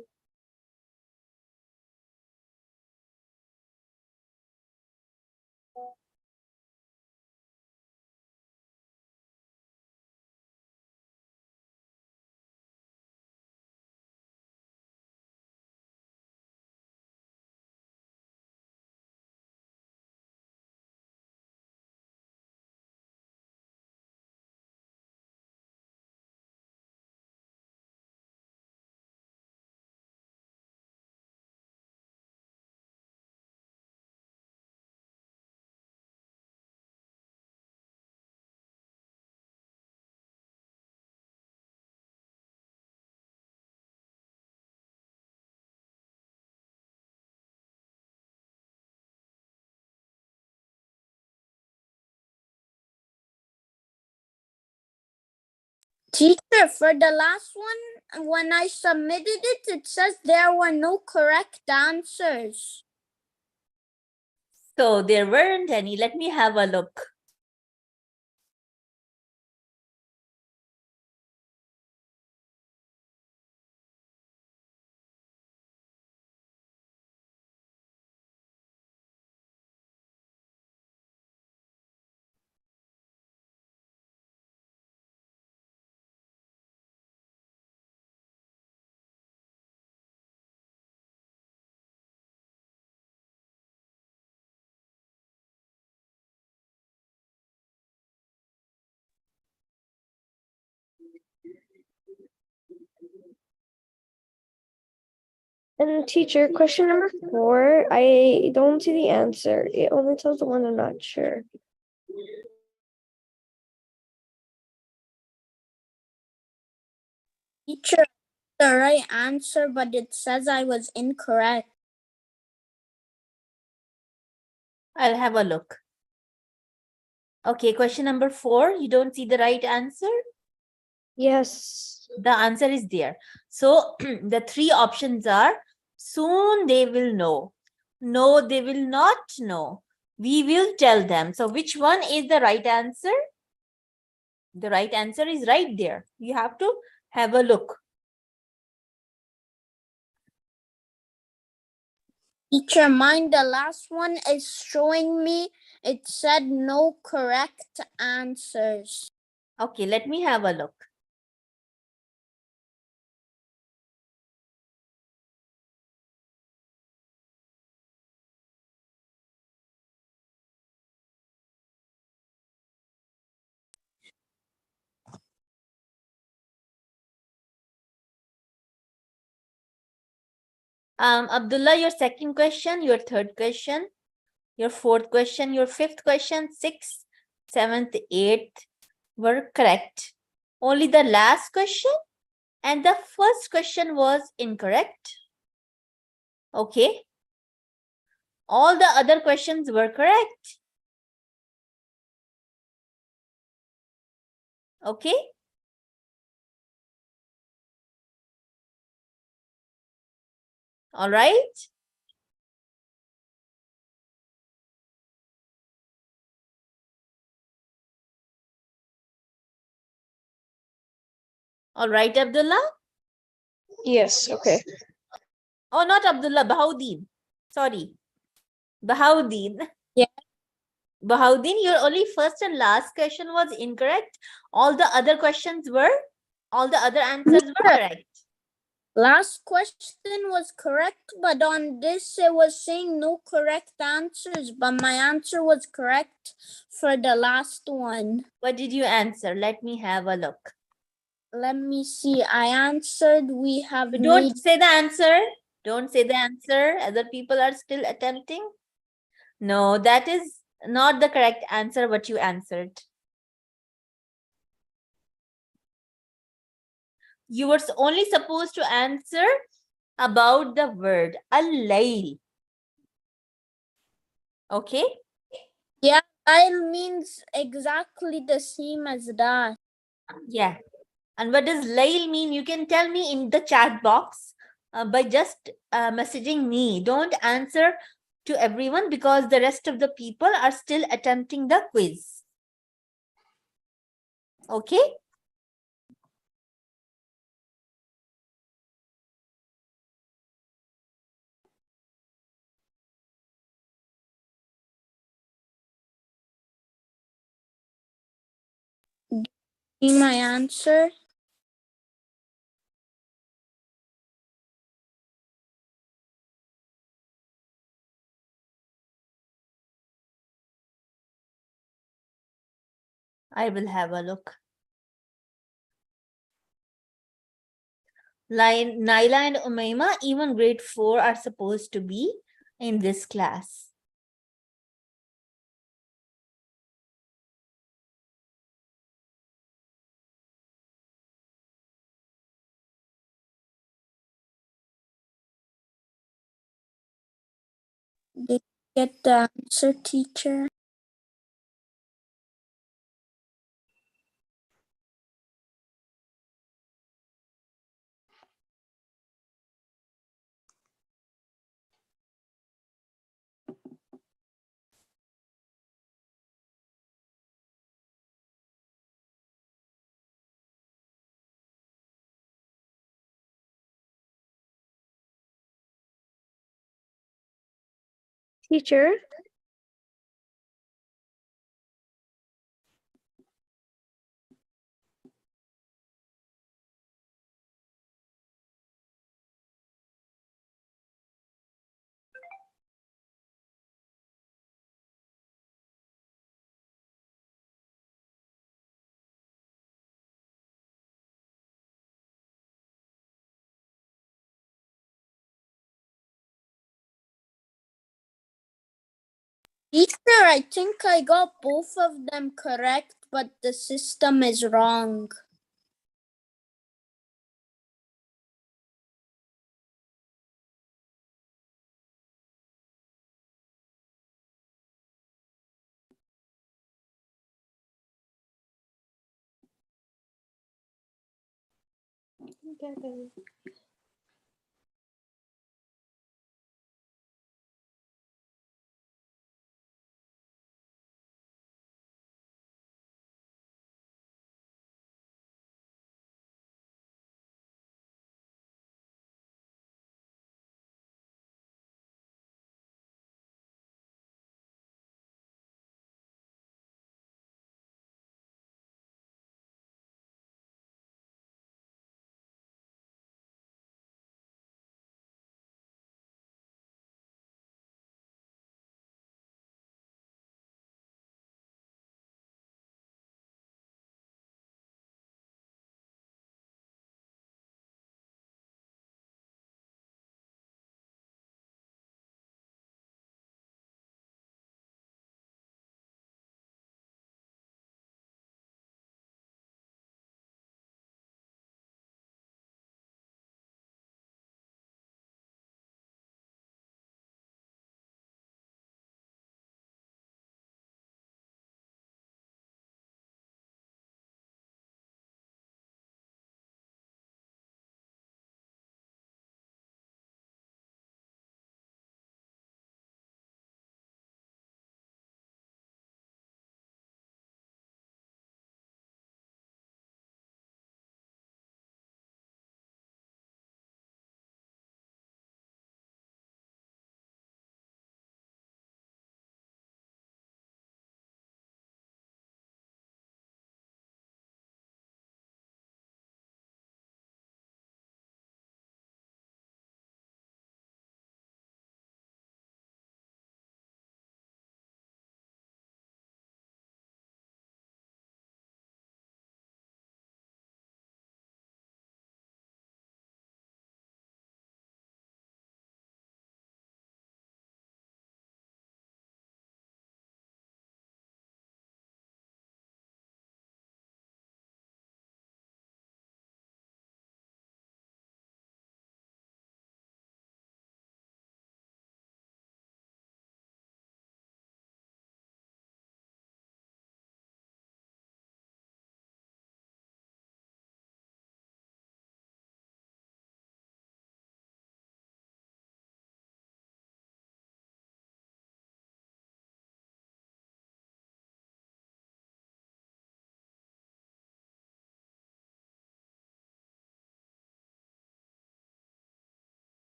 Teacher, for the last one, when I submitted it, it says there were no correct answers. So there weren't any. Let me have a look. And teacher, question number 4, I don't see the answer. It only tells the one I'm not sure. Teacher, the right answer, but it says I was incorrect. I'll have a look. Okay, question number 4. You don't see the right answer? Yes. The answer is there. So the 3 options are soon they will know. No, they will not know. We will tell them. So which one is the right answer? The right answer is right there. You have to have a look. Teacher, mine, the last one is showing me it said no correct answers. Okay, let me have a look. Abdullah, your second question, your third question, your fourth question, your fifth question, sixth, seventh, eighth were correct. Only the last question and the first question was incorrect. Okay. All the other questions were correct. Okay. All right. All right, Abdullah. Yes, okay. Oh, not Abdullah, Bahauddin. Sorry. Bahauddin. Yeah. Bahauddin, your only first and last question was incorrect. All the other answers were correct. Last question was correct, but on this it was saying no correct answers, but my answer was correct for the last one. What did you answer? Let me have a look. Let me see. I answered we have Don't say the answer. Don't say the answer. Other people are still attempting. No, that is not the correct answer what you answered. You were only supposed to answer about the word al-layl. Okay? Yeah, Lail means exactly the same as that. Yeah. And what does layl mean? You can tell me in the chat box by just messaging me. Don't answer to everyone because the rest of the people are still attempting the quiz. Okay? See my answer? I will have a look. Naila and Umaima, even grade 4 are supposed to be in this class. Did you get the answer, teacher? Teacher, Teacher, I think I got both of them correct, but the system is wrong.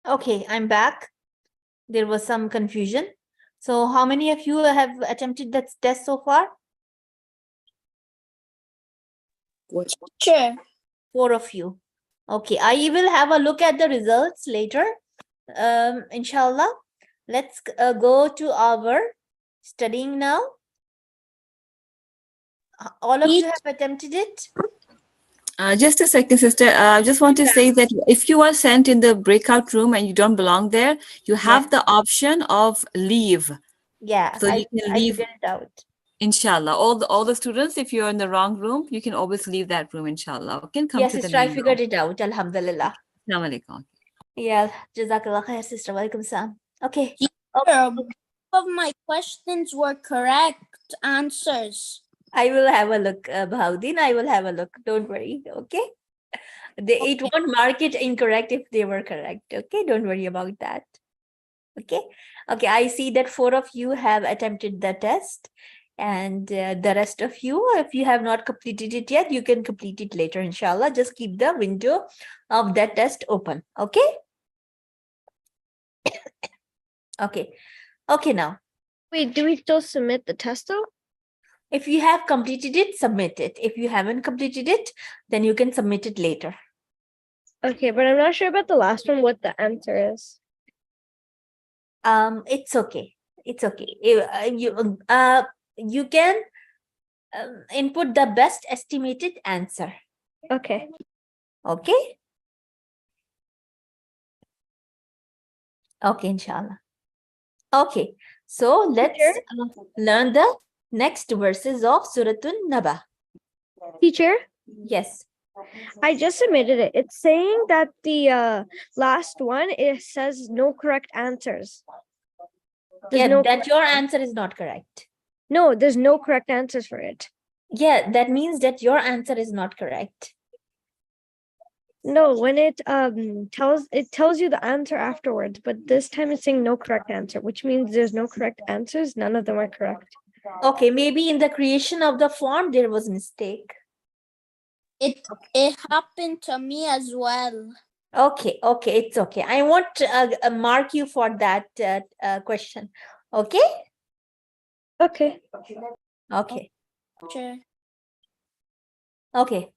Okay, I'm back. There was some confusion. So how many of you have attempted that test so far? Teacher. 4 of you. Okay, I will have a look at the results later. Inshallah. Let's go to our studying now. All of you have attempted it? Just a second, sister. I just want to say that if you are sent in the breakout room and you don't belong there, you have the option of leave. Yeah, So you can I leave, figured it out. inshallah. All the students, if you're in the wrong room, you can always leave that room, inshallah. You can come Yes, to the sister, I main figured room. it out. Alhamdulillah. Assalamu alaikum. Yeah, Jazakallah khair, sister. Walaikum salam. Okay. Of my questions were correct answers. I will have a look, Bahauddin. I will have a look. Don't worry. Okay. It won't mark it incorrect if they were correct. Okay. Don't worry about that. Okay. Okay. I see that 4 of you have attempted the test. And the rest of you, if you have not completed it yet, you can complete it later, inshallah. Just keep the window of that test open. Okay. Okay. Okay, now. Wait, do we still submit the test though? If you have completed it, submit it. If you haven't completed it, then you can submit it later. Okay, but I'm not sure about the last one, what the answer is. It's okay. It's okay. You can input the best estimated answer. Okay. Okay. Okay, inshallah. Okay. So let's learn the next verses of Suratul Naba. Teacher? Yes. I just submitted it. It's saying that the last one, it says no correct answers. Yeah, that your answer is not correct. No, there's no correct answers for it. Yeah, that means that your answer is not correct. No, when it tells you the answer afterwards, but this time it's saying no correct answer, which means there's no correct answers. None of them are correct. Okay, maybe in the creation of the form there was mistake. It happened to me as well. Okay, okay, it's okay. I won't mark you for that question. Okay? Okay. Okay. Sure. Okay.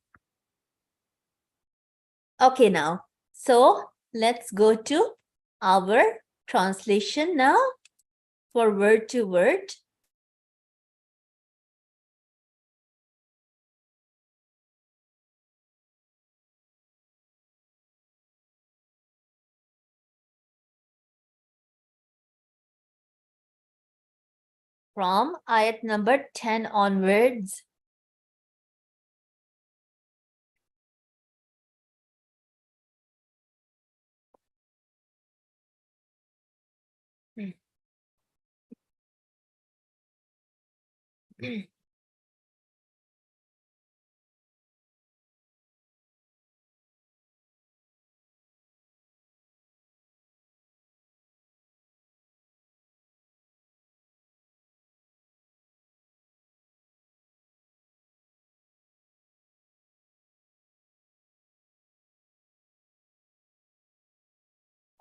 Okay, now. So let's go to our translation now for word to word. From ayat number 10 onwards.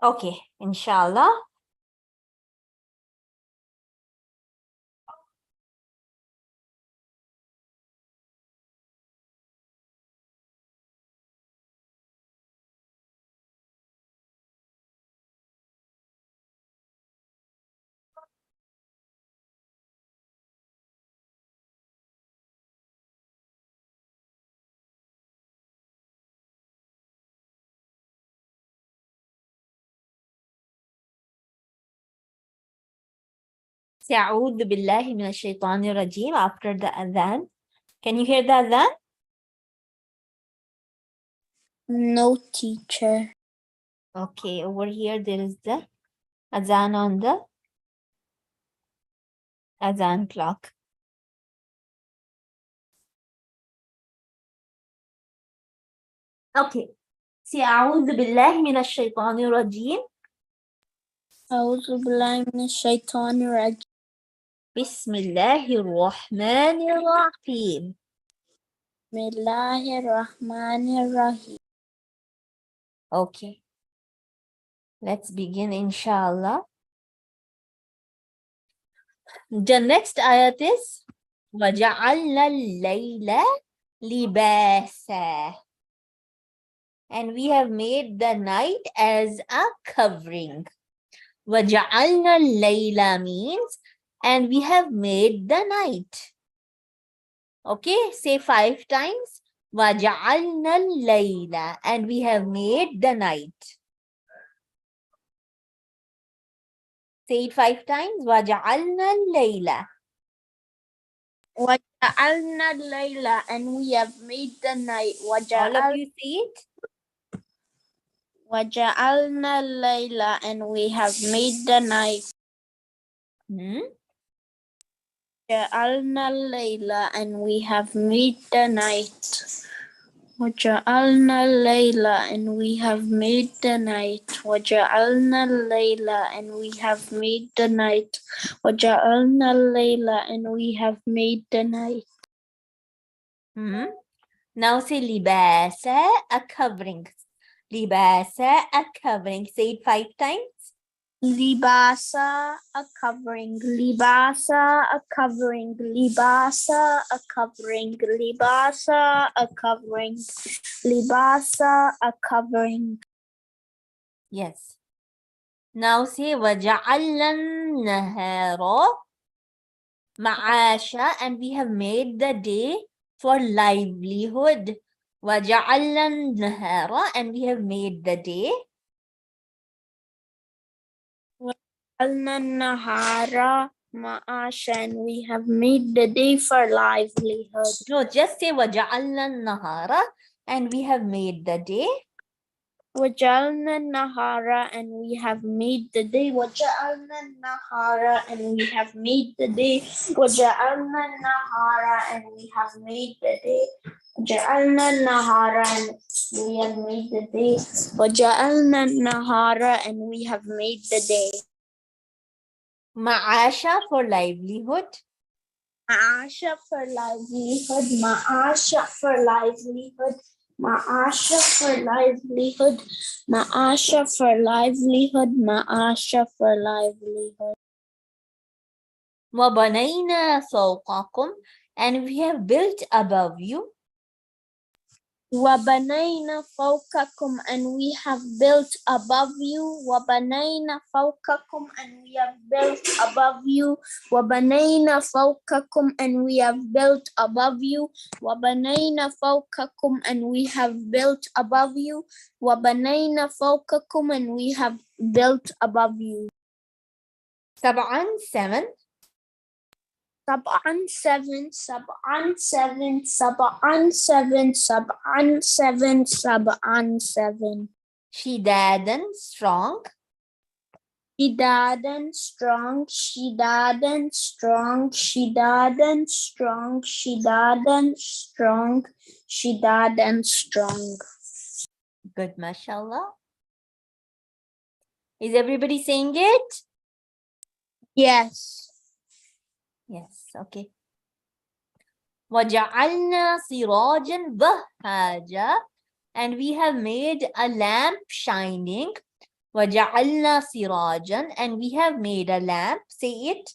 Okay, inshallah. A'udhu billahi minash shaitanir rajim after the adhan. Can you hear the adhan? No, teacher. Okay, over here there is the adhan on the adhan clock. Okay. See, أعوذ بالله من الشيطان الرجيم. أعوذ بالله من الشيطان الرجيم. بسم الله الرحمن الرحيم. بسم الله الرحمن الرحيم. Okay. Let's begin, inshallah. The next ayat is وَجَعَلْنَا اللَّيْلَ لِبَاسًا. And we have made the night as a covering. وَجَعَلْنَا اللَّيْلَ means, and we have made the night. Okay, say 5 times. وَجَعَلْنَا اللَّيْلَ, and we have made the night. Say it 5 times. وَجَعَلْنَا اللَّيْلَ. وَجَعَلْنَا اللَّيْلَ, and we have made the night. All of you say it. وَجَعَلْنَا اللَّيْلَ, and we have made the night. وَجَعَلْنَا اللَّيْلَ, and we have made the night. وَجَعَلْنَا اللَّيْلَ, and we have made the night. وَجَعَلْنَا اللَّيْلَ, and we have made the night. وَجَعَلْنَا اللَّيْلَ, and we have made the night. Now say libasa, a covering. Libasa, a covering. Say it 5 times. Libasa, a covering. Libasa, a covering. Libasa, a covering. Libasa, a covering. Libasa, a covering. Yes. Now say وَجَعَلْنَا النَّهَارَ مَعَاشًا, and we have made the day for livelihood. وَجَعَلْنَا النَّهَارَ, and we have made the day. وَجَعَلْنَا النَّهَارَ مَعَاشًا, we have made the day for livelihood. No, just say وَجَعَلْنَا النَّهَارَ, and we have made the day. وَجَعَلْنَا النَّهَارَ, and we have made the day. وَجَعَلْنَا النَّهَارَ, and we have made the day. وَجَعَلْنَا النَّهَارَ, and we have made the day. وَجَعَلْنَا النَّهَارَ, and we have made the day. وَجَعَلْنَا النَّهَارَ, and we have made the day. Ma'asha for livelihood. Ma'asha for livelihood. Ma'asha for livelihood. Ma'asha for livelihood. Ma'asha for livelihood. Ma'asha for livelihood. وَبَنَيْنَا فَوْقَكُمْ, and we have built above you. وَبَنَيْنَا فَوْقَكُمْ, and we have built above you. وَبَنَيْنَا فَوْقَكُمْ, and we have built above you. وَبَنَيْنَا فَوْقَكُمْ, and we have built above you. وَبَنَيْنَا فَوْقَكُمْ, and we have built above you. وَبَنَيْنَا فَوْقَكُمْ, and we have built above you. سبعاً 7. سبعاً 7. سبعاً 7. سبعاً 7. سبعاً 7. سبعاً 7. شدادا strong. Shidadan strong. Shidadan strong. Shidadan strong. Shidadan strong. Shidadan strong. Good, mashallah. Is everybody saying it? Yes. Yes, okay. وَجَعَلْنَا سِرَاجًا وَهَّاجًا, and we have made a lamp shining. وَجَعَلْنَا سِرَاجًا, and we have made a lamp. Say it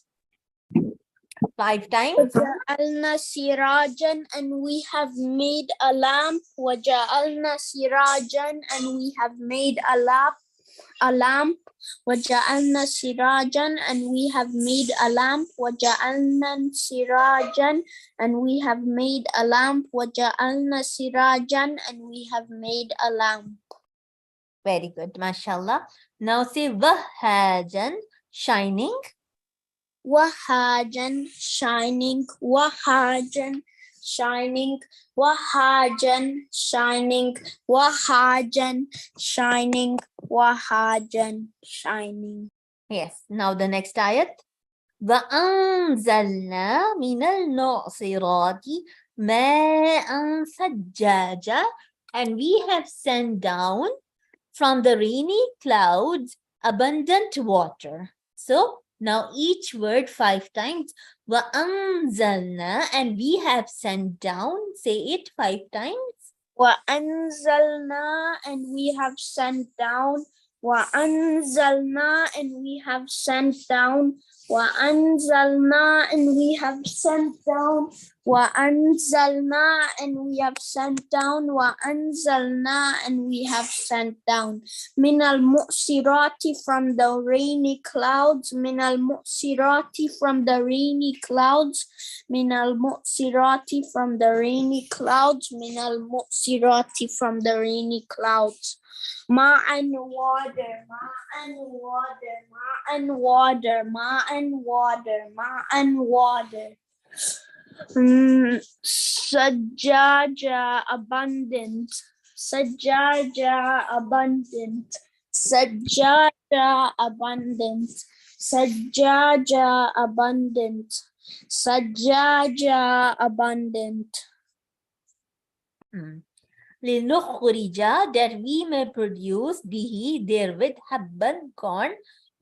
5 times. وَجَعَلْنَا سِرَاجًا, and we have made a lamp. وَجَعَلْنَا سِرَاجًا, and we have made a lamp. وَجَعَلْنَا سِرَاجًا, and we have made a lamp. وَجَعَلْنَا سِرَاجًا, and we have made a lamp. وَجَعَلْنَا سِرَاجًا, and we have made a lamp. Very good, mashallah. Now say وَهَّاجًا, shining. وَهَّاجًا, shining. وَهَّاجًا, shining. وَهَّاجًا, shining. وَهَّاجًا, shining. وَهَّاجًا, shining. Yes, now the next ayat. وَأَنزَلْنَا مِنَ الْمُعْصِرَاتِ مَاءً ثَجَّاجًا, and we have sent down from the rainy clouds abundant water. So now each word 5 times. وَأَنزَلْنَا, and we have sent down. Say it 5 times. وَأَنزَلْنَا, and we have sent down. وأنزلنا, and we have sent down. وأنزلنا, and we have sent down. وأنزلنا, and we have sent down. وأنزلنا, and we have sent down. من المؤسرات, from the rainy clouds. من المؤسرات, from the rainy clouds. من المؤسرات, from the rainy clouds. من المؤسرات, from the rainy clouds. Ma and water, ma and water, ma and water, ma and water, ma and water. Sajaja, abundant. Sajaja, abundant. Sajaja, abundant. Sajaja, abundant. Sajaja, abundant. لنخرج, that we may produce به, therewith, habban, corn,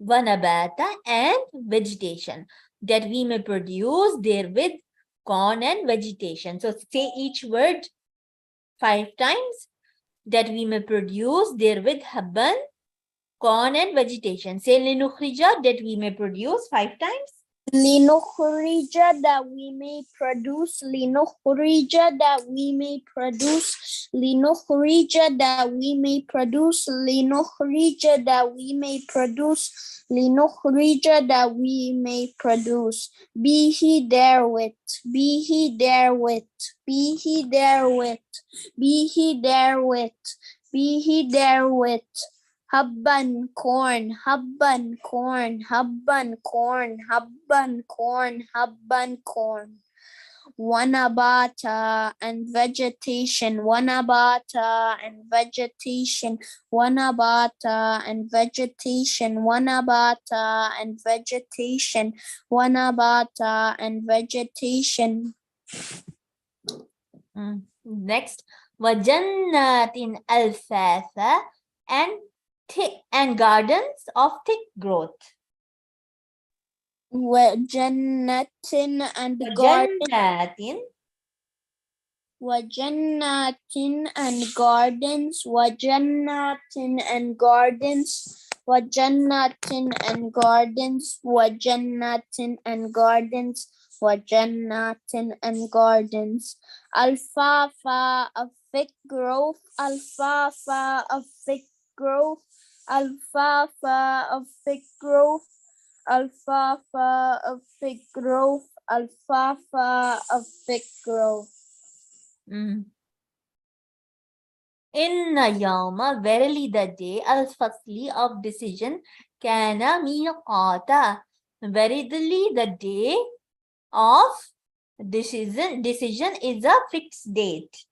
vanabata, and vegetation. That we may produce therewith corn and vegetation. So say each word 5 times. That we may produce therewith habban, corn and vegetation. Say linukhrija, that we may produce 5 times. Linukhrija, that we may produce. Linukhrija, that we may produce. Linukhrija, that we may produce. Linukhrija, that we may produce. Linukhrija, that we may produce. Be he therewith. Be he therewith. Be he therewith. Be he therewith. Be he therewith. Habban, corn, habban, corn, habban, corn, habban, corn, habban, corn. Wanabata, and vegetation, wanabata, and vegetation, wanabata, and vegetation, wanabata, and vegetation, wanabata, and vegetation. Next, wajannatin alfatha, and gardens of thick growth. Wajannatin, and Wajannatin, Wajannatin, and gardens. Wajannatin, and gardens. Wajannatin, and gardens. Wajannatin, and gardens. Wajannatin, and gardens. Alfalfa, of thick growth. Alfalfa, of thick growth. Alfalfa, of thick growth. Alfalfa, of thick growth. Alfalfa, of thick growth. Inna yawma, verily the day, al-fasli, of decision, kana miqata, verily the day of decision is a fixed date.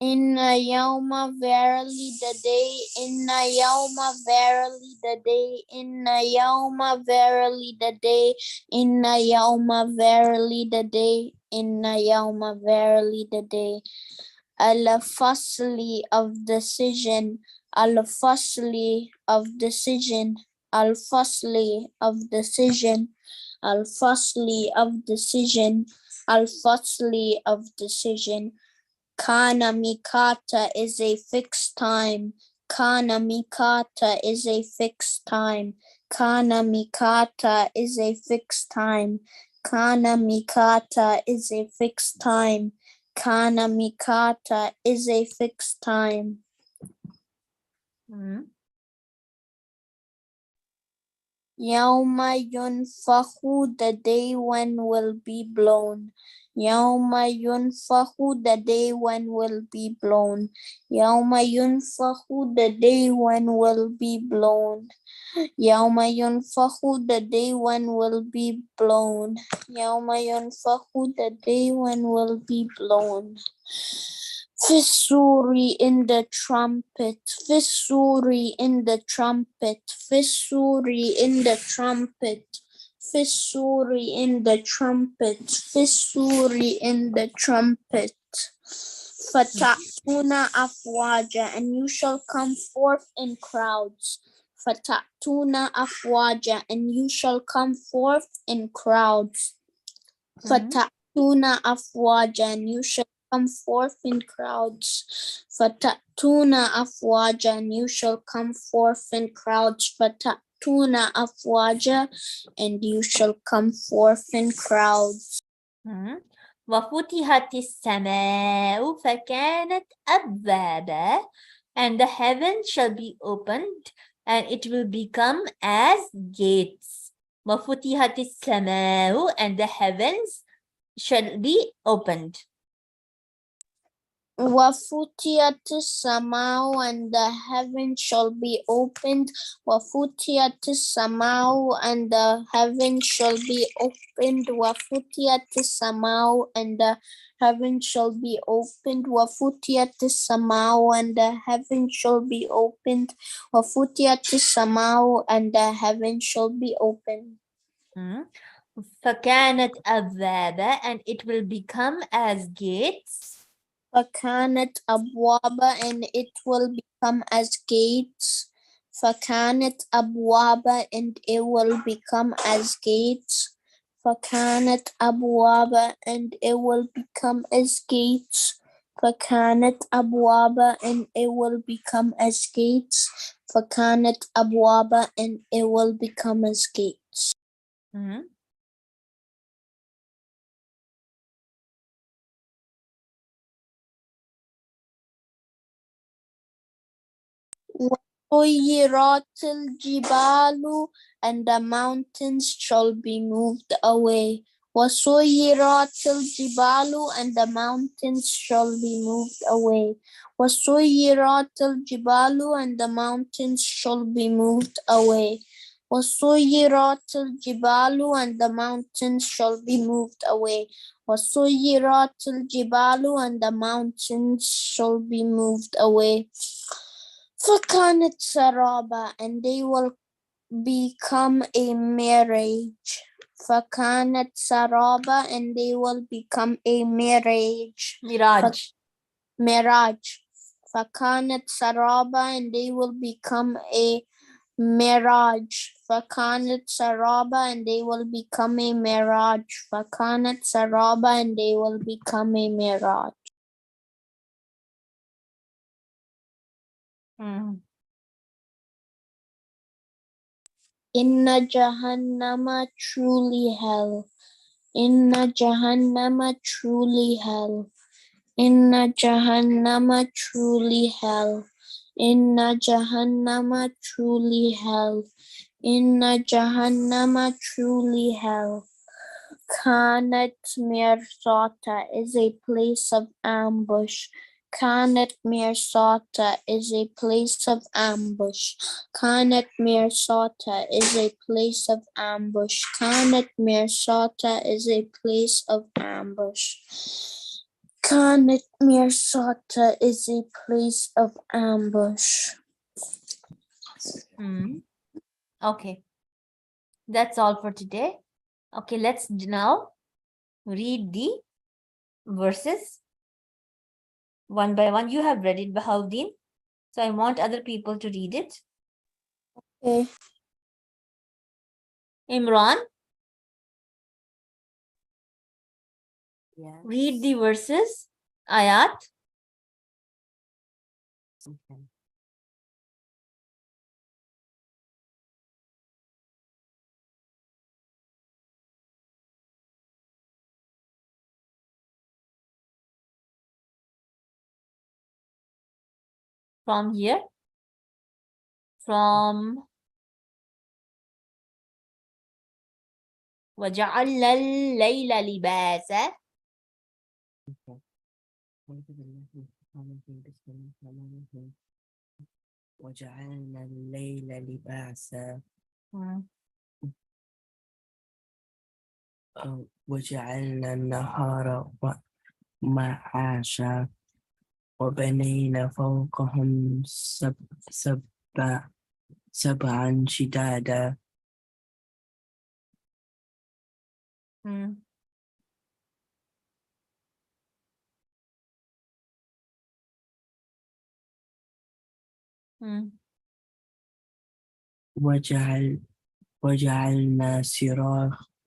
Inna yawma, verily the day. Inna yawma, verily the day. Inna yawma, verily the day. Inna yawma, verily the day. Inna yawma, verily the day. Al-fasli, of decision. Al-fasli, of decision. Al-fasli, of decision. Al-fasli, of decision. Al-fasli, of decision. Kana mikata is a fixed time. Kana mikata is a fixed time. Kana mikata is a fixed time. Kana mikata is a fixed time. Kana mikata is a fixed time. Yauma yunfahu, the day when will be blown. Yauma yunfahu, the day when will be blown. Yauma yunfahu, the day when will be blown. Yauma yunfahu, the day when will be blown. Yauma yunfahu, the day when will be blown. Fissuri, in the trumpet. Fissuri, in the trumpet. Fissuri, in the trumpet. Fissuri, in the trumpet. Fissuri, in the trumpet. Fatatuna afwaja, and you shall come forth in crowds. Fatatuna afwaja, and you shall come forth in crowds. Fatatuna afwaja, and you shall come forth in crowds. Fatatuna afwaja, and you shall come forth in crowds. Fatatuna afwaja, and you shall come forth in crowds. وفتحت السماء فكانت أبوابا, and the heaven shall be opened and it will become as gates. وفتحت السماء, and the heavens shall be opened. Wafutiati samau, and the heaven shall be opened. Wafutiati samau, and the heaven shall be opened. Wafutiati samau, and the heaven shall be opened. Wafutiati samau, and the heaven shall be opened. Wafutiati samau, and the heaven shall be opened. فكانت أبوابا, and it will become as gates. فكانت أبوابا, and it will become as gates. فكانت أبوابا, and it will become as gates. فكانت أبوابا, and it will become as gates. فكانت أبوابا, and it will become as gates. فكانت أبوابا, and it will become as gates. وَسُيِّرَتِ الْجِبَالُ, and the mountains shall be moved away. وَسُيِّرَتِ الْجِبَالُ, and the mountains shall be moved away. وَسُيِّرَتِ الْجِبَالُ, and the mountains shall be moved away. وَسُيِّرَتِ الْجِبَالُ, and the mountains shall be moved away. وَسُيِّرَتِ الْجِبَالُ, and the mountains shall be moved away. فكانت سرابا, and they will become a mirage. فكانت سرابا, and they will become a mirage. Mirage. فكانت سرابا, and they will become a mirage. فكانت سرابا, and they will become a mirage. فكانت سرابا, and they will become a mirage. Inna Jahannama, truly hell. Inna Jahannama, truly hell. Inna Jahannama, truly hell. Inna Jahannama, truly hell. Inna Jahannama, truly hell. Kanat Mirsata is a place of ambush. Kanat Mirsata is a place of ambush. Kanat Mirsata is a place of ambush. Kanat Mirsata is a place of ambush. Kanat Mirsata is a place of ambush. Okay, that's all for today. Okay, let's now read the verses one by one. You have read it, Bahauddin, so I want other people to read it. Okay. Imran, Yes. read the verses, ayat. Okay. From here, from وَجَعَلْنَا اللَّيْلَ لِبَاسًا. وجعلنا الليل لباسا وجعلنا النهار معاشا وبنينا فوقهم سبعا شدادا.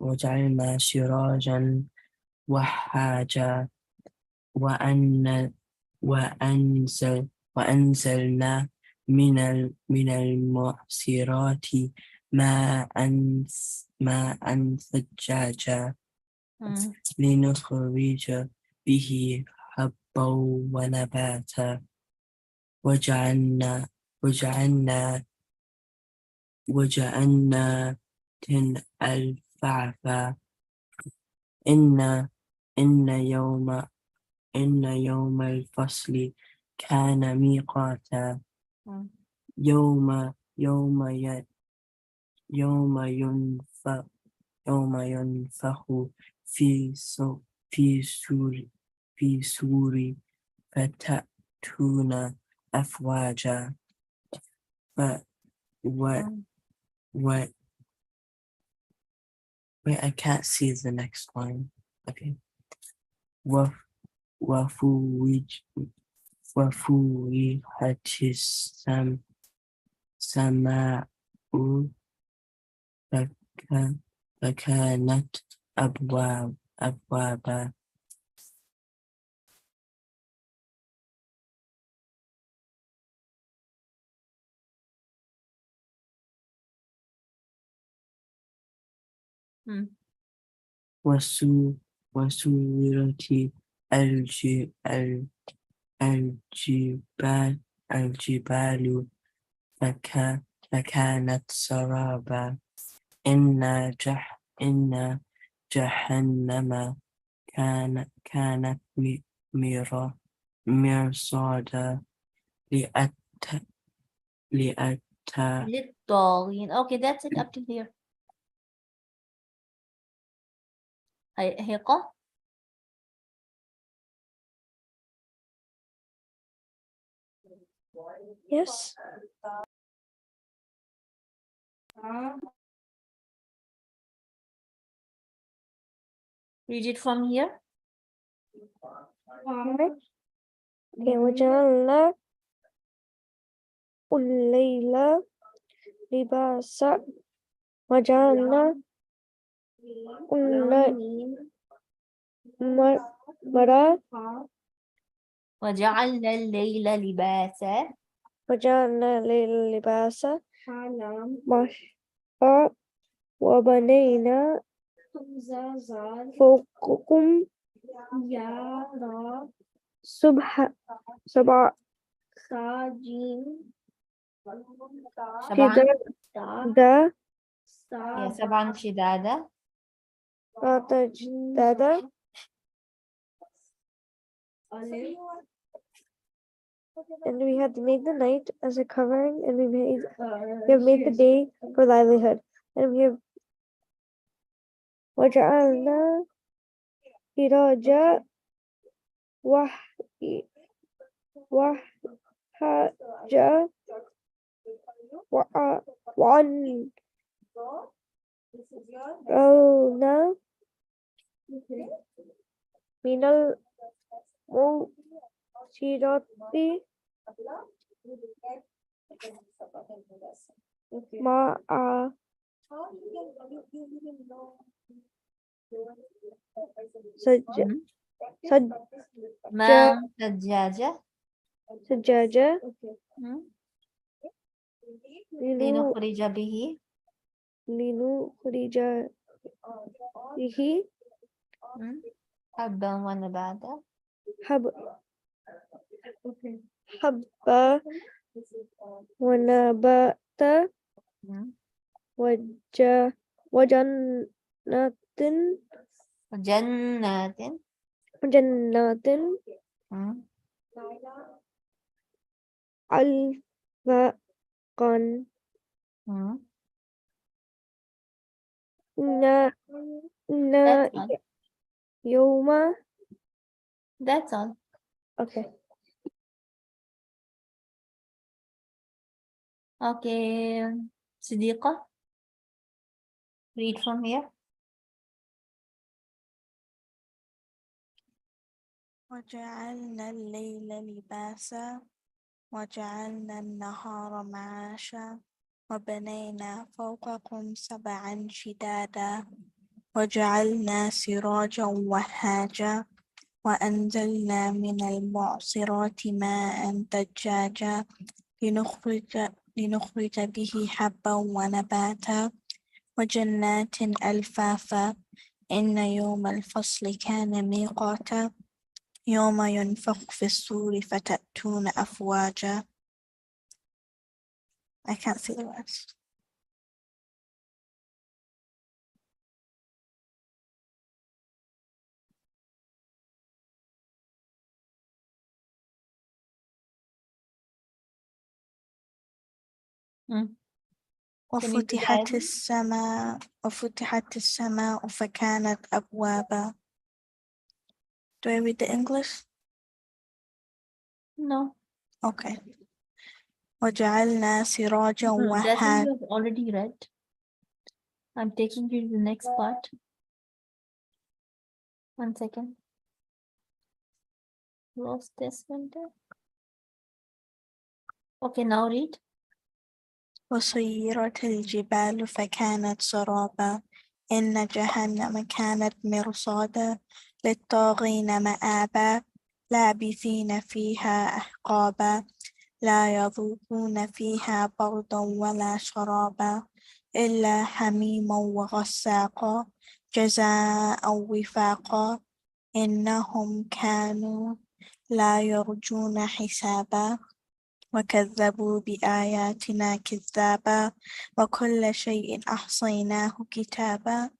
وجعلنا سراجا وهاجا وأن وأنزلنا من المعصرات ماء ثجاجا لنخرج به حبا ونباتا وجعلنا وجعلنا الفعفا إن يوم الفصل كان ميقاتا يوم ينفخ في سور فتأتون أفواجا و wait, I can't see the next line. Okay. وفوحت السماء فكانت أبوابا وسورت الجبال فكانت سرابا إن جهنم كانت مرصادا للطاغين. Okay, that's it up to here. هيقة. Yes. Read it from here. Okay. وجعلنا الليل لباسا وجعلنا وجعلنا الليل لباسا وجعلنا الليل لباسا وبنينا فوقكم سبع طبعا. شدادا طبعا شدادة. And we had made the night as a covering, and we have made the day for livelihood, and we have وجعلنا سراجا وهاجا وأنزلنا من المعصرات ماء ماء ثجاجة سجاجة لنخرج به حبا ونباتا حبا ونباتا وجنات ألفقا يوم. That's all. Okay. Okay, Siddiqa, read from here. وجعلنا الليل لباسا وجعلنا النهار معاشا وبنينا فوقكم سبعا شدادا وجعلنا سراجا وهاجا وأنزلنا من المعصرات ماء ثجاجا لنخرج به حبا ونباتا وجنات ألفافا إن يوم الفصل كان ميقاتا يوم ينفخ في الصور فتأتون أفواجا. I can't see the rest. Can you do the diagram? وفتحت السماء فكانت أبوابا. Do I read the English? No. Okay. وجعلنا سراجا That one وهاجا. you have already read. I'm taking you to the next part. 1 second. Lost this one there. Okay, now read. وسيرت الجبال فكانت سرابا إن جهنم كانت مرصادا للطاغين مآبا لابثين فيها أحقابا لا يذوقون فيها بردا ولا شرابا إلا حميما وغساقا جزاء وفاقا إنهم كانوا لا يرجون حسابا وكذبوا بآياتنا كذابا وكل شيء أحصيناه كتابا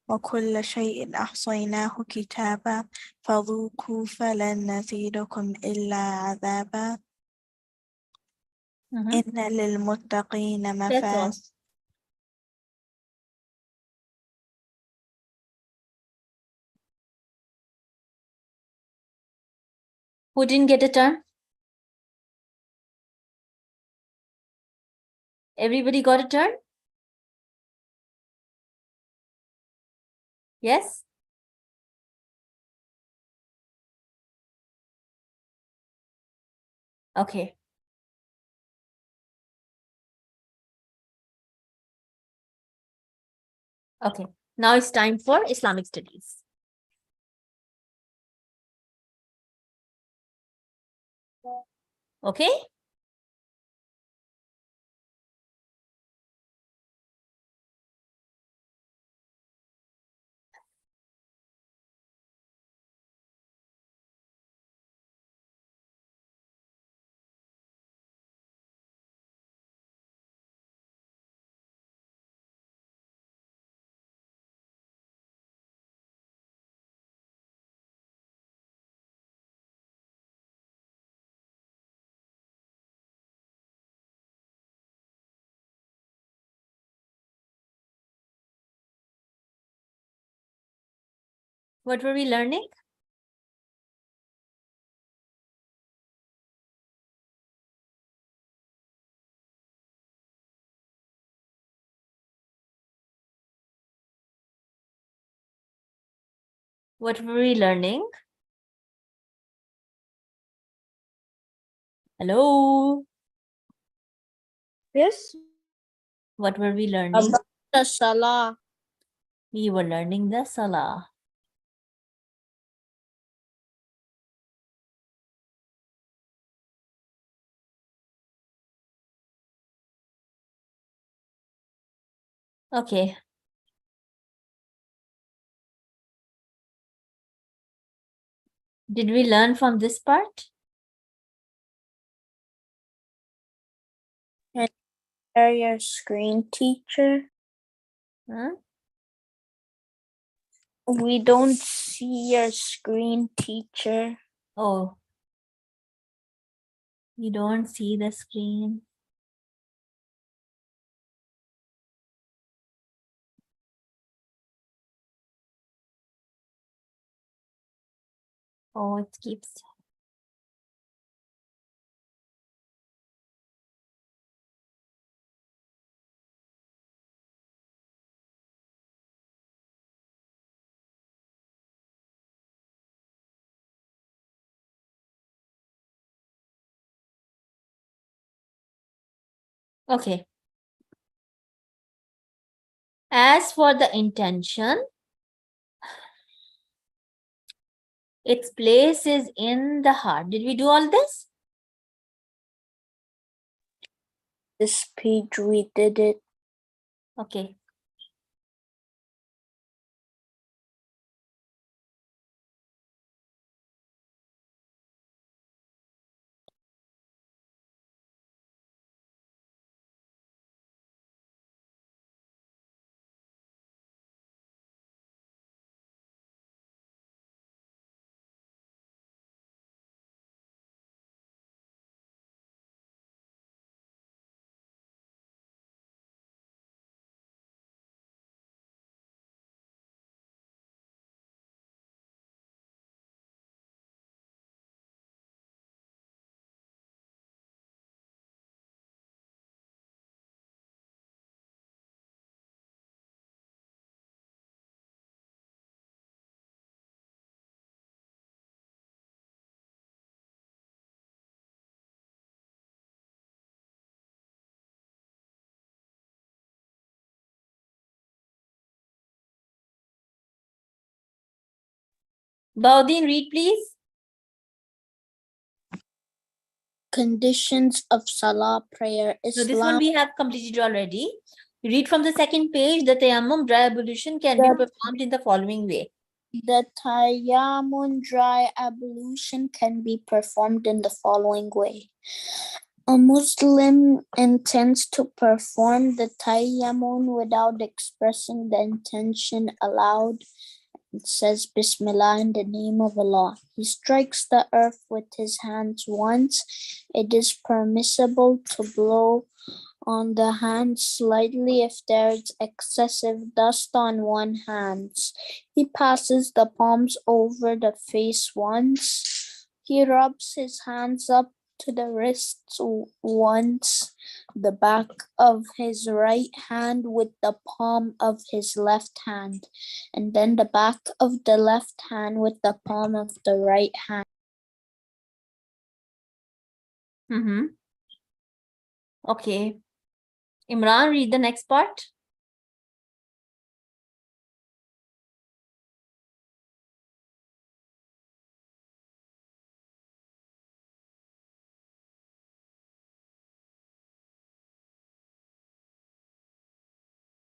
وكل شيء أحصيناه كتابا فذوقوا فلن نزيدكم إلا عذابا إن للمتقين That's all. مفاز. Who didn't get a turn? Everybody got a turn? Yes? Okay. Okay. Now it's time for Islamic studies. Okay? What were we learning? What were we learning? Hello? Yes. What were we learning? About the Salah. We were learning the Salah. Okay. Did we learn from this part? And share your screen, teacher. Huh? We don't see your screen, teacher. Oh. You don't see the screen. Oh, it keeps. Okay. As for the intention, Its place is in the heart. Did we do all this? This page we did it. Okay. Baudin, read please. Conditions of Salah prayer. So this one Islam. we have completed already. Read from the second page. The tayammum, dry ablution, can be performed in the following way. The tayammum dry ablution can be performed in the following way. A Muslim intends to perform the tayammum without expressing the intention aloud. It says Bismillah in the name of Allah. He strikes the earth with his hands once. It is permissible to blow on the hand slightly if there is excessive dust on one hand. He passes the palms over the face once. He rubs his hands up to the wrists once, the back of his right hand with the palm of his left hand, and then the back of the left hand with the palm of the right hand. Okay. Imran, read the next part.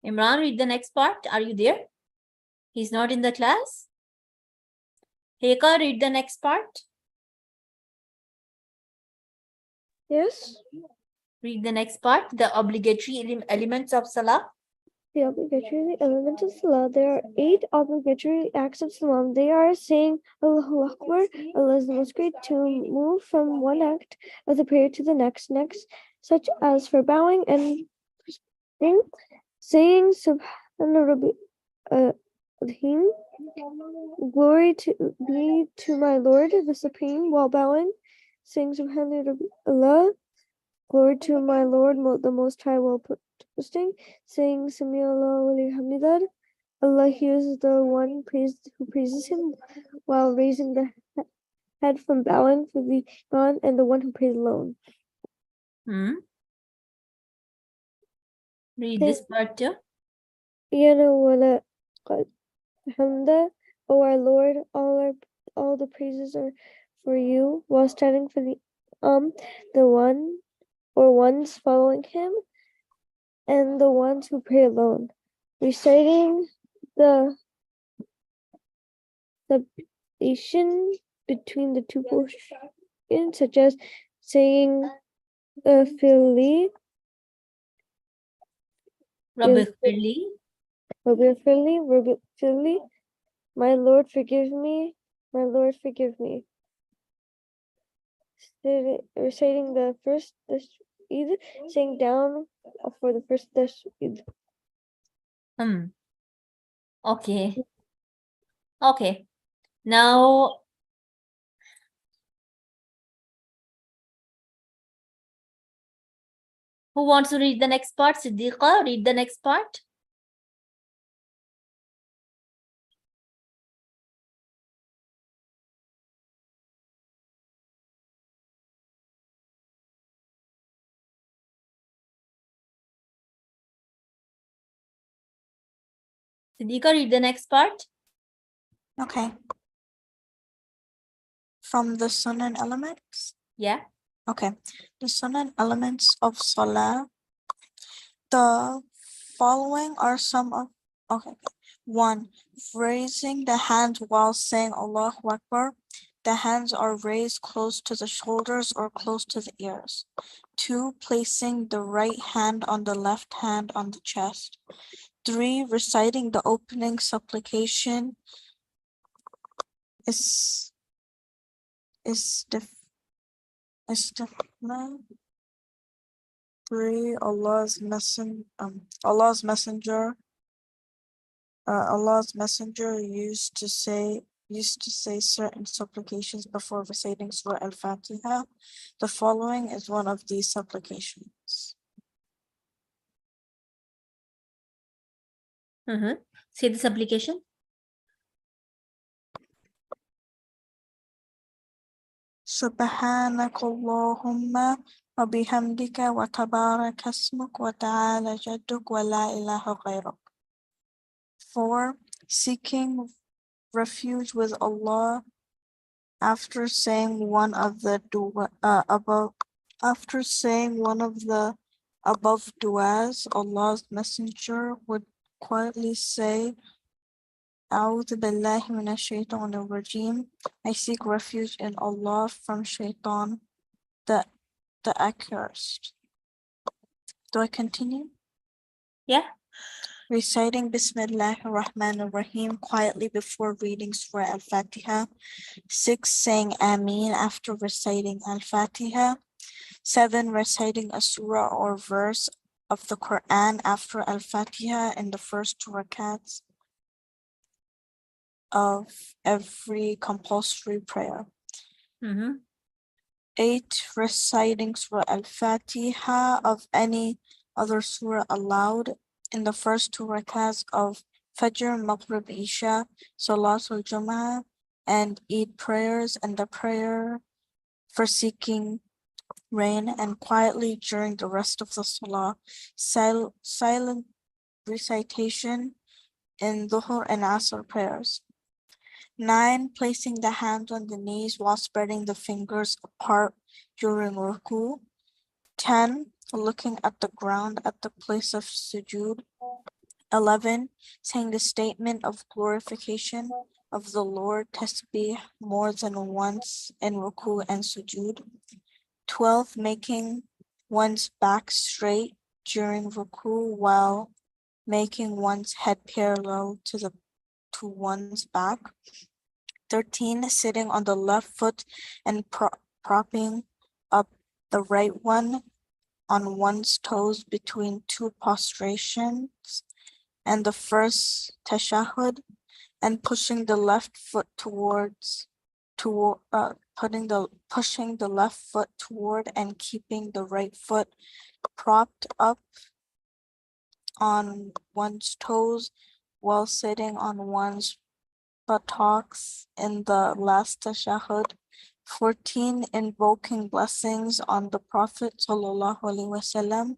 Imran, read the next part. Are you there? He's not in the class. Heka, read the next part. Yes. Read the next part. The obligatory elements of Salah. The obligatory elements of Salah. There are 8 obligatory acts of Salah. They are saying Allahu Akbar, Allah is the most great, to move from one act of the prayer to the next, such as for bowing and saying Subhana Rabbi Adhim, glory be to my Lord the Supreme, while bowing, saying Subhana Rabbi Allah, glory to my Lord the Most High, while posting, saying Sami Allah wa Hamidad, Allah hears the one who praises him, while raising the head from bowing for the Iman, and the one who prays alone. Read this part too. Hamda, O our Lord, all the praises are for you, while standing for the one or ones following him, and the ones who pray alone, reciting the substitution between the two portions, such as saying Fili, Rabbi Fili, my Lord forgive me, my Lord forgive me. Reciting the first Eid, saying down for the first Eid. Okay. Okay. Now, who wants to read the next part? Siddiqa, read the next part. Siddiqa, read the next part. Okay. From the Sunan elements? Yeah. Okay. The Sunan elements of Salah. The following are some of, okay. 1. Raising the hand while saying Allahu Akbar. The hands are raised close to the shoulders or close to the ears. 2. Placing the right hand on the left hand on the chest. 3. Reciting the opening supplication is Istighfar. 3. Allah's messenger used to say certain supplications before reciting Surah Al-Fatiha. The following is one of these supplications. Say this application. سبحانك اللهم وبحمدك وتبارك اسمك وتعالى جدك ولا إله غيرك. 4. Seeking refuge with Allah after saying one of the above du'as. Allah's messenger would quietly say, A'udhu billahi minash shaitanir rajim. I seek refuge in Allah from shaitan, the accursed. Do I continue? Yeah. Reciting Bismillahir Rahmanir Rahim quietly before reading Surah Al-Fatiha. 6. Saying Ameen after reciting Al-Fatiha. 7. Reciting a surah or verse of the Quran after Al-Fatiha in the first 2 rakats of every compulsory prayer. 8. Reciting Surah Al-Fatiha of any other surah aloud in the first 2 rakats of Fajr, Maghrib, Isha, Salatul Jum'ah, and Eid prayers, and the prayer for seeking rain, and quietly during the rest of the Salah. Silent recitation in Dhuhr and Asr prayers. 9. Placing the hands on the knees while spreading the fingers apart during ruku. 10. Looking at the ground at the place of sujood. 11. Saying the statement of glorification of the Lord tasbih more than once in ruku and sujood. 12. Making one's back straight during ruku while making one's head parallel to one's back. 13. Sitting on the left foot and propping up the right one on one's toes between 2 prostrations and the first tashahhud, and pushing the left foot pushing the left foot toward and keeping the right foot propped up on one's toes while sitting on one's buttocks in the last tashahhud. 14. Invoking blessings on the Prophet ﷺ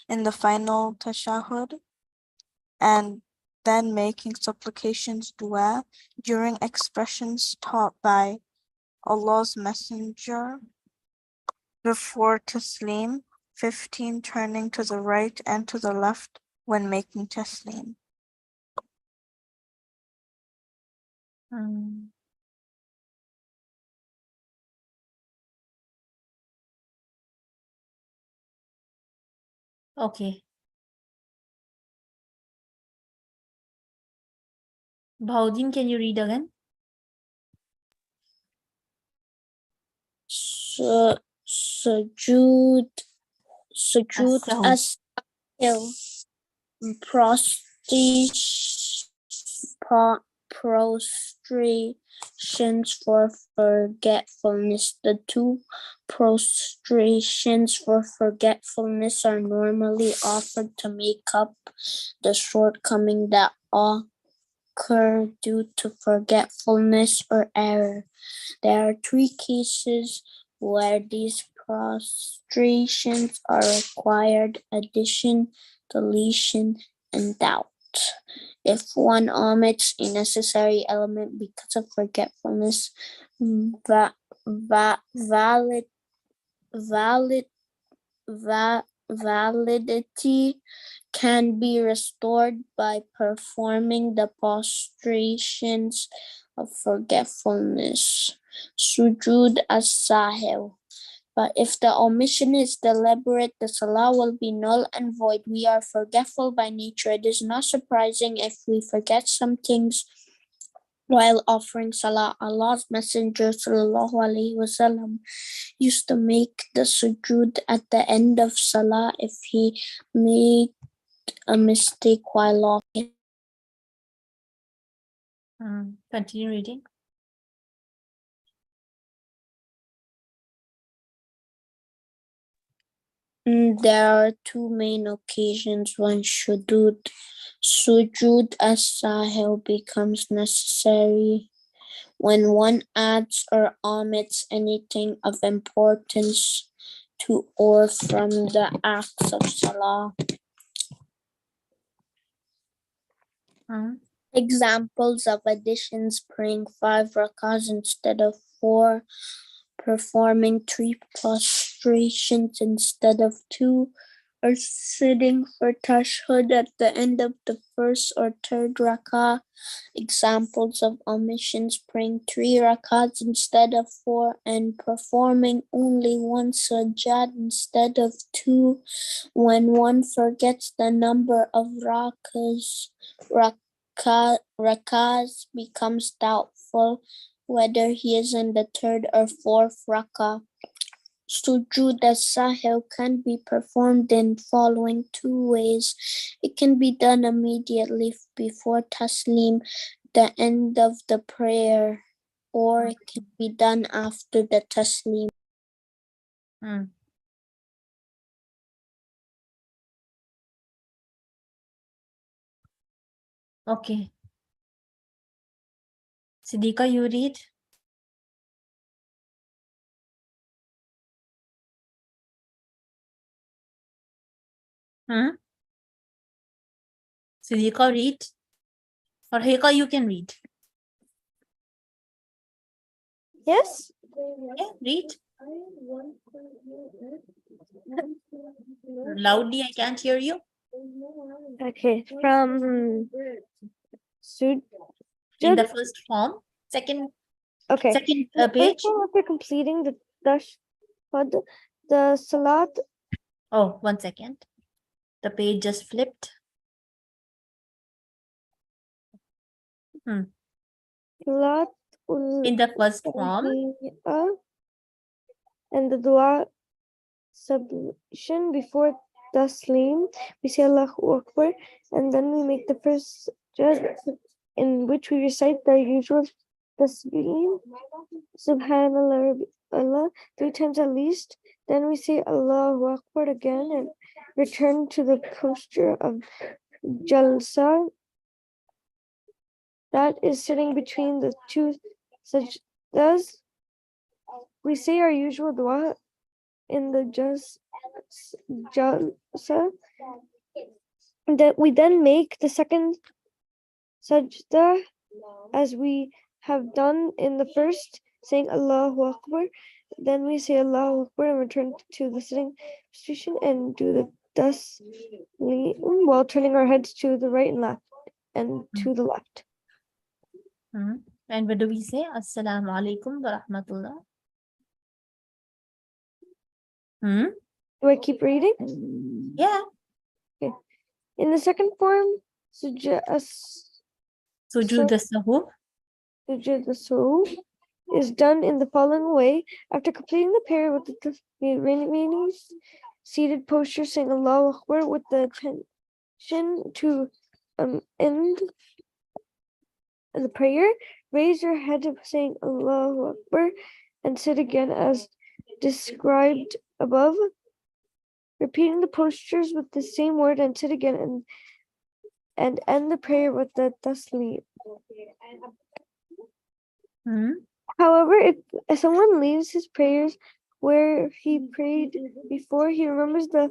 in the final tashahhud, and then making supplications dua during expressions taught by Allah's Messenger before taslim. 15. Turning to the right and to the left when making taslim. Okay. Bhaudin, can you read again? Sujood as prostrations for forgetfulness. The 2 prostrations for forgetfulness are normally offered to make up the shortcoming that occur due to forgetfulness or error. There are 3 cases where these prostrations are required: addition, deletion, and doubt. if one omits a necessary element because of forgetfulness, valid validity can be restored by performing the prostrations of forgetfulness, sujud as-sahw. But if the omission is deliberate, the salah will be null and void. We are forgetful by nature. It is not surprising if we forget some things while offering salah. Allah's Messenger sallallahu alaihi wasallam used to make the sujood at the end of salah if he made a mistake while offering. Continue reading. There are two main occasions when sujud as-sahw becomes necessary: when one adds or omits anything of importance to or from the acts of salah. Examples of additions: praying 5 rakahs instead of 4, performing 3 prostrations instead of 2, or sitting for tashahhud at the end of the first or third rakah. Examples of omissions: praying 3 rakahs instead of 4, and performing only 1 sajad instead of 2. When one forgets the number of rakahs becomes doubtful whether he is in the third or fourth rakah. Sujud as-sahw can be performed in following 2 ways. It can be done immediately before taslim, the end of the prayer, or it can be done after the taslim. Okay. Siddiqa, you read. Siddiqa, read. Or Heka, you can read. Yes? Yeah, read. Loudly, I can't hear you. Okay, from In the first form, second okay. second The page. first one, after completing the tashahhud, the salat. Oh, 1 second. The page just flipped. Salat In the first form. And the dua submission before taslim, we say Allahu Akbar, and then we make the first jud in which we recite the usual tasbih, Subhanallah, Allah, 3 times at least. Then we say Allahu Akbar again and return to the posture of jalsa, that is sitting between the 2 sajdas. We say our usual dua in the jalsa, that we then make the second sajda as we have done in the first, saying Allahu Akbar. Then we say Allahu Akbar and return to the sitting position and do the taslim while turning our heads to the right and left and to the left. And what do we say? Assalamu alaikum wa rahmatullah. Do I keep reading? Yeah. Okay. In the second form, Sujud as-sahw. Sujud as-sahw is done in the following way. After completing the prayer with the remaining seated posture, saying Allahu Akbar with the attention to end the prayer, raise your head saying Allahu Akbar and sit again as described above, repeating the postures with the same word and sit again and end the prayer with the taslim. However, if someone leaves his prayers where he prayed before, he remembers the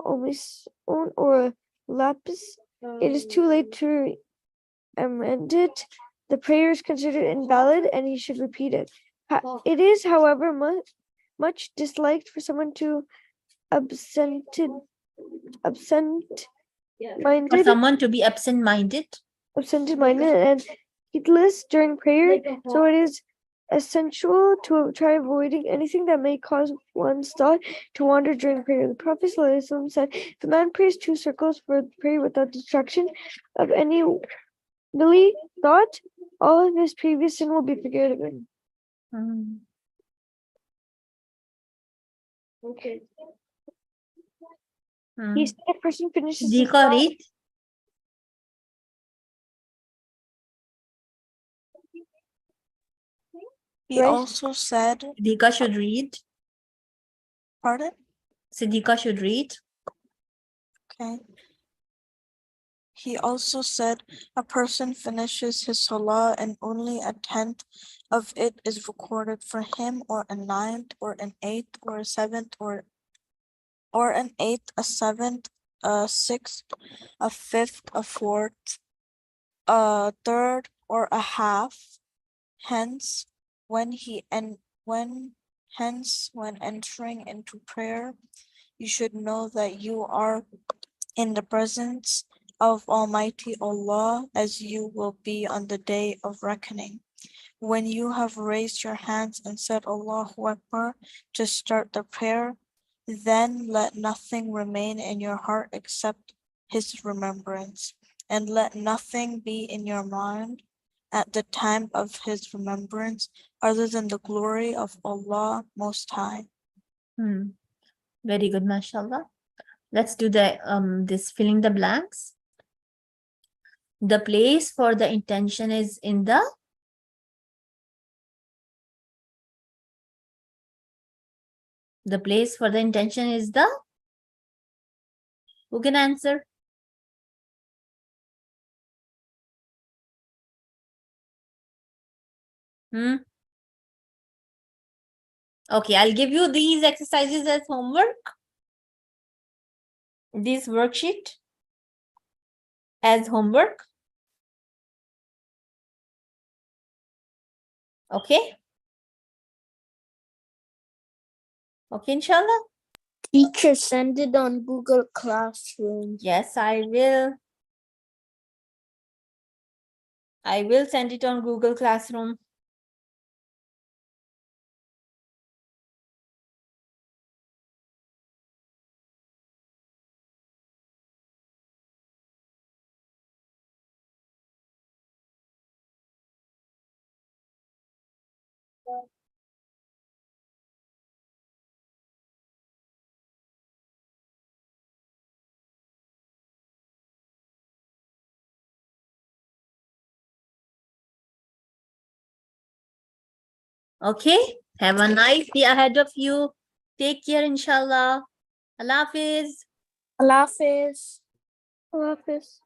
omission or lapse it is too late to amend it. The prayer is considered invalid and he should repeat it. It is, however, much disliked for someone to absent-minded For someone to be absent-minded. absent-minded and heedless during prayer, so it is essential to try avoiding anything that may cause one's thought to wander during prayer. The Prophet ﷺ said, if a man prays 2 circles for prayer without distraction of any really thought, all of his previous sin will be forgiven. Okay. He said a person finishes his Dika, read. He also said, Dika should read. pardon? Siddiqa should read. Okay. He also said, a person finishes his salah and only a tenth of it is recorded for him, or a ninth, or an eighth, or a seventh, or an eighth, a seventh, a sixth, a fifth, a fourth, a third, or a half. Hence, when entering into prayer, you should know that you are in the presence of Almighty Allah, as you will be on the day of reckoning. When you have raised your hands and said Allahu Akbar to start the prayer, then let nothing remain in your heart except His remembrance, and let nothing be in your mind at the time of His remembrance other than the glory of Allah Most High. Very good, mashallah. Let's do the this filling the blanks. The place for the intention is in the place for the intention is the, who can answer? Okay, I'll give you these exercises as homework. This worksheet as homework. Okay. Okay, inshallah. Teacher, send it on Google Classroom. Yes, I will. I will send it on Google Classroom. Okay, have a nice day ahead of you. Take care, inshallah. Allah Hafiz. Allah Hafiz. Allah Hafiz.